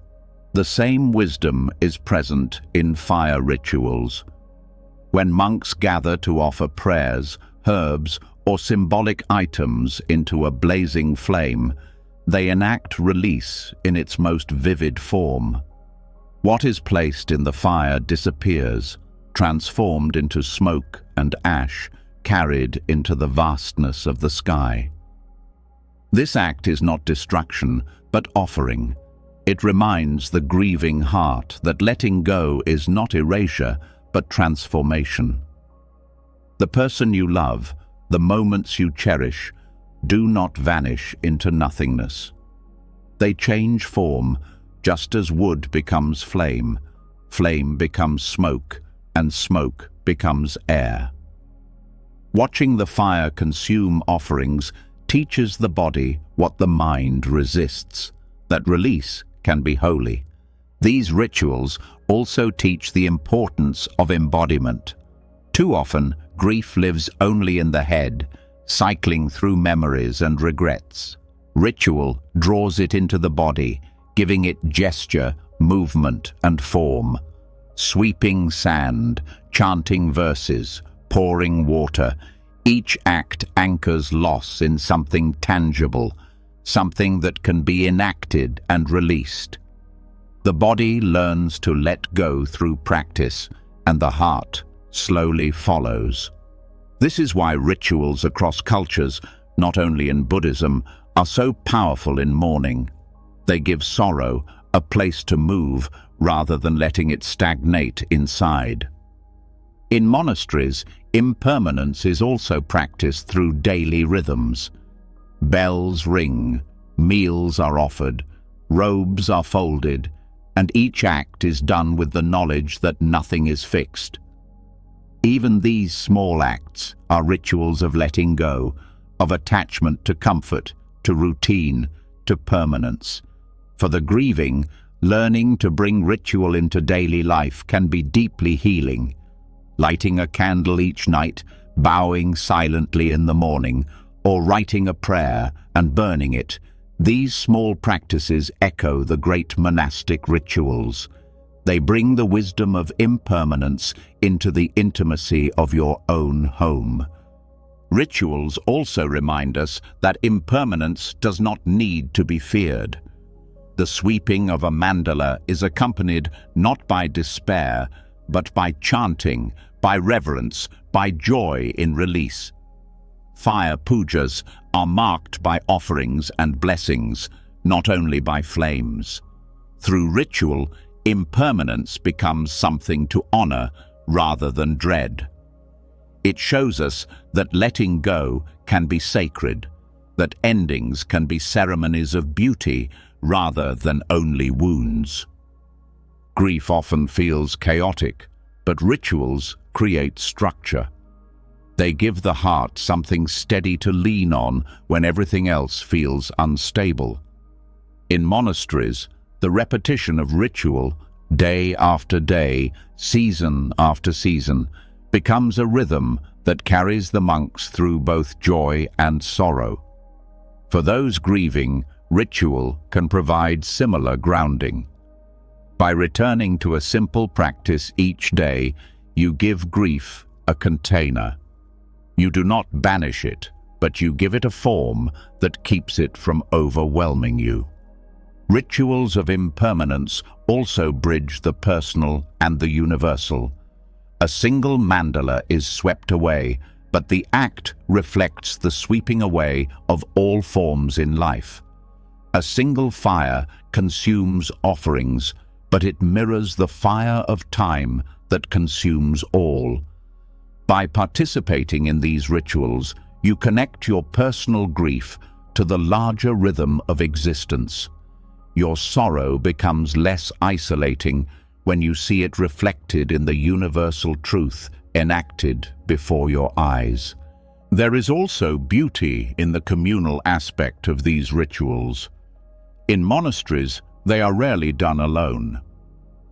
The same wisdom is present in fire rituals. When monks gather to offer prayers, herbs, or symbolic items into a blazing flame, they enact release in its most vivid form. What is placed in the fire disappears, transformed into smoke and ash, carried into the vastness of the sky. This act is not destruction, but offering. It reminds the grieving heart that letting go is not erasure, but transformation. The person you love, the moments you cherish, do not vanish into nothingness. They change form, just as wood becomes flame, flame becomes smoke, and smoke becomes air. Watching the fire consume offerings teaches the body what the mind resists, that release can be holy. These rituals also teach the importance of embodiment. Too often, grief lives only in the head, cycling through memories and regrets. Ritual draws it into the body, giving it gesture, movement, and form. Sweeping sand, chanting verses, pouring water, each act anchors loss in something tangible, something that can be enacted and released. The body learns to let go through practice, and the heart slowly follows. This is why rituals across cultures, not only in Buddhism, are so powerful in mourning. They give sorrow a place to move rather than letting it stagnate inside. In monasteries, impermanence is also practiced through daily rhythms. Bells ring, meals are offered, robes are folded, and each act is done with the knowledge that nothing is fixed. Even these small acts are rituals of letting go, of attachment to comfort, to routine, to permanence. For the grieving, learning to bring ritual into daily life can be deeply healing. Lighting a candle each night, bowing silently in the morning, or writing a prayer and burning it, these small practices echo the great monastic rituals. They bring the wisdom of impermanence into the intimacy of your own home. Rituals also remind us that impermanence does not need to be feared. The sweeping of a mandala is accompanied not by despair, but by chanting, by reverence, by joy in release. Fire pujas are marked by offerings and blessings, not only by flames. Through ritual, impermanence becomes something to honor rather than dread. It shows us that letting go can be sacred, that endings can be ceremonies of beauty rather than only wounds. Grief often feels chaotic, but rituals create structure. They give the heart something steady to lean on when everything else feels unstable. In monasteries, the repetition of ritual, day after day, season after season, becomes a rhythm that carries the monks through both joy and sorrow. For those grieving, ritual can provide similar grounding. By returning to a simple practice each day, you give grief a container. You do not banish it, but you give it a form that keeps it from overwhelming you. Rituals of impermanence also bridge the personal and the universal. A single mandala is swept away, but the act reflects the sweeping away of all forms in life. A single fire consumes offerings, but it mirrors the fire of time that consumes all. By participating in these rituals, you connect your personal grief to the larger rhythm of existence. Your sorrow becomes less isolating when you see it reflected in the universal truth enacted before your eyes. There is also beauty in the communal aspect of these rituals. In monasteries, they are rarely done alone.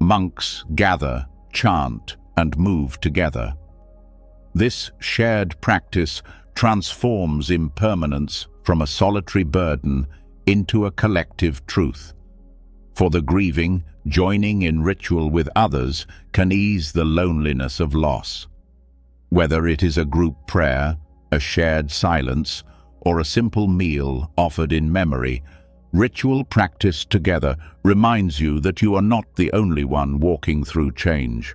Monks gather, chant, and move together. This shared practice transforms impermanence from a solitary burden into a collective truth. For the grieving, joining in ritual with others can ease the loneliness of loss. Whether it is a group prayer, a shared silence, or a simple meal offered in memory, ritual practice together reminds you that you are not the only one walking through change.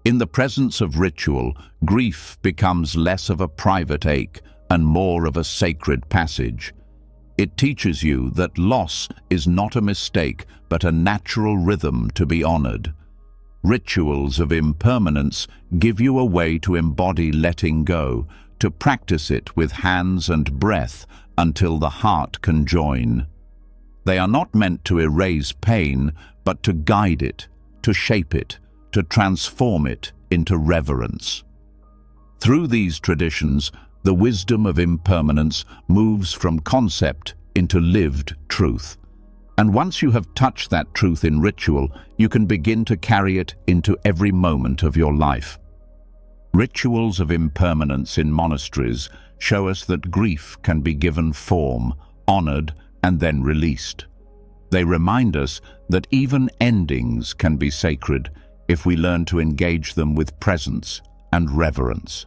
In the presence of ritual, grief becomes less of a private ache and more of a sacred passage. It teaches you that loss is not a mistake, but a natural rhythm to be honored. Rituals of impermanence give you a way to embody letting go, to practice it with hands and breath until the heart can join. They are not meant to erase pain, but to guide it, to shape it, to transform it into reverence. Through these traditions, the wisdom of impermanence moves from concept into lived truth. And once you have touched that truth in ritual, you can begin to carry it into every moment of your life. Rituals of impermanence in monasteries show us that grief can be given form, honored, and then released. They remind us that even endings can be sacred if we learn to engage them with presence and reverence.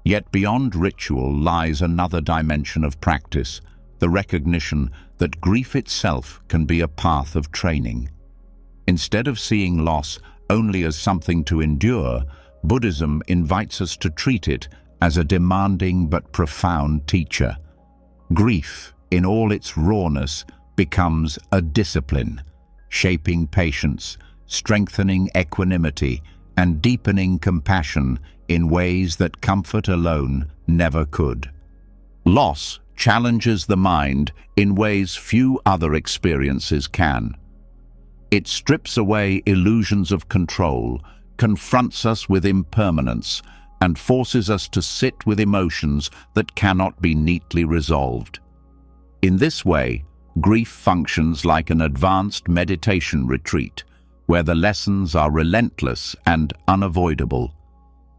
Yet beyond ritual lies another dimension of practice, the recognition that grief itself can be a path of training. Instead of seeing loss only as something to endure, Buddhism invites us to treat it as a demanding but profound teacher. Grief, in all its rawness, becomes a discipline, shaping patience, strengthening equanimity, and deepening compassion in ways that comfort alone never could. Loss challenges the mind in ways few other experiences can. It strips away illusions of control, confronts us with impermanence, and forces us to sit with emotions that cannot be neatly resolved. In this way, grief functions like an advanced meditation retreat, where the lessons are relentless and unavoidable.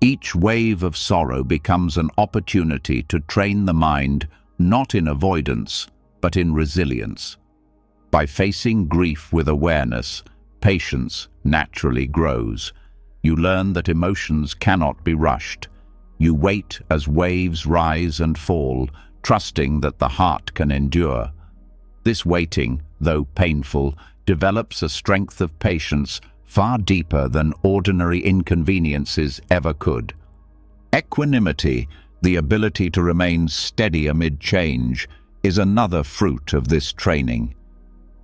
Each wave of sorrow becomes an opportunity to train the mind not in avoidance, but in resilience. By facing grief with awareness, patience naturally grows. You learn that emotions cannot be rushed. You wait as waves rise and fall, trusting that the heart can endure. This waiting, though painful, develops a strength of patience far deeper than ordinary inconveniences ever could. Equanimity, the ability to remain steady amid change, is another fruit of this training.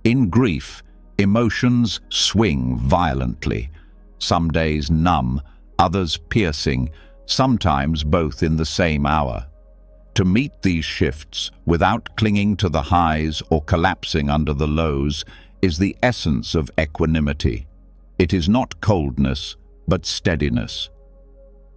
In grief, emotions swing violently, some days numb, others piercing, sometimes both in the same hour. To meet these shifts without clinging to the highs or collapsing under the lows is the essence of equanimity. It is not coldness, but steadiness.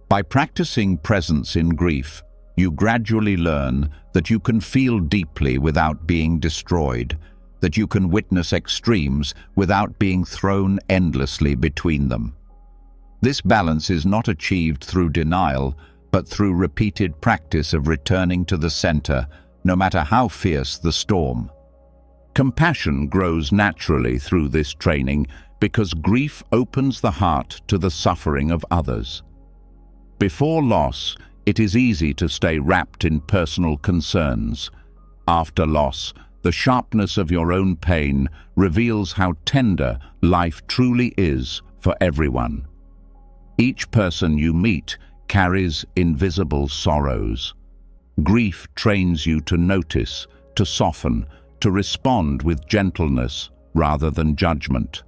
By practicing presence in grief, you gradually learn that you can feel deeply without being destroyed, that you can witness extremes without being thrown endlessly between them. This balance is not achieved through denial, but through repeated practice of returning to the center, no matter how fierce the storm. Compassion grows naturally through this training because grief opens the heart to the suffering of others. Before loss, it is easy to stay wrapped in personal concerns. After loss, the sharpness of your own pain reveals how tender life truly is for everyone. Each person you meet carries invisible sorrows. Grief trains you to notice, to soften, to respond with gentleness rather than judgment.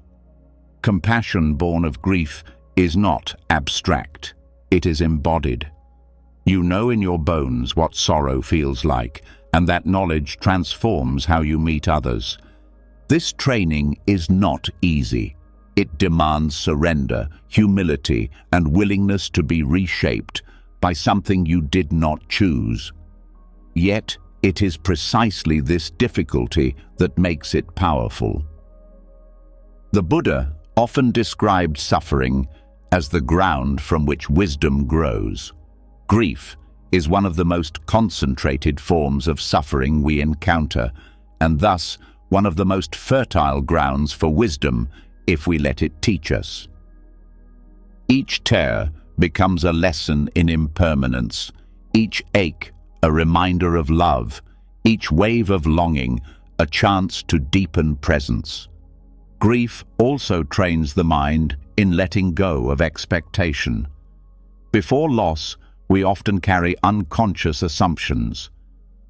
Compassion born of grief is not abstract, it is embodied. You know in your bones what sorrow feels like, and that knowledge transforms how you meet others. This training is not easy. It demands surrender, humility, and willingness to be reshaped by something you did not choose. Yet, it is precisely this difficulty that makes it powerful. The Buddha often described suffering as the ground from which wisdom grows. Grief is one of the most concentrated forms of suffering we encounter, and thus one of the most fertile grounds for wisdom if we let it teach us. Each tear becomes a lesson in impermanence, each ache a reminder of love, each wave of longing a chance to deepen presence. Grief also trains the mind in letting go of expectation. Before loss, we often carry unconscious assumptions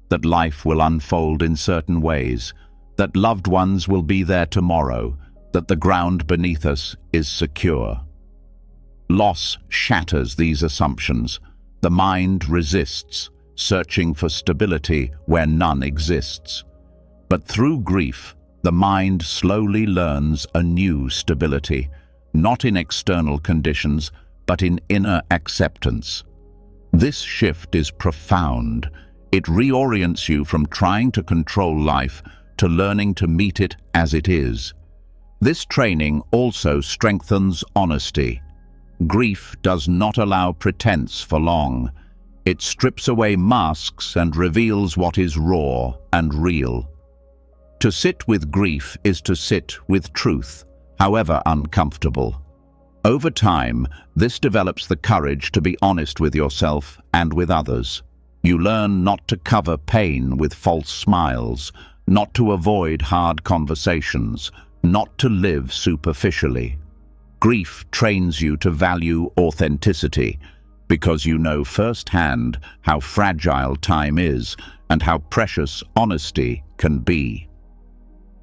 that life will unfold in certain ways, that loved ones will be there tomorrow, that the ground beneath us is secure. Loss shatters these assumptions. The mind resists, searching for stability where none exists. But through grief, the mind slowly learns a new stability, not in external conditions, but in inner acceptance. This shift is profound. It reorients you from trying to control life to learning to meet it as it is. This training also strengthens honesty. Grief does not allow pretense for long. It strips away masks and reveals what is raw and real. To sit with grief is to sit with truth, however uncomfortable. Over time, this develops the courage to be honest with yourself and with others. You learn not to cover pain with false smiles, not to avoid hard conversations, not to live superficially. Grief trains you to value authenticity because you know firsthand how fragile time is and how precious honesty can be.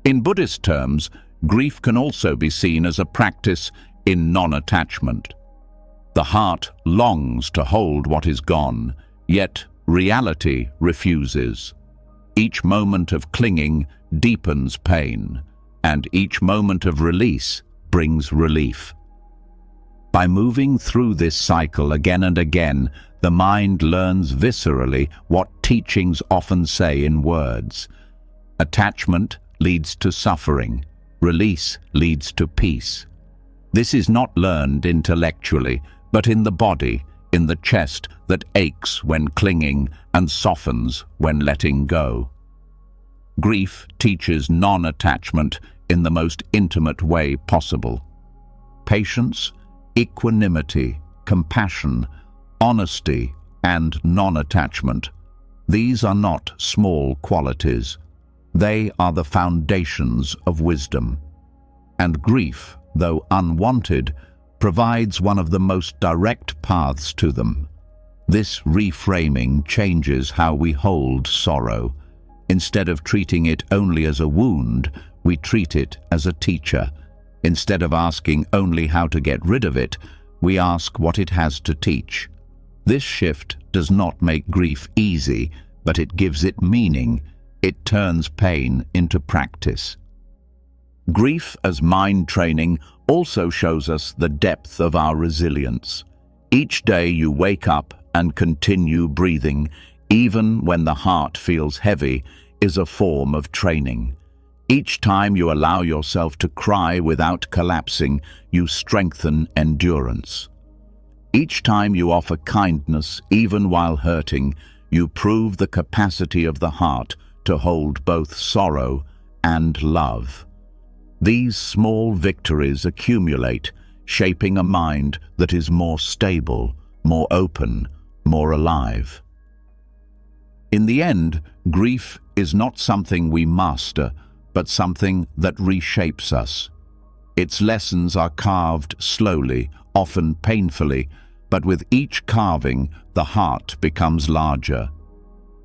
In Buddhist terms, grief can also be seen as a practice in non-attachment. The heart longs to hold what is gone, yet reality refuses. Each moment of clinging deepens pain, and each moment of release brings relief. By moving through this cycle again and again, the mind learns viscerally what teachings often say in words. Attachment leads to suffering. Release leads to peace. This is not learned intellectually, but in the body, in the chest that aches when clinging and softens when letting go. Grief teaches non-attachment in the most intimate way possible. Patience, equanimity, compassion, honesty, and non-attachment. These are not small qualities. They are the foundations of wisdom. And grief, though unwanted, provides one of the most direct paths to them. This reframing changes how we hold sorrow. Instead of treating it only as a wound, we treat it as a teacher. Instead of asking only how to get rid of it, we ask what it has to teach. This shift does not make grief easy, but it gives it meaning. It turns pain into practice. Grief as mind training also shows us the depth of our resilience. Each day you wake up and continue breathing, even when the heart feels heavy, is a form of training. Each time you allow yourself to cry without collapsing, you strengthen endurance. Each time you offer kindness, even while hurting, you prove the capacity of the heart to hold both sorrow and love. These small victories accumulate, shaping a mind that is more stable, more open, more alive. In the end, grief is not something we master, but something that reshapes us. Its lessons are carved slowly, often painfully, but with each carving, the heart becomes larger.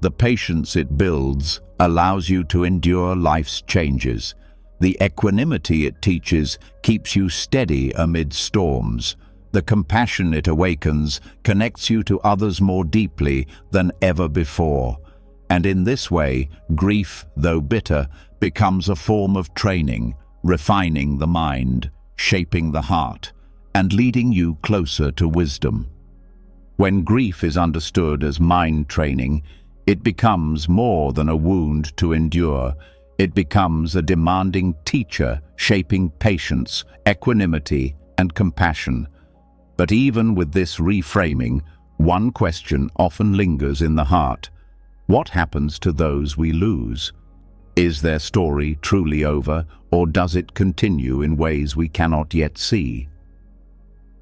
The patience it builds allows you to endure life's changes. The equanimity it teaches keeps you steady amid storms. The compassion it awakens connects you to others more deeply than ever before. And in this way, grief, though bitter, becomes a form of training, refining the mind, shaping the heart, and leading you closer to wisdom. When grief is understood as mind training, it becomes more than a wound to endure. It becomes a demanding teacher, shaping patience, equanimity, and compassion. But even with this reframing, one question often lingers in the heart. What happens to those we lose? Is their story truly over, or does it continue in ways we cannot yet see?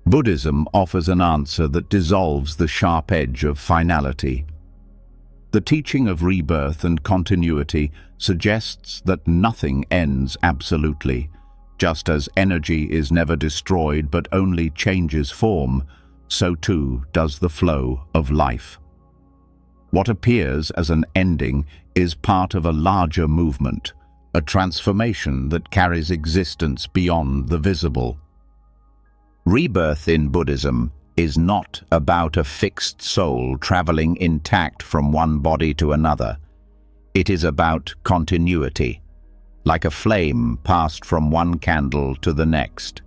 Buddhism offers an answer that dissolves the sharp edge of finality. The teaching of rebirth and continuity suggests that nothing ends absolutely. Just as energy is never destroyed but only changes form, so too does the flow of life. What appears as an ending is part of a larger movement, a transformation that carries existence beyond the visible. Rebirth in Buddhism is not about a fixed soul traveling intact from one body to another. It is about continuity, like a flame passed from one candle to the next.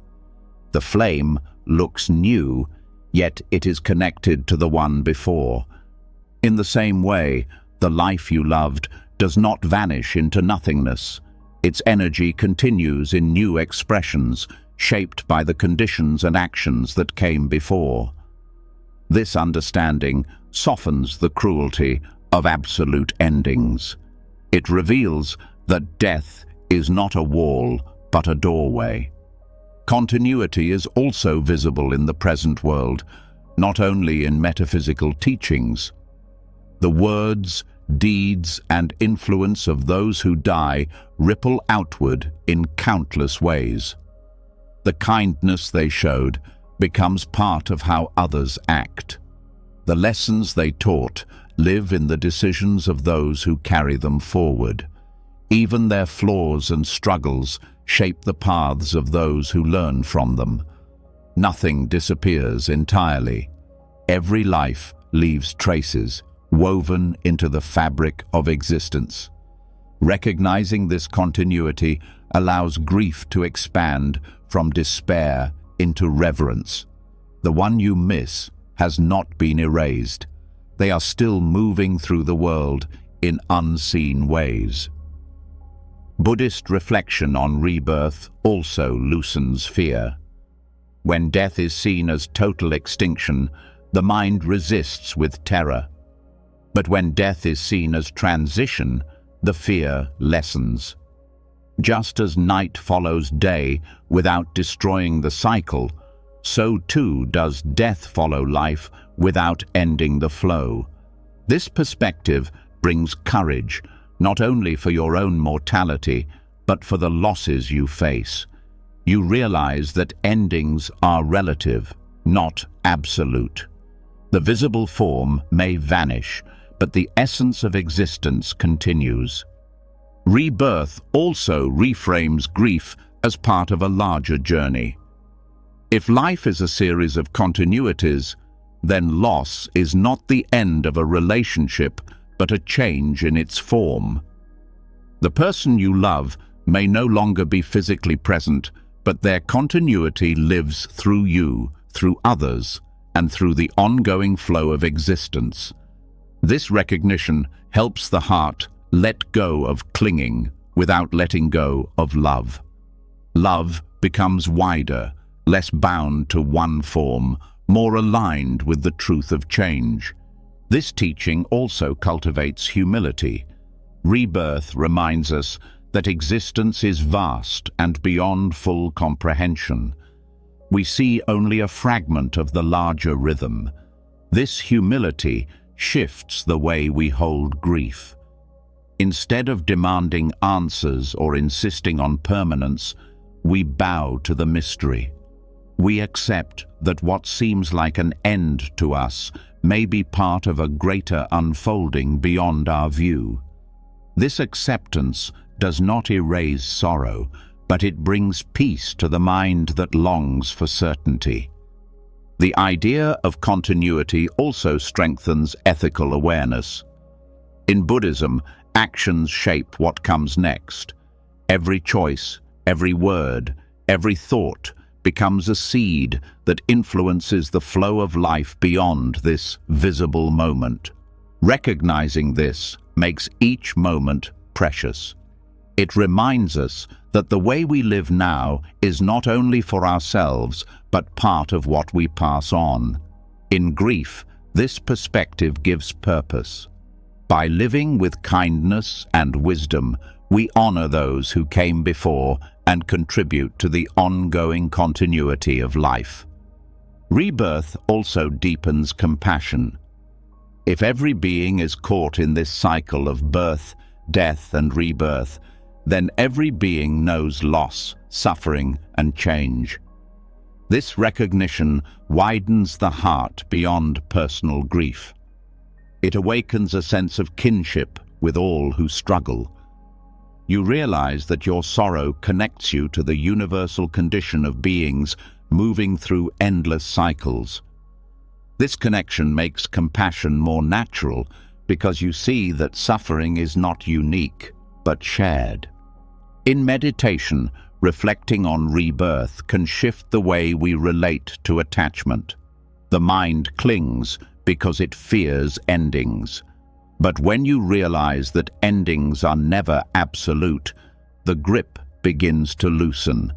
The flame looks new, yet it is connected to the one before. In the same way, the life you loved does not vanish into nothingness. Its energy continues in new expressions, shaped by the conditions and actions that came before. This understanding softens the cruelty of absolute endings. It reveals that death is not a wall, but a doorway. Continuity is also visible in the present world, not only in metaphysical teachings. The words, deeds, and influence of those who die ripple outward in countless ways. The kindness they showed becomes part of how others act. The lessons they taught live in the decisions of those who carry them forward. Even their flaws and struggles shape the paths of those who learn from them. Nothing disappears entirely. Every life leaves traces, woven into the fabric of existence. Recognizing this continuity allows grief to expand from despair into reverence. The one you miss has not been erased. They are still moving through the world in unseen ways. Buddhist reflection on rebirth also loosens fear. When death is seen as total extinction, the mind resists with terror. But when death is seen as transition, the fear lessens. Just as night follows day without destroying the cycle, so too does death follow life without ending the flow. This perspective brings courage, not only for your own mortality, but for the losses you face. You realize that endings are relative, not absolute. The visible form may vanish, but the essence of existence continues. Rebirth also reframes grief as part of a larger journey. If life is a series of continuities, then loss is not the end of a relationship, but a change in its form. The person you love may no longer be physically present, but their continuity lives through you, through others, and through the ongoing flow of existence. This recognition helps the heart let go of clinging without letting go of love. Love becomes wider, less bound to one form, more aligned with the truth of change. This teaching also cultivates humility. Rebirth reminds us that existence is vast and beyond full comprehension. We see only a fragment of the larger rhythm. This humility shifts the way we hold grief. Instead of demanding answers or insisting on permanence, we bow to the mystery. We accept that what seems like an end to us may be part of a greater unfolding beyond our view. This acceptance does not erase sorrow, but it brings peace to the mind that longs for certainty. The idea of continuity also strengthens ethical awareness. In Buddhism, actions shape what comes next. Every choice, every word, every thought becomes a seed that influences the flow of life beyond this visible moment. Recognizing this makes each moment precious. It reminds us that the way we live now is not only for ourselves, but part of what we pass on. In grief, this perspective gives purpose. By living with kindness and wisdom, we honor those who came before and contribute to the ongoing continuity of life. Rebirth also deepens compassion. If every being is caught in this cycle of birth, death, and rebirth, then every being knows loss, suffering, and change. This recognition widens the heart beyond personal grief. It awakens a sense of kinship with all who struggle. You realize that your sorrow connects you to the universal condition of beings moving through endless cycles. This connection makes compassion more natural because you see that suffering is not unique, but shared. In meditation, reflecting on rebirth can shift the way we relate to attachment. The mind clings because it fears endings. But when you realize that endings are never absolute, the grip begins to loosen.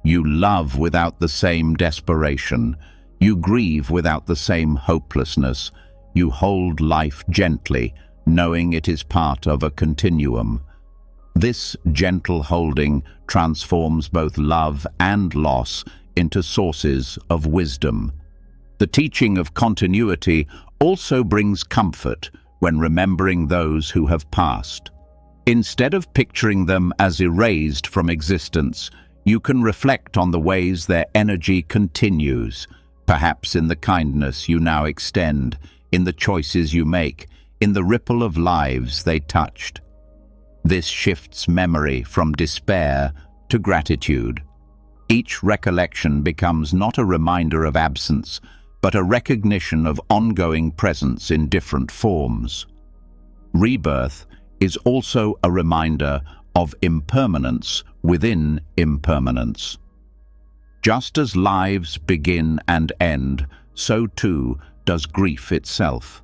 You love without the same desperation. You grieve without the same hopelessness. You hold life gently, knowing it is part of a continuum. This gentle holding transforms both love and loss into sources of wisdom. The teaching of continuity also brings comfort when remembering those who have passed. Instead of picturing them as erased from existence, you can reflect on the ways their energy continues, perhaps in the kindness you now extend, in the choices you make, in the ripple of lives they touched. This shifts memory from despair to gratitude. Each recollection becomes not a reminder of absence, but a recognition of ongoing presence in different forms. Rebirth is also a reminder of impermanence within impermanence. Just as lives begin and end, so too does grief itself.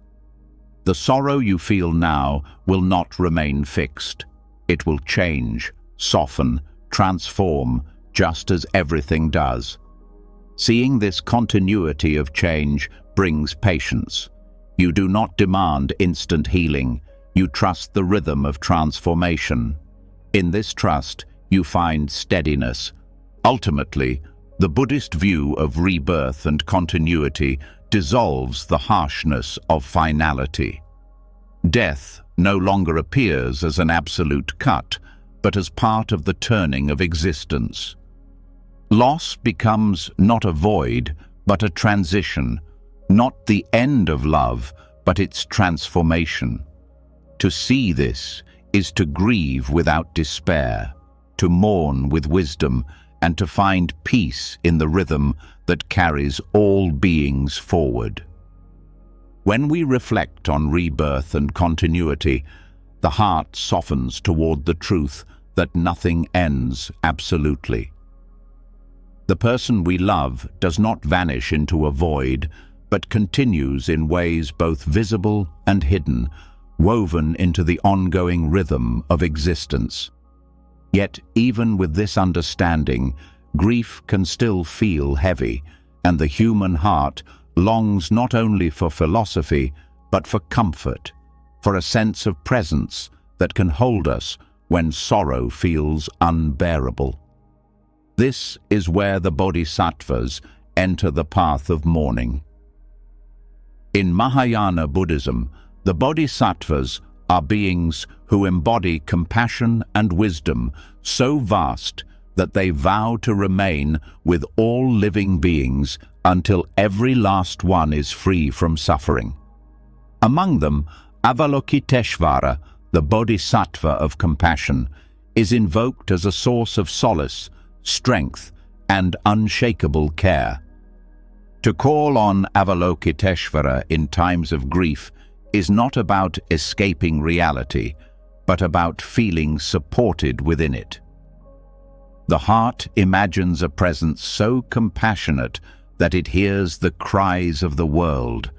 The sorrow you feel now will not remain fixed. It will change, soften, transform, just as everything does. Seeing this continuity of change brings patience. You do not demand instant healing. You trust the rhythm of transformation. In this trust, you find steadiness. Ultimately, the Buddhist view of rebirth and continuity dissolves the harshness of finality. Death no longer appears as an absolute cut, but as part of the turning of existence. Loss becomes not a void, but a transition, not the end of love, but its transformation. To see this is to grieve without despair, to mourn with wisdom, and to find peace in the rhythm that carries all beings forward. When we reflect on rebirth and continuity, the heart softens toward the truth that nothing ends absolutely. The person we love does not vanish into a void, but continues in ways both visible and hidden, woven into the ongoing rhythm of existence. Yet, even with this understanding, grief can still feel heavy, and the human heart longs not only for philosophy, but for comfort, for a sense of presence that can hold us when sorrow feels unbearable. This is where the bodhisattvas enter the path of mourning. In Mahayana Buddhism, the bodhisattvas are beings who embody compassion and wisdom so vast that they vow to remain with all living beings until every last one is free from suffering. Among them, Avalokiteshvara, the bodhisattva of compassion, is invoked as a source of solace, strength, and unshakable care. To call on Avalokiteshvara in times of grief is not about escaping reality, but about feeling supported within it. The heart imagines a presence so compassionate that it hears the cries of the world,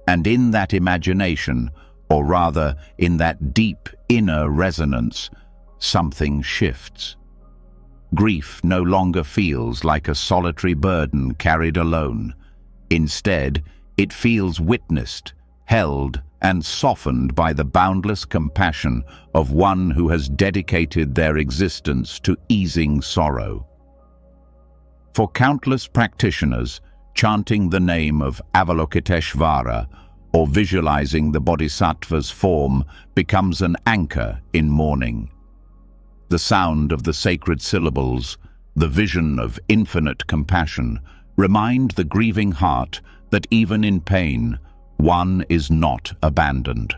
and in that imagination, or rather in that deep inner resonance, something shifts. Grief no longer feels like a solitary burden carried alone. Instead, it feels witnessed, held, and softened by the boundless compassion of one who has dedicated their existence to easing sorrow. For countless practitioners, chanting the name of Avalokiteshvara or visualizing the bodhisattva's form becomes an anchor in mourning. The sound of the sacred syllables, the vision of infinite compassion, remind the grieving heart that even in pain, one is not abandoned.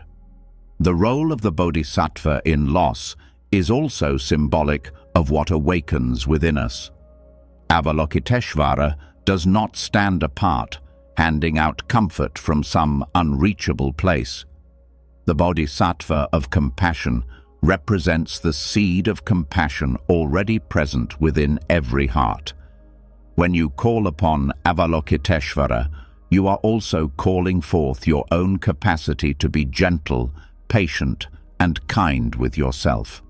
The role of the bodhisattva in loss is also symbolic of what awakens within us. Avalokiteshvara does not stand apart, handing out comfort from some unreachable place. The bodhisattva of compassion represents the seed of compassion already present within every heart. When you call upon Avalokiteshvara, you are also calling forth your own capacity to be gentle, patient, and kind with yourself.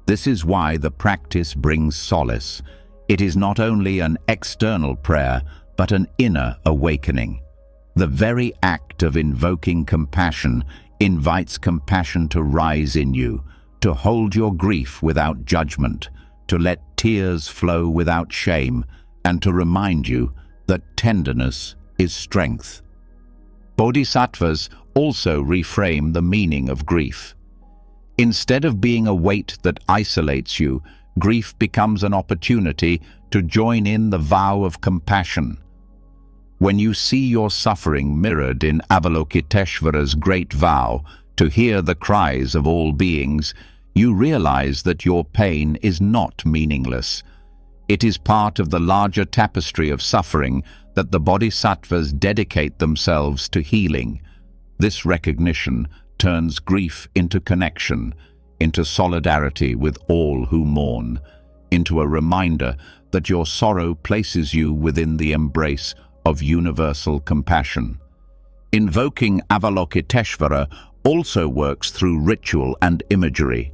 This is why the practice brings solace. It is not only an external prayer, but an inner awakening. The very act of invoking compassion invites compassion to rise in you, to hold your grief without judgment, to let tears flow without shame, and to remind you that tenderness is strength. Bodhisattvas also reframe the meaning of grief. Instead of being a weight that isolates you, grief becomes an opportunity to join in the vow of compassion. When you see your suffering mirrored in Avalokiteshvara's great vow to hear the cries of all beings, you realize that your pain is not meaningless. It is part of the larger tapestry of suffering that the bodhisattvas dedicate themselves to healing. This recognition turns grief into connection, into solidarity with all who mourn. into a reminder that your sorrow places you within the embrace of universal compassion. Invoking Avalokiteshvara also works through ritual and imagery.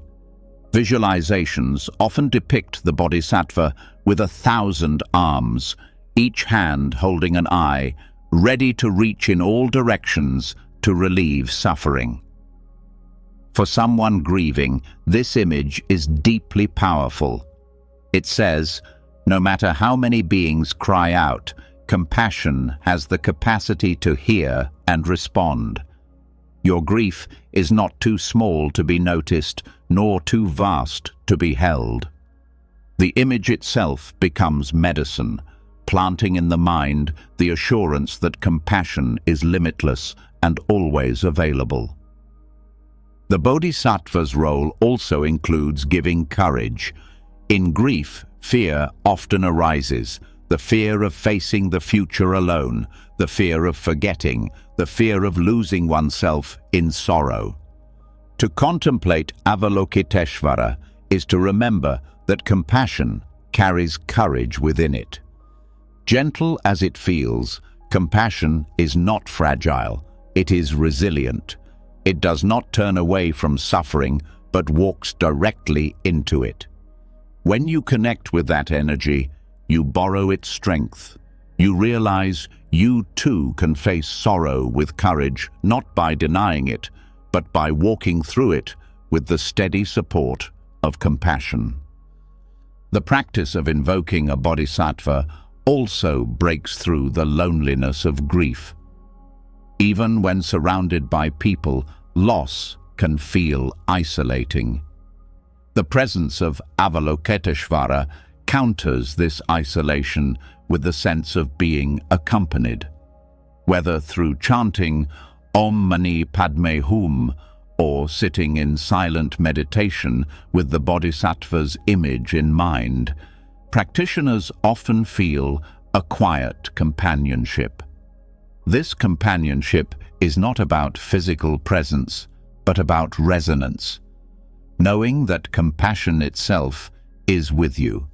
Visualizations often depict the bodhisattva with 1,000 arms, each hand holding an eye, ready to reach in all directions to relieve suffering. For someone grieving, this image is deeply powerful. It says, no matter how many beings cry out, compassion has the capacity to hear and respond. Your grief is not too small to be noticed, nor too vast to be held. The image itself becomes medicine, planting in the mind the assurance that compassion is limitless and always available. The bodhisattva's role also includes giving courage. In grief, fear often arises, the fear of facing the future alone, the fear of forgetting, the fear of losing oneself in sorrow. To contemplate Avalokiteshvara is to remember that compassion carries courage within it. Gentle as it feels, compassion is not fragile, it is resilient. It does not turn away from suffering, but walks directly into it. When you connect with that energy, you borrow its strength. You realize you too can face sorrow with courage, not by denying it, but by walking through it with the steady support of compassion. The practice of invoking a bodhisattva also breaks through the loneliness of grief. Even when surrounded by people, loss can feel isolating. The presence of Avalokiteshvara counters this isolation with the sense of being accompanied. Whether through chanting Om Mani Padme Hum or sitting in silent meditation with the bodhisattva's image in mind, practitioners often feel a quiet companionship. This companionship is not about physical presence, but about resonance. Knowing that compassion itself is with you,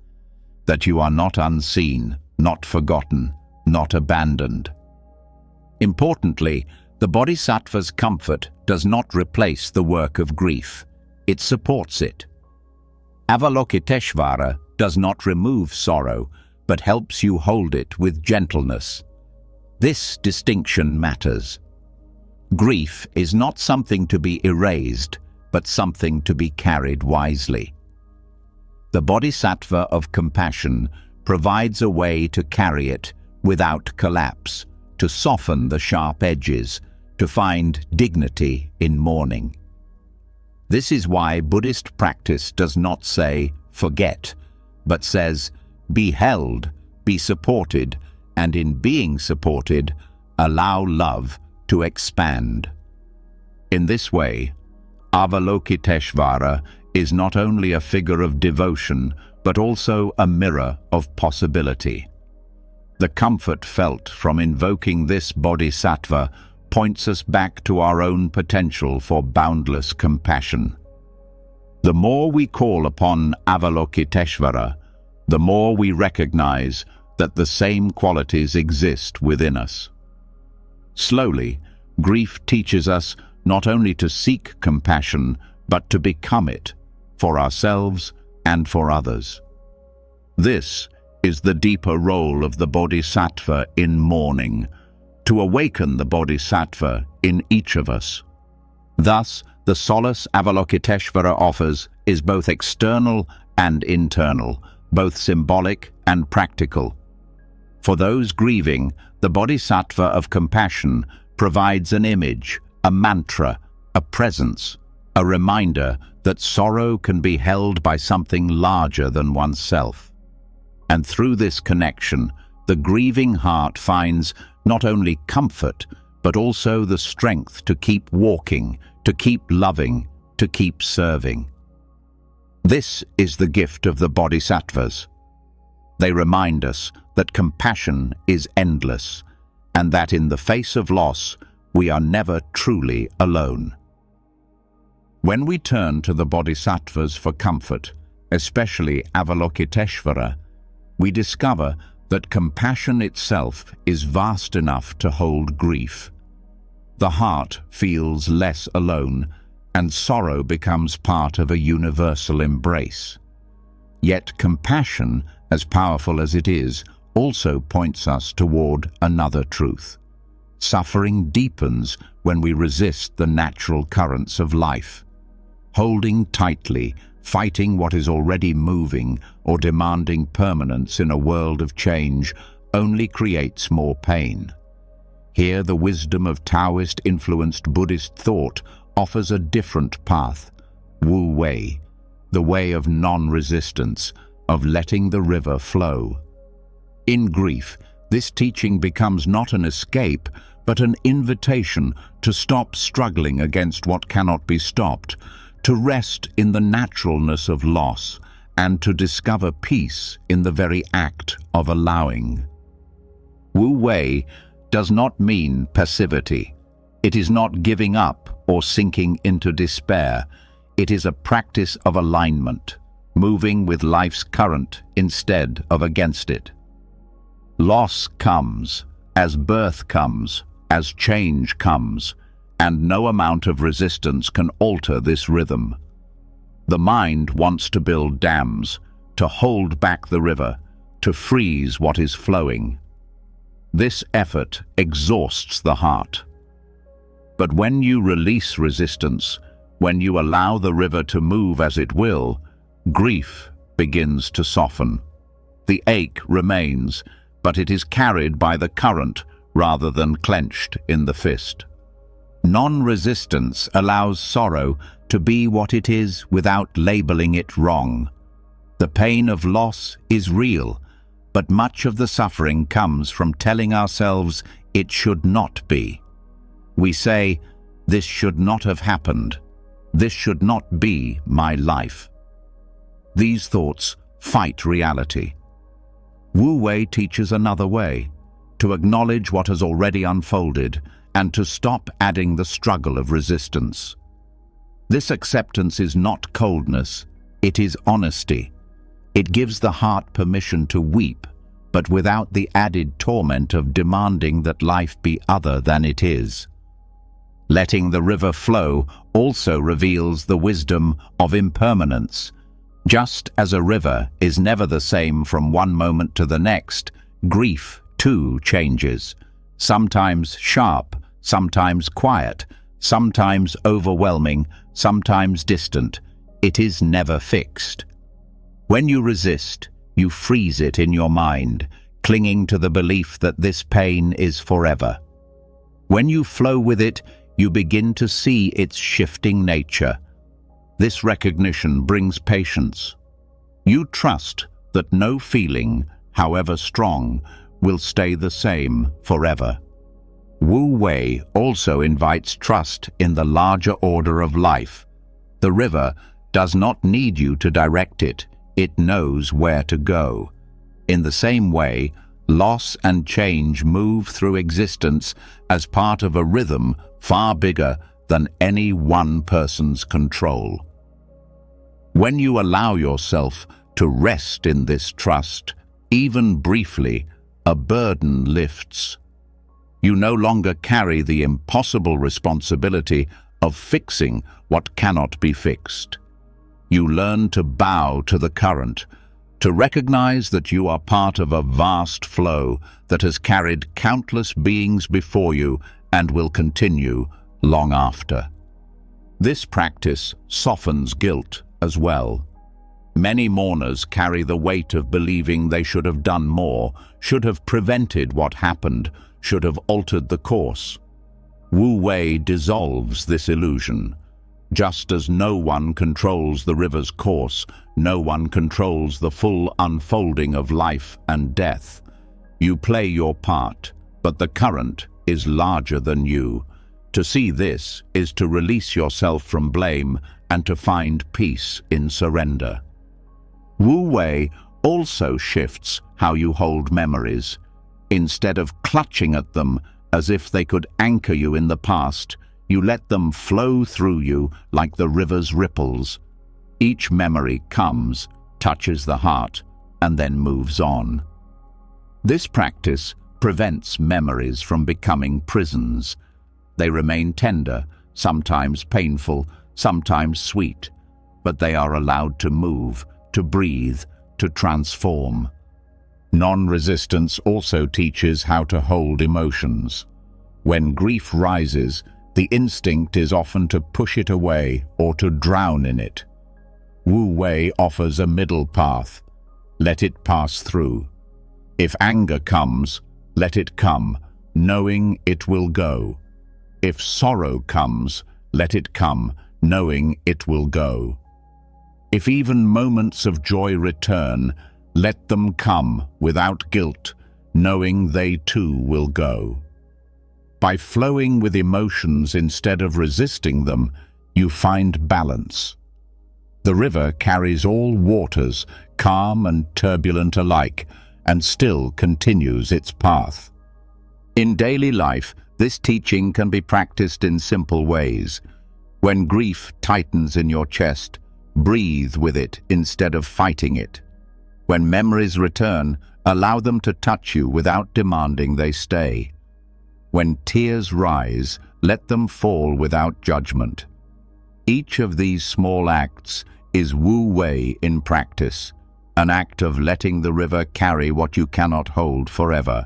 that you are not unseen, not forgotten, not abandoned. Importantly, the bodhisattva's comfort does not replace the work of grief. It supports it. Avalokiteshvara does not remove sorrow, but helps you hold it with gentleness. This distinction matters. Grief is not something to be erased, but something to be carried wisely. The bodhisattva of compassion provides a way to carry it without collapse, to soften the sharp edges, to find dignity in mourning. This is why Buddhist practice does not say, forget, but says, be held, be supported, and in being supported, allow love to expand. In this way, Avalokiteshvara is not only a figure of devotion, but also a mirror of possibility. The comfort felt from invoking this bodhisattva points us back to our own potential for boundless compassion. The more we call upon Avalokiteshvara, the more we recognize that the same qualities exist within us. Slowly, grief teaches us not only to seek compassion, but to become it, for ourselves and for others. This is the deeper role of the bodhisattva in mourning, to awaken the bodhisattva in each of us. Thus, the solace Avalokiteshvara offers is both external and internal, both symbolic and practical. For those grieving, the bodhisattva of compassion provides an image, a mantra, a presence, a reminder that sorrow can be held by something larger than oneself. And through this connection, the grieving heart finds not only comfort, but also the strength to keep walking, to keep loving, to keep serving. This is the gift of the bodhisattvas. They remind us that compassion is endless, and that in the face of loss, we are never truly alone. When we turn to the bodhisattvas for comfort, especially Avalokiteshvara, we discover that compassion itself is vast enough to hold grief. The heart feels less alone, and sorrow becomes part of a universal embrace. Yet compassion, as powerful as it is, also points us toward another truth. Suffering deepens when we resist the natural currents of life. Holding tightly, fighting what is already moving, or demanding permanence in a world of change only creates more pain. Here, the wisdom of Taoist-influenced Buddhist thought offers a different path, Wu Wei, the way of non-resistance, of letting the river flow. In grief, this teaching becomes not an escape, but an invitation to stop struggling against what cannot be stopped, to rest in the naturalness of loss, and to discover peace in the very act of allowing. Wu Wei does not mean passivity. It is not giving up or sinking into despair. It is a practice of alignment, moving with life's current instead of against it. Loss comes, as birth comes, as change comes, and no amount of resistance can alter this rhythm. The mind wants to build dams, to hold back the river, to freeze what is flowing. This effort exhausts the heart. But when you release resistance, when you allow the river to move as it will, grief begins to soften. The ache remains, but it is carried by the current rather than clenched in the fist. Non-resistance allows sorrow to be what it is without labeling it wrong. The pain of loss is real, but much of the suffering comes from telling ourselves it should not be. We say, "This should not have happened. This should not be my life." These thoughts fight reality. Wu Wei teaches another way, to acknowledge what has already unfolded and to stop adding the struggle of resistance. This acceptance is not coldness, it is honesty. It gives the heart permission to weep, but without the added torment of demanding that life be other than it is. Letting the river flow also reveals the wisdom of impermanence. Just as a river is never the same from one moment to the next, grief too changes, sometimes sharp, sometimes quiet, sometimes overwhelming, sometimes distant. It is never fixed. When you resist, you freeze it in your mind, clinging to the belief that this pain is forever. When you flow with it, you begin to see its shifting nature. This recognition brings patience. You trust that no feeling, however strong, will stay the same forever. Wu Wei also invites trust in the larger order of life. The river does not need you to direct it. It knows where to go. In the same way, loss and change move through existence as part of a rhythm far bigger than any one person's control. When you allow yourself to rest in this trust, even briefly, a burden lifts. You no longer carry the impossible responsibility of fixing what cannot be fixed. You learn to bow to the current, to recognize that you are part of a vast flow that has carried countless beings before you and will continue long after. This practice softens guilt as well. Many mourners carry the weight of believing they should have done more, should have prevented what happened, should have altered the course. Wu Wei dissolves this illusion. Just as no one controls the river's course, no one controls the full unfolding of life and death. You play your part, but the current is larger than you. To see this is to release yourself from blame and to find peace in surrender. Wu Wei also shifts how you hold memories. Instead of clutching at them as if they could anchor you in the past, you let them flow through you like the river's ripples. Each memory comes, touches the heart, and then moves on. This practice prevents memories from becoming prisons. They remain tender, sometimes painful, sometimes sweet, but they are allowed to move, to breathe, to transform. Non-resistance also teaches how to hold emotions. When grief rises, the instinct is often to push it away or to drown in it. Wu Wei offers a middle path. Let it pass through. If anger comes, let it come, knowing it will go. If sorrow comes, let it come, knowing it will go. If even moments of joy return, let them come without guilt, knowing they too will go. By flowing with emotions instead of resisting them, you find balance. The river carries all waters, calm and turbulent alike, and still continues its path. In daily life, this teaching can be practiced in simple ways. When grief tightens in your chest, breathe with it instead of fighting it. When memories return, allow them to touch you without demanding they stay. When tears rise, let them fall without judgment. Each of these small acts is Wu Wei in practice, an act of letting the river carry what you cannot hold forever.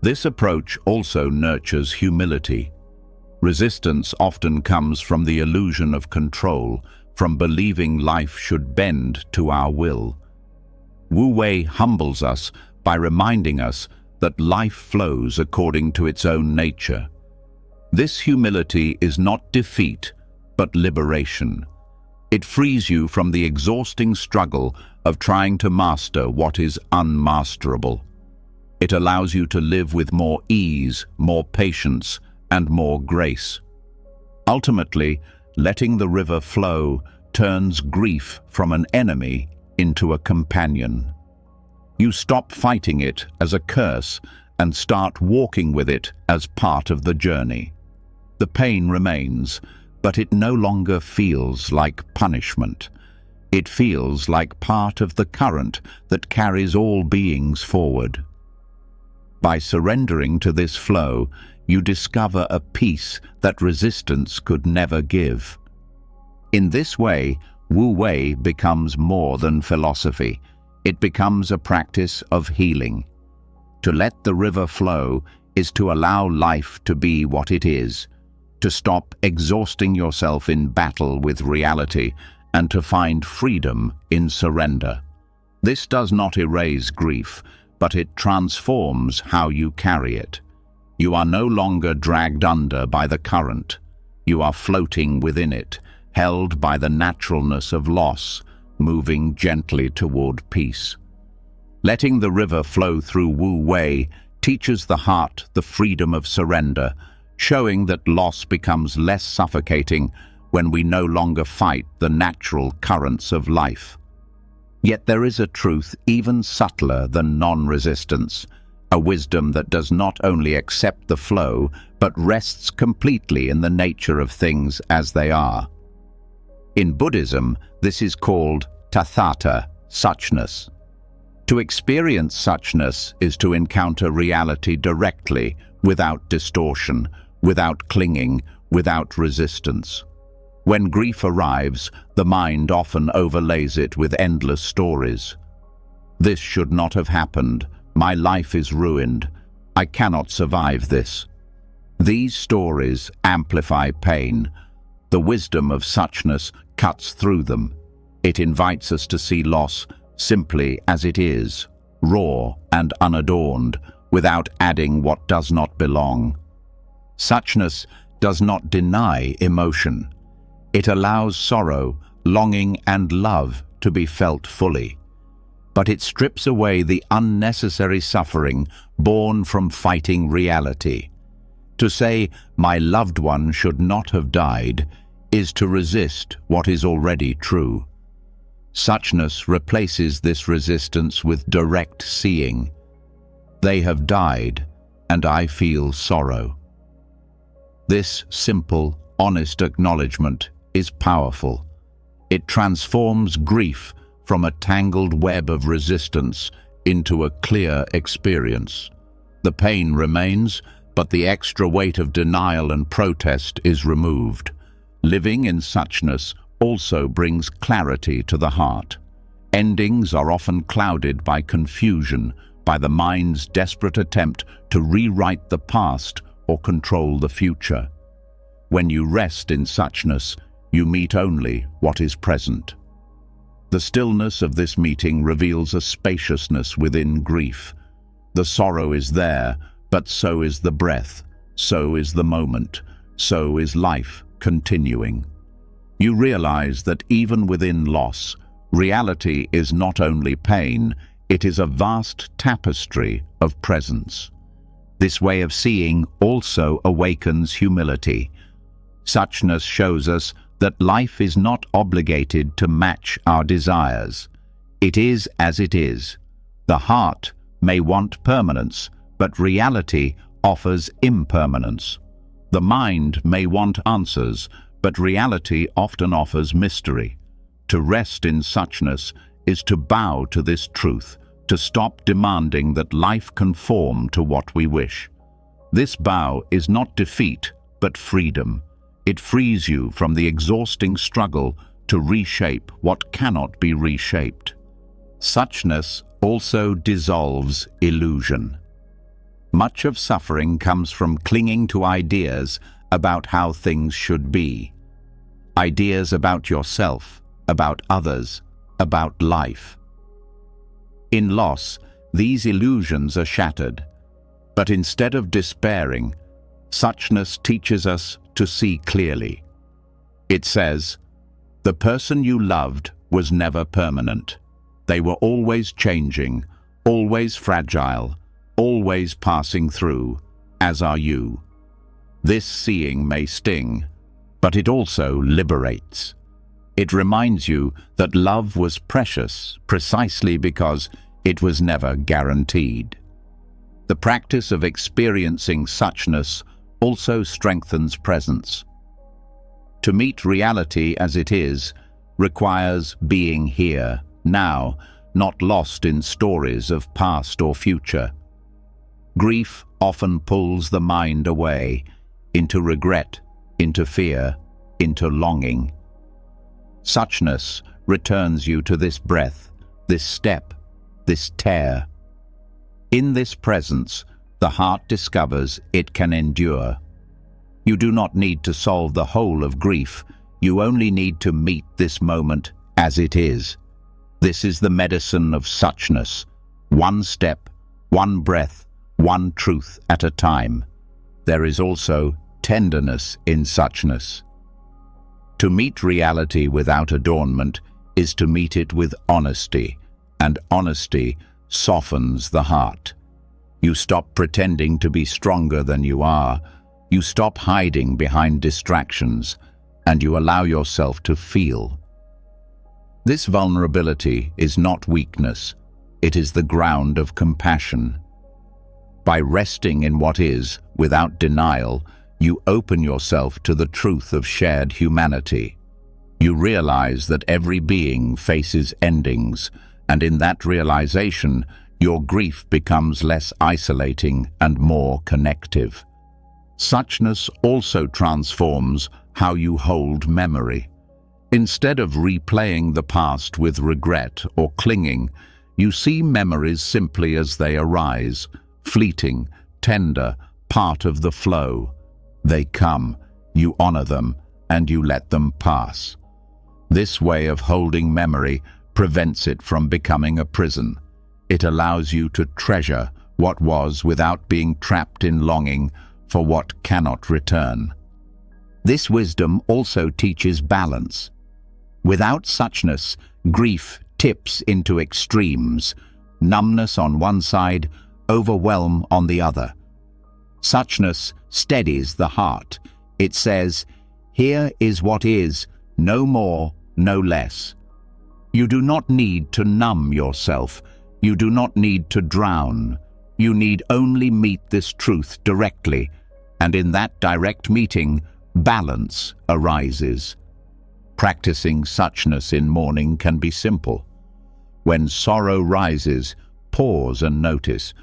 This approach also nurtures humility. Resistance often comes from the illusion of control, from believing life should bend to our will. Wu Wei humbles us by reminding us that life flows according to its own nature. This humility is not defeat, but liberation. It frees you from the exhausting struggle of trying to master what is unmasterable. It allows you to live with more ease, more patience, and more grace. Ultimately, letting the river flow turns grief from an enemy into a companion. You stop fighting it as a curse and start walking with it as part of the journey. The pain remains, but it no longer feels like punishment. It feels like part of the current that carries all beings forward. By surrendering to this flow, you discover a peace that resistance could never give. In this way, Wu Wei becomes more than philosophy. It becomes a practice of healing. To let the river flow is to allow life to be what it is, to stop exhausting yourself in battle with reality, and to find freedom in surrender. This does not erase grief, but it transforms how you carry it. You are no longer dragged under by the current. You are floating within it, held by the naturalness of loss, moving gently toward peace. Letting the river flow through Wu Wei teaches the heart the freedom of surrender, showing that loss becomes less suffocating when we no longer fight the natural currents of life. Yet there is a truth even subtler than non-resistance, a wisdom that does not only accept the flow, but rests completely in the nature of things as they are. In Buddhism, this is called tathata, suchness. To experience suchness is to encounter reality directly, without distortion, without clinging, without resistance. When grief arrives, the mind often overlays it with endless stories. This should not have happened. My life is ruined. I cannot survive this. These stories amplify pain. The wisdom of suchness cuts through them. It invites us to see loss simply as it is, raw and unadorned, without adding what does not belong. Suchness does not deny emotion. It allows sorrow, longing, and love to be felt fully. But it strips away the unnecessary suffering born from fighting reality. To say, "My loved one should not have died," is to resist what is already true. Suchness replaces this resistance with direct seeing. They have died, and I feel sorrow. This simple, honest acknowledgement is powerful. It transforms grief from a tangled web of resistance into a clear experience. The pain remains, but the extra weight of denial and protest is removed. Living in suchness also brings clarity to the heart. Endings are often clouded by confusion, by the mind's desperate attempt to rewrite the past or control the future. When you rest in suchness, you meet only what is present. The stillness of this meeting reveals a spaciousness within grief. The sorrow is there, but so is the breath, so is the moment, so is life continuing. You realize that even within loss, reality is not only pain, it is a vast tapestry of presence. This way of seeing also awakens humility. Suchness shows us that life is not obligated to match our desires. It is as it is. The heart may want permanence, but reality offers impermanence. The mind may want answers, but reality often offers mystery. To rest in suchness is to bow to this truth, to stop demanding that life conform to what we wish. This bow is not defeat, but freedom. It frees you from the exhausting struggle to reshape what cannot be reshaped. Suchness also dissolves illusion. Much of suffering comes from clinging to ideas about how things should be. Ideas about yourself, about others, about life. In loss, these illusions are shattered. But instead of despairing, suchness teaches us to see clearly. It says, "The person you loved was never permanent. They were always changing, always fragile, always passing through, as are you." This seeing may sting, but it also liberates. It reminds you that love was precious precisely because it was never guaranteed. The practice of experiencing suchness also strengthens presence. To meet reality as it is requires being here, now, not lost in stories of past or future. Grief often pulls the mind away, into regret, into fear, into longing. Suchness returns you to this breath, this step, this tear. In this presence, the heart discovers it can endure. You do not need to solve the whole of grief, you only need to meet this moment as it is. This is the medicine of suchness, one step, one breath, one truth at a time. There is also tenderness in suchness. To meet reality without adornment is to meet it with honesty, and honesty softens the heart. You stop pretending to be stronger than you are, you stop hiding behind distractions, and you allow yourself to feel. This vulnerability is not weakness, it is the ground of compassion. By resting in what is, without denial, you open yourself to the truth of shared humanity. You realize that every being faces endings, and in that realization, your grief becomes less isolating and more connective. Suchness also transforms how you hold memory. Instead of replaying the past with regret or clinging, you see memories simply as they arise, fleeting, tender, part of the flow. They come, you honor them, and you let them pass. This way of holding memory prevents it from becoming a prison. It allows you to treasure what was without being trapped in longing for what cannot return. This wisdom also teaches balance. Without suchness, grief tips into extremes, numbness on one side, overwhelm on the other. Suchness steadies the heart. It says, "Here is what is, no more, no less." You do not need to numb yourself. You do not need to drown. You need only meet this truth directly, and in that direct meeting, balance arises. Practicing suchness in mourning can be simple. When sorrow rises, pause and notice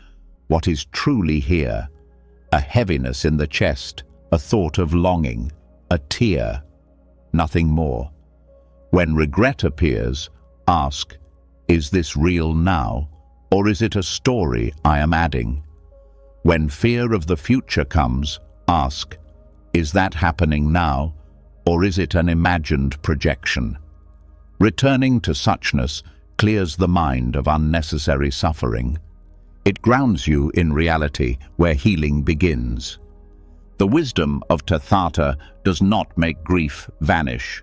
what is truly here. A heaviness in the chest, a thought of longing, a tear, nothing more. When regret appears, ask, is this real now, or is it a story I am adding? When fear of the future comes, ask, is that happening now, or is it an imagined projection? Returning to suchness clears the mind of unnecessary suffering. It grounds you in reality where healing begins. The wisdom of Tathata does not make grief vanish.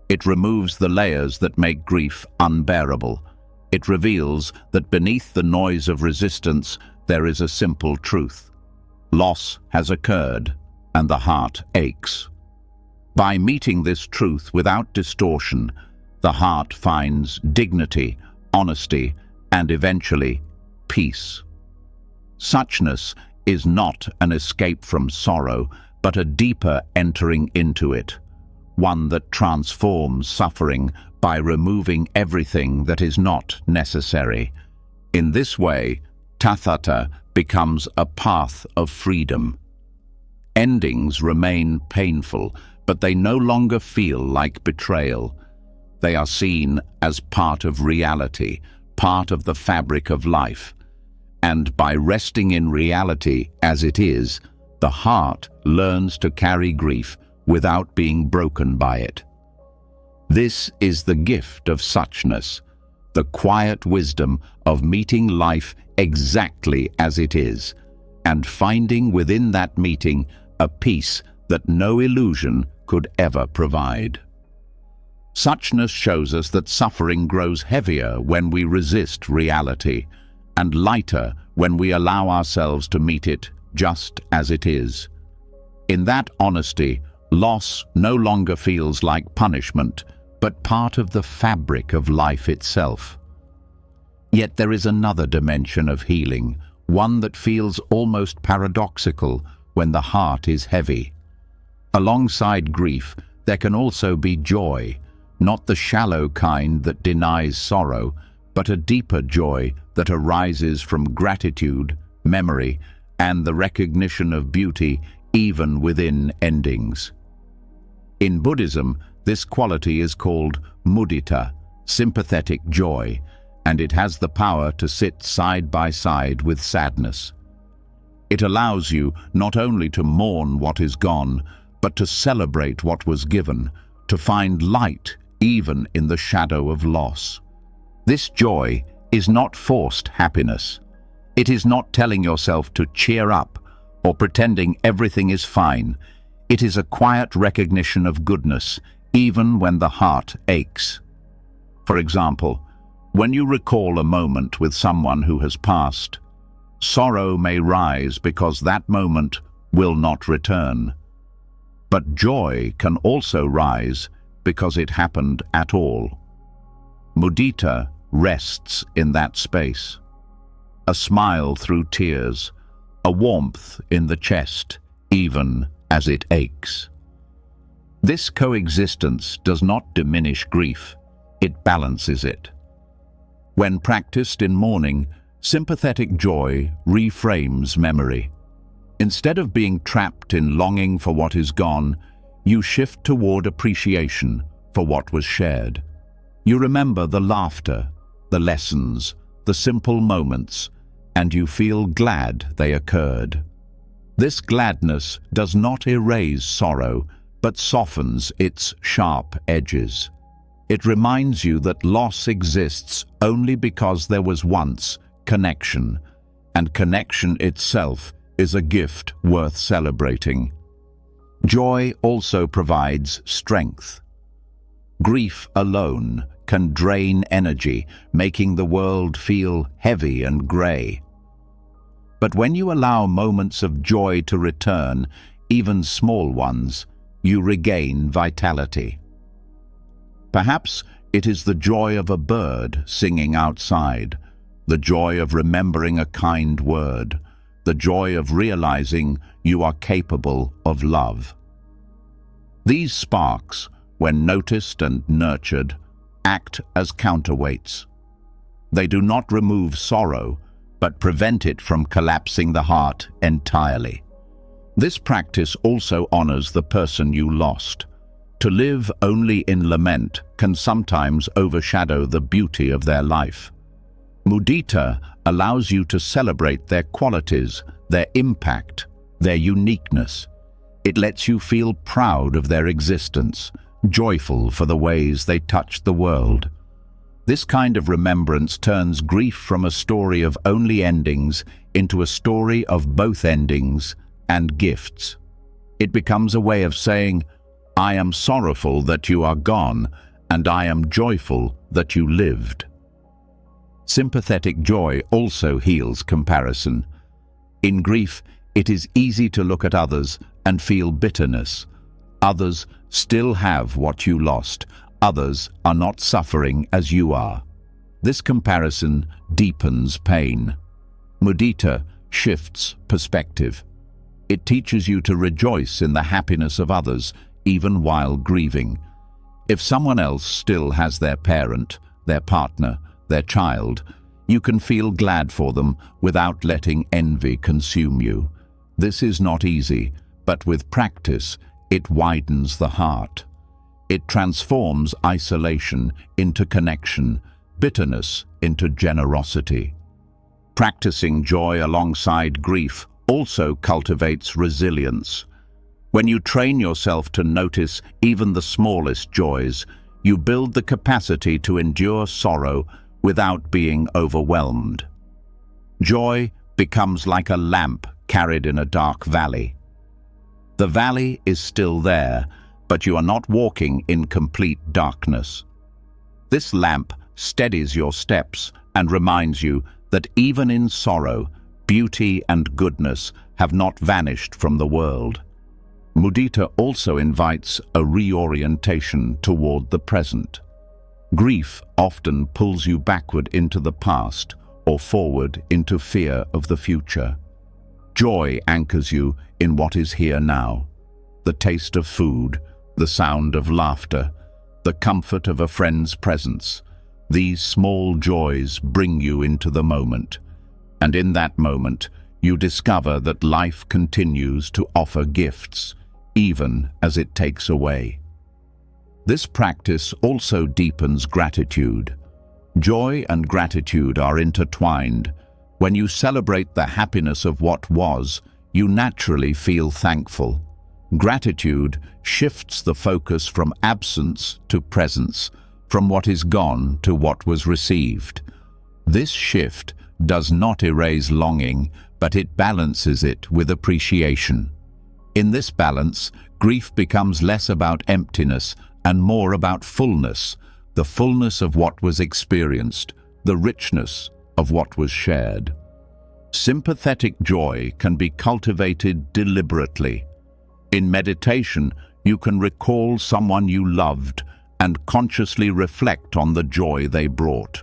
It removes the layers that make grief unbearable. It reveals that beneath the noise of resistance there is a simple truth. Loss has occurred, and the heart aches. By meeting this truth without distortion, the heart finds dignity, honesty, and eventually, peace. Suchness is not an escape from sorrow, but a deeper entering into it, one that transforms suffering by removing everything that is not necessary. In this way, Tathata becomes a path of freedom. Endings remain painful, but they no longer feel like betrayal. They are seen as part of reality, part of the fabric of life. And by resting in reality as it is, the heart learns to carry grief without being broken by it. This is the gift of suchness, the quiet wisdom of meeting life exactly as it is, and finding within that meeting a peace that no illusion could ever provide. Suchness shows us that suffering grows heavier when we resist reality, and lighter when we allow ourselves to meet it just as it is. In that honesty, loss no longer feels like punishment, but part of the fabric of life itself. Yet there is another dimension of healing, one that feels almost paradoxical when the heart is heavy. Alongside grief, there can also be joy, not the shallow kind that denies sorrow, but a deeper joy that arises from gratitude, memory, and the recognition of beauty even within endings. In Buddhism, this quality is called mudita, sympathetic joy, and it has the power to sit side by side with sadness. It allows you not only to mourn what is gone, but to celebrate what was given, to find light even in the shadow of loss. This joy is not forced happiness. It is not telling yourself to cheer up or pretending everything is fine. It is a quiet recognition of goodness, even when the heart aches. For example, when you recall a moment with someone who has passed, sorrow may rise because that moment will not return. But joy can also rise because it happened at all. Mudita rests in that space. A smile through tears, a warmth in the chest, even as it aches. This coexistence does not diminish grief, it balances it. When practiced in mourning, sympathetic joy reframes memory. Instead of being trapped in longing for what is gone, you shift toward appreciation for what was shared. You remember the laughter, the lessons, the simple moments, and you feel glad they occurred. This gladness does not erase sorrow, but softens its sharp edges. It reminds you that loss exists only because there was once connection, and connection itself is a gift worth celebrating. Joy also provides strength. Grief alone can drain energy, making the world feel heavy and grey. But when you allow moments of joy to return, even small ones, you regain vitality. Perhaps it is the joy of a bird singing outside, the joy of remembering a kind word, the joy of realizing you are capable of love. These sparks, when noticed and nurtured, act as counterweights. They do not remove sorrow, but prevent it from collapsing the heart entirely. This practice also honors the person you lost. To live only in lament can sometimes overshadow the beauty of their life. Mudita allows you to celebrate their qualities, their impact, their uniqueness. It lets you feel proud of their existence, joyful for the ways they touched the world. This kind of remembrance turns grief from a story of only endings into a story of both endings and gifts. It becomes a way of saying, I am sorrowful that you are gone, and I am joyful that you lived. Sympathetic joy also heals comparison. In grief, it is easy to look at others and feel bitterness. Others still have what you lost. Others are not suffering as you are. This comparison deepens pain. Mudita shifts perspective. It teaches you to rejoice in the happiness of others, even while grieving. If someone else still has their parent, their partner, their child, you can feel glad for them without letting envy consume you. This is not easy, but with practice, it widens the heart. It transforms isolation into connection, bitterness into generosity. Practicing joy alongside grief also cultivates resilience. When you train yourself to notice even the smallest joys, you build the capacity to endure sorrow without being overwhelmed. Joy becomes like a lamp carried in a dark valley. The valley is still there, but you are not walking in complete darkness. This lamp steadies your steps and reminds you that even in sorrow, beauty and goodness have not vanished from the world. Mudita also invites a reorientation toward the present. Grief often pulls you backward into the past or forward into fear of the future. Joy anchors you in what is here now. The taste of food, the sound of laughter, the comfort of a friend's presence. These small joys bring you into the moment. And in that moment, you discover that life continues to offer gifts, even as it takes away. This practice also deepens gratitude. Joy and gratitude are intertwined. When you celebrate the happiness of what was, you naturally feel thankful. Gratitude shifts the focus from absence to presence, from what is gone to what was received. This shift does not erase longing, but it balances it with appreciation. In this balance, grief becomes less about emptiness and more about fullness, the fullness of what was experienced, the richness of what was shared. Sympathetic joy can be cultivated deliberately. In meditation, you can recall someone you loved and consciously reflect on the joy they brought.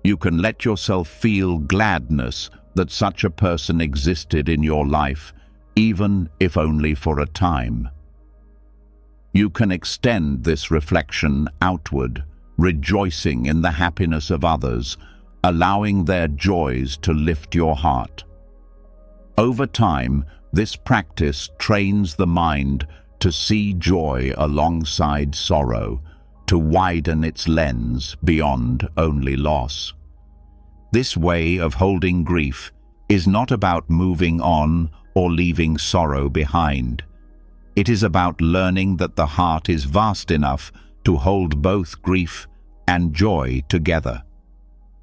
You can let yourself feel gladness that such a person existed in your life, even if only for a time. You can extend this reflection outward, rejoicing in the happiness of others, allowing their joys to lift your heart. Over time, this practice trains the mind to see joy alongside sorrow, to widen its lens beyond only loss. This way of holding grief is not about moving on or leaving sorrow behind. It is about learning that the heart is vast enough to hold both grief and joy together,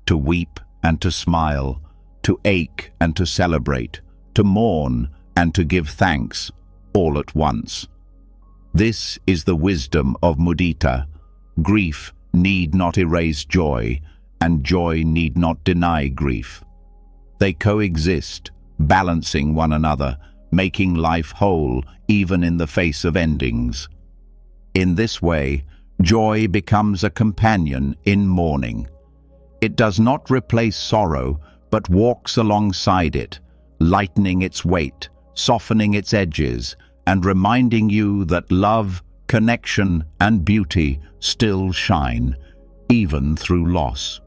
to weep and to smile, to ache and to celebrate, to mourn and to give thanks, all at once. This is the wisdom of mudita. Grief need not erase joy, and joy need not deny grief. They coexist, balancing one another, making life whole even in the face of endings. In this way, joy becomes a companion in mourning. It does not replace sorrow, but walks alongside it, lightening its weight, softening its edges, and reminding you that love, connection, and beauty still shine, even through loss.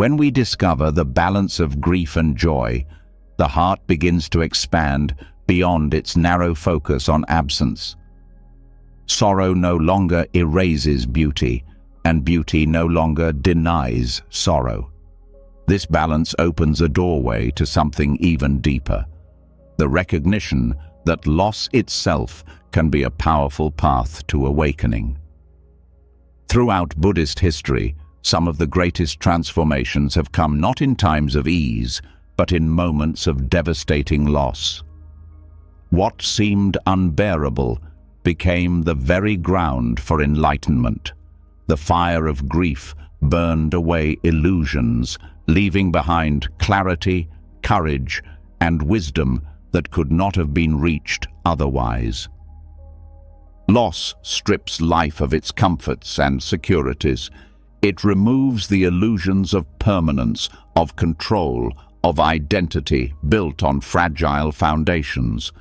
When we discover the balance of grief and joy, the heart begins to expand beyond its narrow focus on absence. Sorrow no longer erases beauty, and beauty no longer denies sorrow. This balance opens a doorway to something even deeper, the recognition that loss itself can be a powerful path to awakening. Throughout Buddhist history, some of the greatest transformations have come not in times of ease, but in moments of devastating loss. What seemed unbearable became the very ground for enlightenment. The fire of grief burned away illusions, leaving behind clarity, courage, and wisdom that could not have been reached otherwise. Loss strips life of its comforts and securities. It removes the illusions of permanence, of control, of identity built on fragile foundations.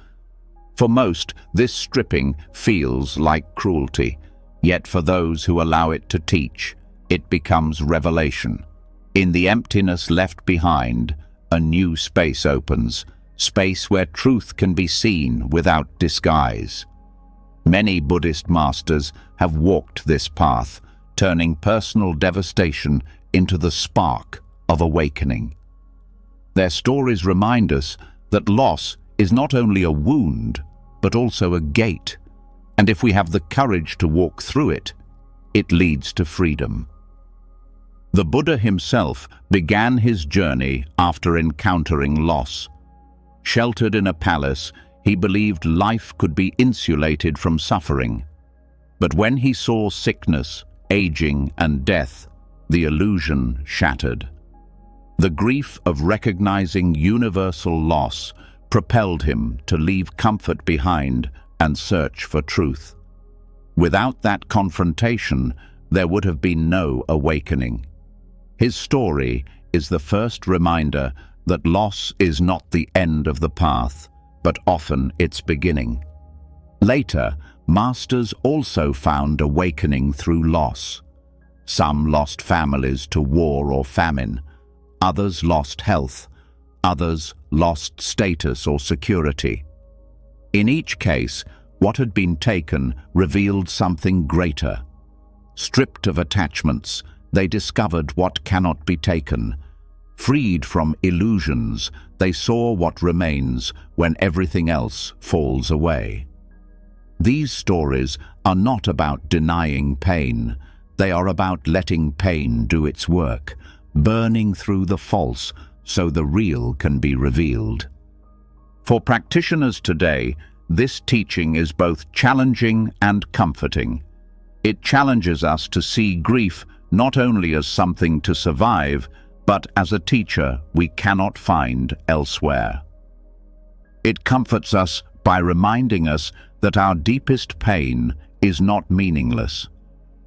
For most, this stripping feels like cruelty, yet for those who allow it to teach, it becomes revelation. In the emptiness left behind, a new space opens, space where truth can be seen without disguise. Many Buddhist masters have walked this path, turning personal devastation into the spark of awakening. Their stories remind us that loss is not only a wound, but also a gate, and if we have the courage to walk through it, it leads to freedom. The Buddha himself began his journey after encountering loss. Sheltered in a palace, he believed life could be insulated from suffering. But when he saw sickness, aging, and death, the illusion shattered. The grief of recognizing universal loss propelled him to leave comfort behind and search for truth. Without that confrontation, there would have been no awakening. His story is the first reminder that loss is not the end of the path, but often its beginning. Later, masters also found awakening through loss. Some lost families to war or famine, others lost health, others lost status or security. In each case, what had been taken revealed something greater. Stripped of attachments, they discovered what cannot be taken. Freed from illusions, they saw what remains when everything else falls away. These stories are not about denying pain. They are about letting pain do its work, burning through the false so the real can be revealed. For practitioners today, this teaching is both challenging and comforting. It challenges us to see grief not only as something to survive, but as a teacher we cannot find elsewhere. It comforts us by reminding us that our deepest pain is not meaningless.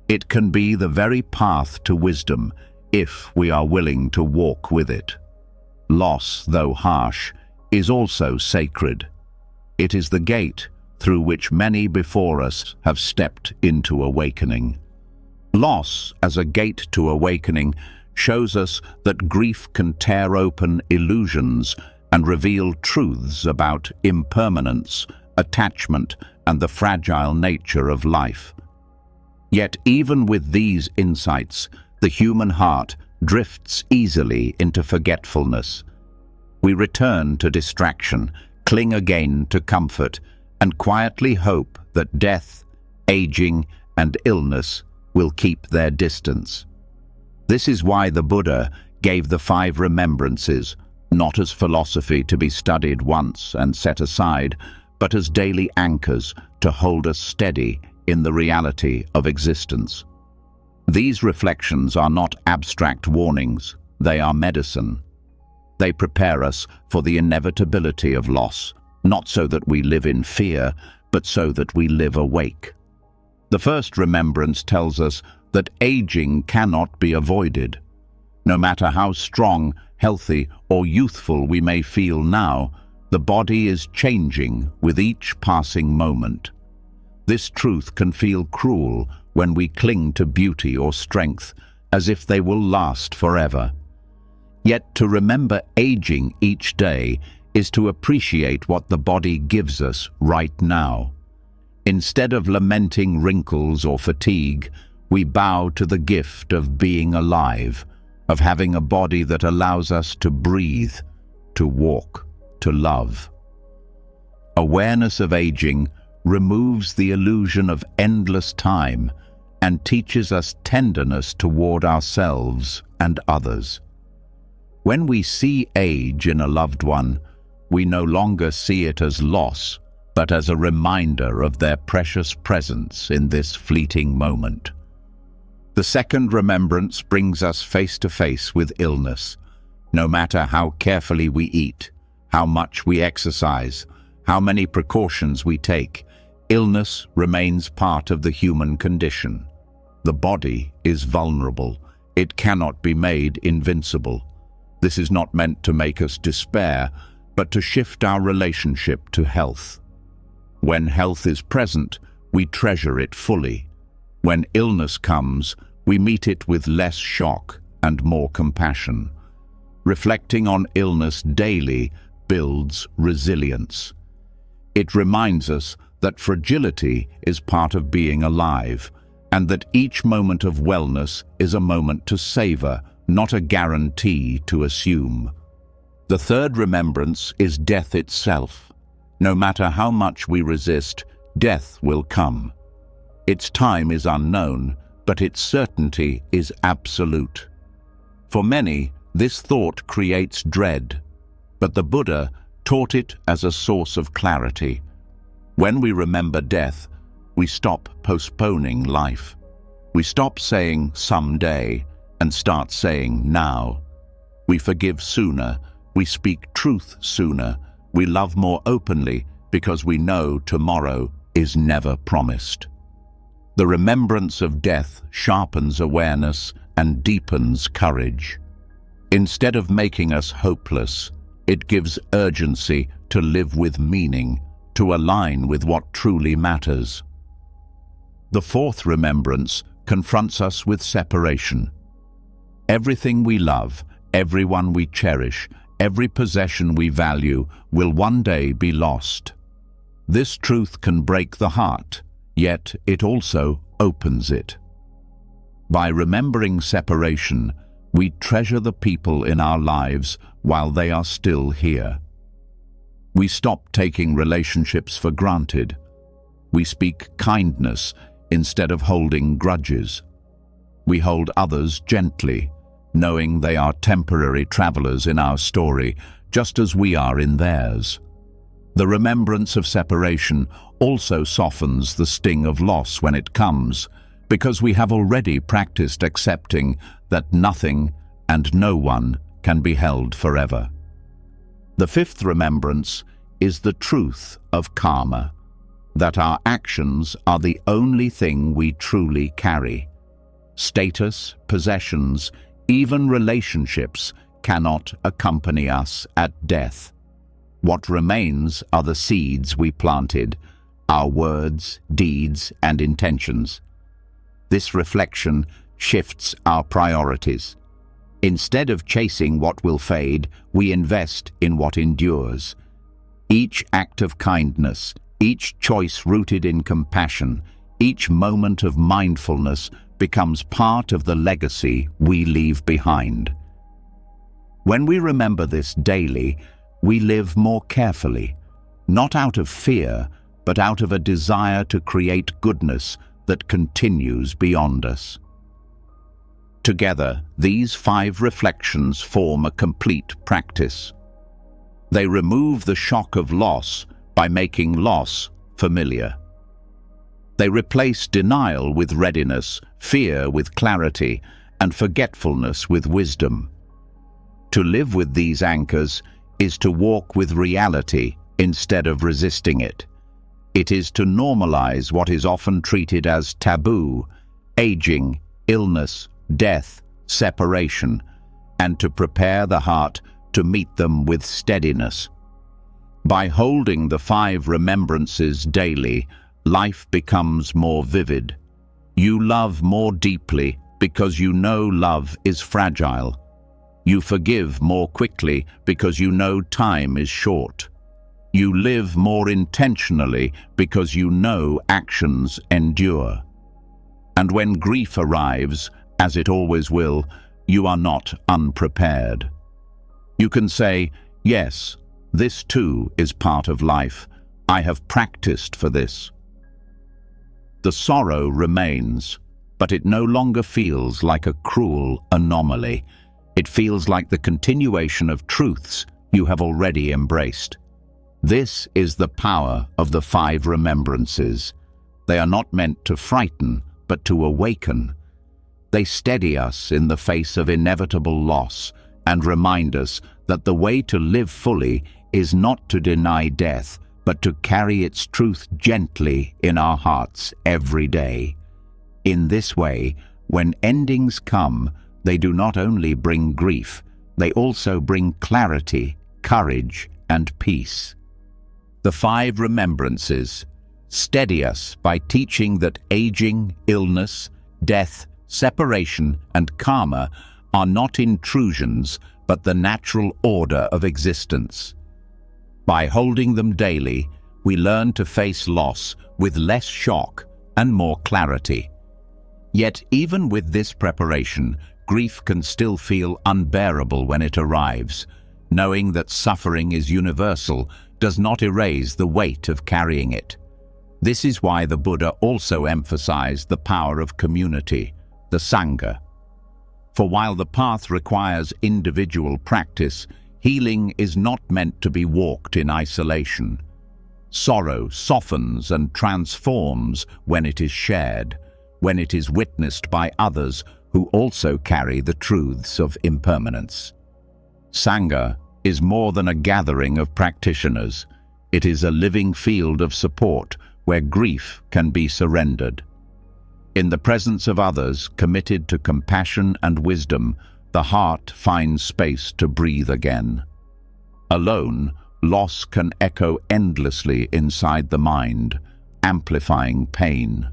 It can be the very path to wisdom if we are willing to walk with it. Loss, though harsh, is also sacred. It is the gate through which many before us have stepped into awakening. Loss as a gate to awakening shows us that grief can tear open illusions and reveal truths about impermanence, attachment, and the fragile nature of life. Yet even with these insights, the human heart drifts easily into forgetfulness. We return to distraction, cling again to comfort, and quietly hope that death, aging, and illness will keep their distance. This is why the Buddha gave the 5 remembrances, not as philosophy to be studied once and set aside, but as daily anchors to hold us steady in the reality of existence. These reflections are not abstract warnings, they are medicine. They prepare us for the inevitability of loss, not so that we live in fear, but so that we live awake. The first remembrance tells us that aging cannot be avoided. No matter how strong, healthy, or youthful we may feel now, the body is changing with each passing moment. This truth can feel cruel when we cling to beauty or strength as if they will last forever. Yet to remember aging each day is to appreciate what the body gives us right now. Instead of lamenting wrinkles or fatigue, we bow to the gift of being alive, of having a body that allows us to breathe, to walk, to love. Awareness of aging removes the illusion of endless time and teaches us tenderness toward ourselves and others. When we see age in a loved one, we no longer see it as loss, but as a reminder of their precious presence in this fleeting moment. The second remembrance brings us face to face with illness. No matter how carefully we eat, how much we exercise, how many precautions we take, illness remains part of the human condition. The body is vulnerable. It cannot be made invincible. This is not meant to make us despair, but to shift our relationship to health. When health is present, we treasure it fully. When illness comes, we meet it with less shock and more compassion. Reflecting on illness daily builds resilience. It reminds us that fragility is part of being alive, and that each moment of wellness is a moment to savor, not a guarantee to assume. The third remembrance is death itself. No matter how much we resist, death will come. Its time is unknown, but its certainty is absolute. For many, this thought creates dread, but the Buddha taught it as a source of clarity. When we remember death, we stop postponing life. We stop saying someday and start saying now. We forgive sooner, we speak truth sooner, we love more openly because we know tomorrow is never promised. The remembrance of death sharpens awareness and deepens courage. Instead of making us hopeless, it gives urgency to live with meaning, to align with what truly matters. The fourth remembrance confronts us with separation. Everything we love, everyone we cherish, every possession we value will one day be lost. This truth can break the heart, yet it also opens it. By remembering separation, we treasure the people in our lives while they are still here. We stop taking relationships for granted. We speak kindness instead of holding grudges. We hold others gently, knowing they are temporary travelers in our story, just as we are in theirs. The remembrance of separation also softens the sting of loss when it comes, because we have already practiced accepting that nothing and no one can be held forever. The fifth remembrance is the truth of karma, that our actions are the only thing we truly carry. Status, possessions, even relationships cannot accompany us at death. What remains are the seeds we planted, our words, deeds, and intentions. This reflection shifts our priorities. Instead of chasing what will fade, we invest in what endures. Each act of kindness, each choice rooted in compassion, each moment of mindfulness becomes part of the legacy we leave behind. When we remember this daily, we live more carefully, not out of fear, but out of a desire to create goodness that continues beyond us. Together, these 5 reflections form a complete practice. They remove the shock of loss by making loss familiar. They replace denial with readiness, fear with clarity, and forgetfulness with wisdom. To live with these anchors is to walk with reality instead of resisting it. It is to normalize what is often treated as taboo, aging, illness, death, separation, and to prepare the heart to meet them with steadiness. By holding the 5 remembrances daily, life becomes more vivid. You love more deeply because you know love is fragile. You forgive more quickly because you know time is short. You live more intentionally because you know actions endure. And when grief arrives, as it always will, you are not unprepared. You can say, yes, this too is part of life. I have practiced for this. The sorrow remains, but it no longer feels like a cruel anomaly. It feels like the continuation of truths you have already embraced. This is the power of the 5 remembrances. They are not meant to frighten, but to awaken. They steady us in the face of inevitable loss and remind us that the way to live fully is not to deny death, but to carry its truth gently in our hearts every day. In this way, when endings come, they do not only bring grief, they also bring clarity, courage, and peace. The 5 remembrances steady us by teaching that aging, illness, death, separation, and karma are not intrusions, but the natural order of existence. By holding them daily, we learn to face loss with less shock and more clarity. Yet even with this preparation, grief can still feel unbearable when it arrives. Knowing that suffering is universal does not erase the weight of carrying it. This is why the Buddha also emphasized the power of community, the sangha. For while the path requires individual practice, healing is not meant to be walked in isolation. Sorrow softens and transforms when it is shared, when it is witnessed by others who also carry the truths of impermanence. Sangha is more than a gathering of practitioners. It is a living field of support where grief can be surrendered. In the presence of others committed to compassion and wisdom, the heart finds space to breathe again. Alone, loss can echo endlessly inside the mind, amplifying pain.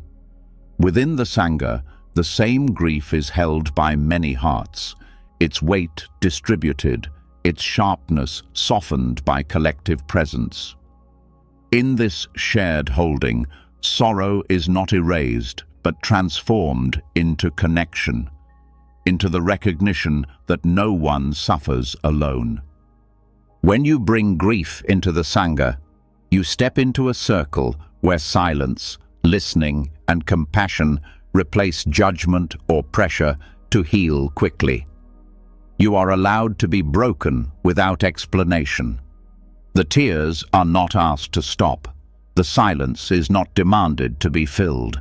Within the sangha, the same grief is held by many hearts, its weight distributed, its sharpness softened by collective presence. In this shared holding, sorrow is not erased, but transformed into connection, into the recognition that no one suffers alone. When you bring grief into the sangha, you step into a circle where silence, listening, and compassion replace judgment or pressure to heal quickly. You are allowed to be broken without explanation. The tears are not asked to stop. The silence is not demanded to be filled.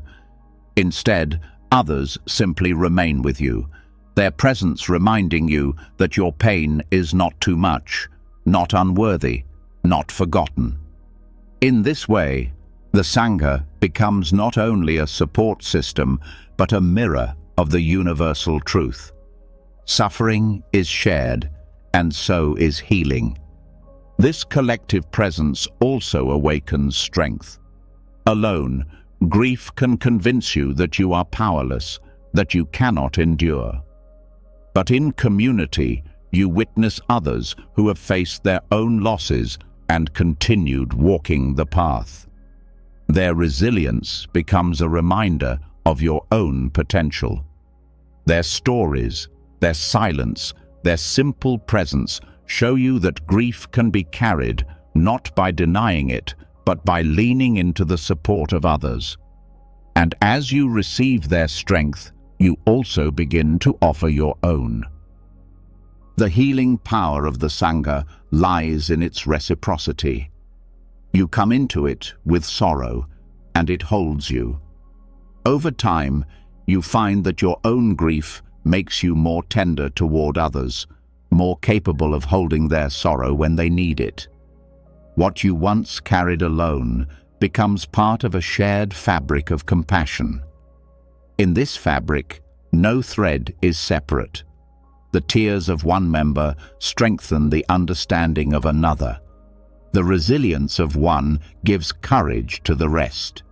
Instead, others simply remain with you, their presence reminding you that your pain is not too much, not unworthy, not forgotten. In this way, the sangha becomes not only a support system, but a mirror of the universal truth. Suffering is shared, and so is healing. This collective presence also awakens strength. Alone, grief can convince you that you are powerless, that you cannot endure. But in community, you witness others who have faced their own losses and continued walking the path. Their resilience becomes a reminder of your own potential. Their stories, their silence, their simple presence show you that grief can be carried not by denying it, but by leaning into the support of others. And as you receive their strength, you also begin to offer your own. The healing power of the sangha lies in its reciprocity. You come into it with sorrow, and it holds you. Over time, you find that your own grief makes you more tender toward others, more capable of holding their sorrow when they need it. What you once carried alone becomes part of a shared fabric of compassion. In this fabric, no thread is separate. The tears of one member strengthen the understanding of another. The resilience of one gives courage to the rest.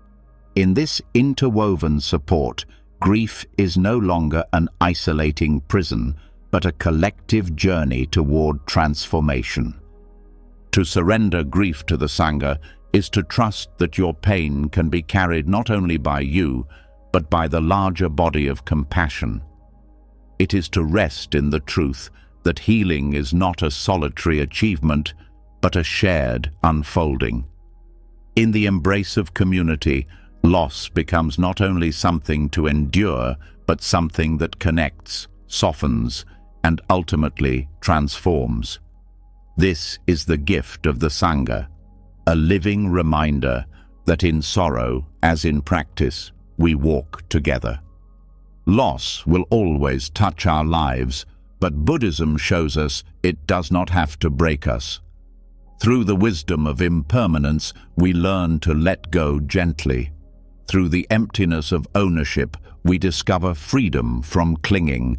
In this interwoven support, grief is no longer an isolating prison, but a collective journey toward transformation. To surrender grief to the Sangha is to trust that your pain can be carried not only by you, but by the larger body of compassion. It is to rest in the truth that healing is not a solitary achievement, but a shared unfolding. In the embrace of community, loss becomes not only something to endure, but something that connects, softens, and ultimately transforms. This is the gift of the Sangha, a living reminder that in sorrow, as in practice, we walk together. Loss will always touch our lives, but Buddhism shows us it does not have to break us. Through the wisdom of impermanence, we learn to let go gently. Through the emptiness of ownership, we discover freedom from clinging.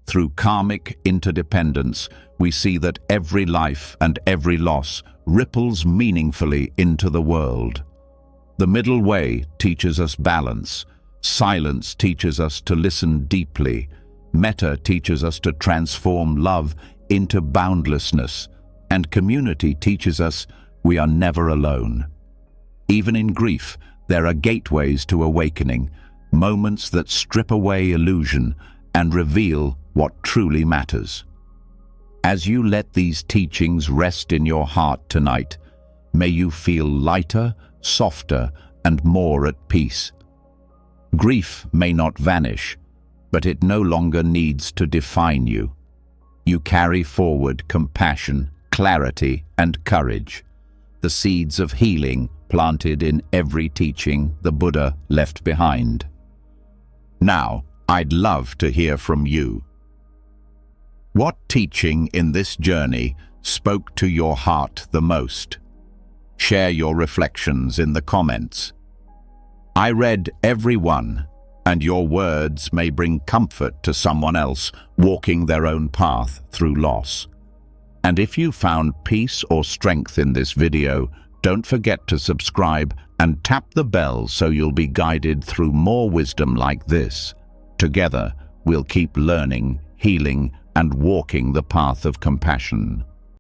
Through karmic interdependence, we see that every life and every loss ripples meaningfully into the world. The middle way teaches us balance. Silence teaches us to listen deeply. Metta teaches us to transform love into boundlessness. And community teaches us we are never alone. Even in grief, there are gateways to awakening, moments that strip away illusion and reveal what truly matters. As you let these teachings rest in your heart tonight, may you feel lighter, softer, and more at peace. Grief may not vanish, but it no longer needs to define you. You carry forward compassion, clarity, and courage, the seeds of healing planted in every teaching the Buddha left behind. Now, I'd love to hear from you. What teaching in this journey spoke to your heart the most? Share your reflections in the comments. I read every one, and your words may bring comfort to someone else walking their own path through loss. And if you found peace or strength in this video, don't forget to subscribe and tap the bell so you'll be guided through more wisdom like this. Together, we'll keep learning, healing, and walking the path of compassion.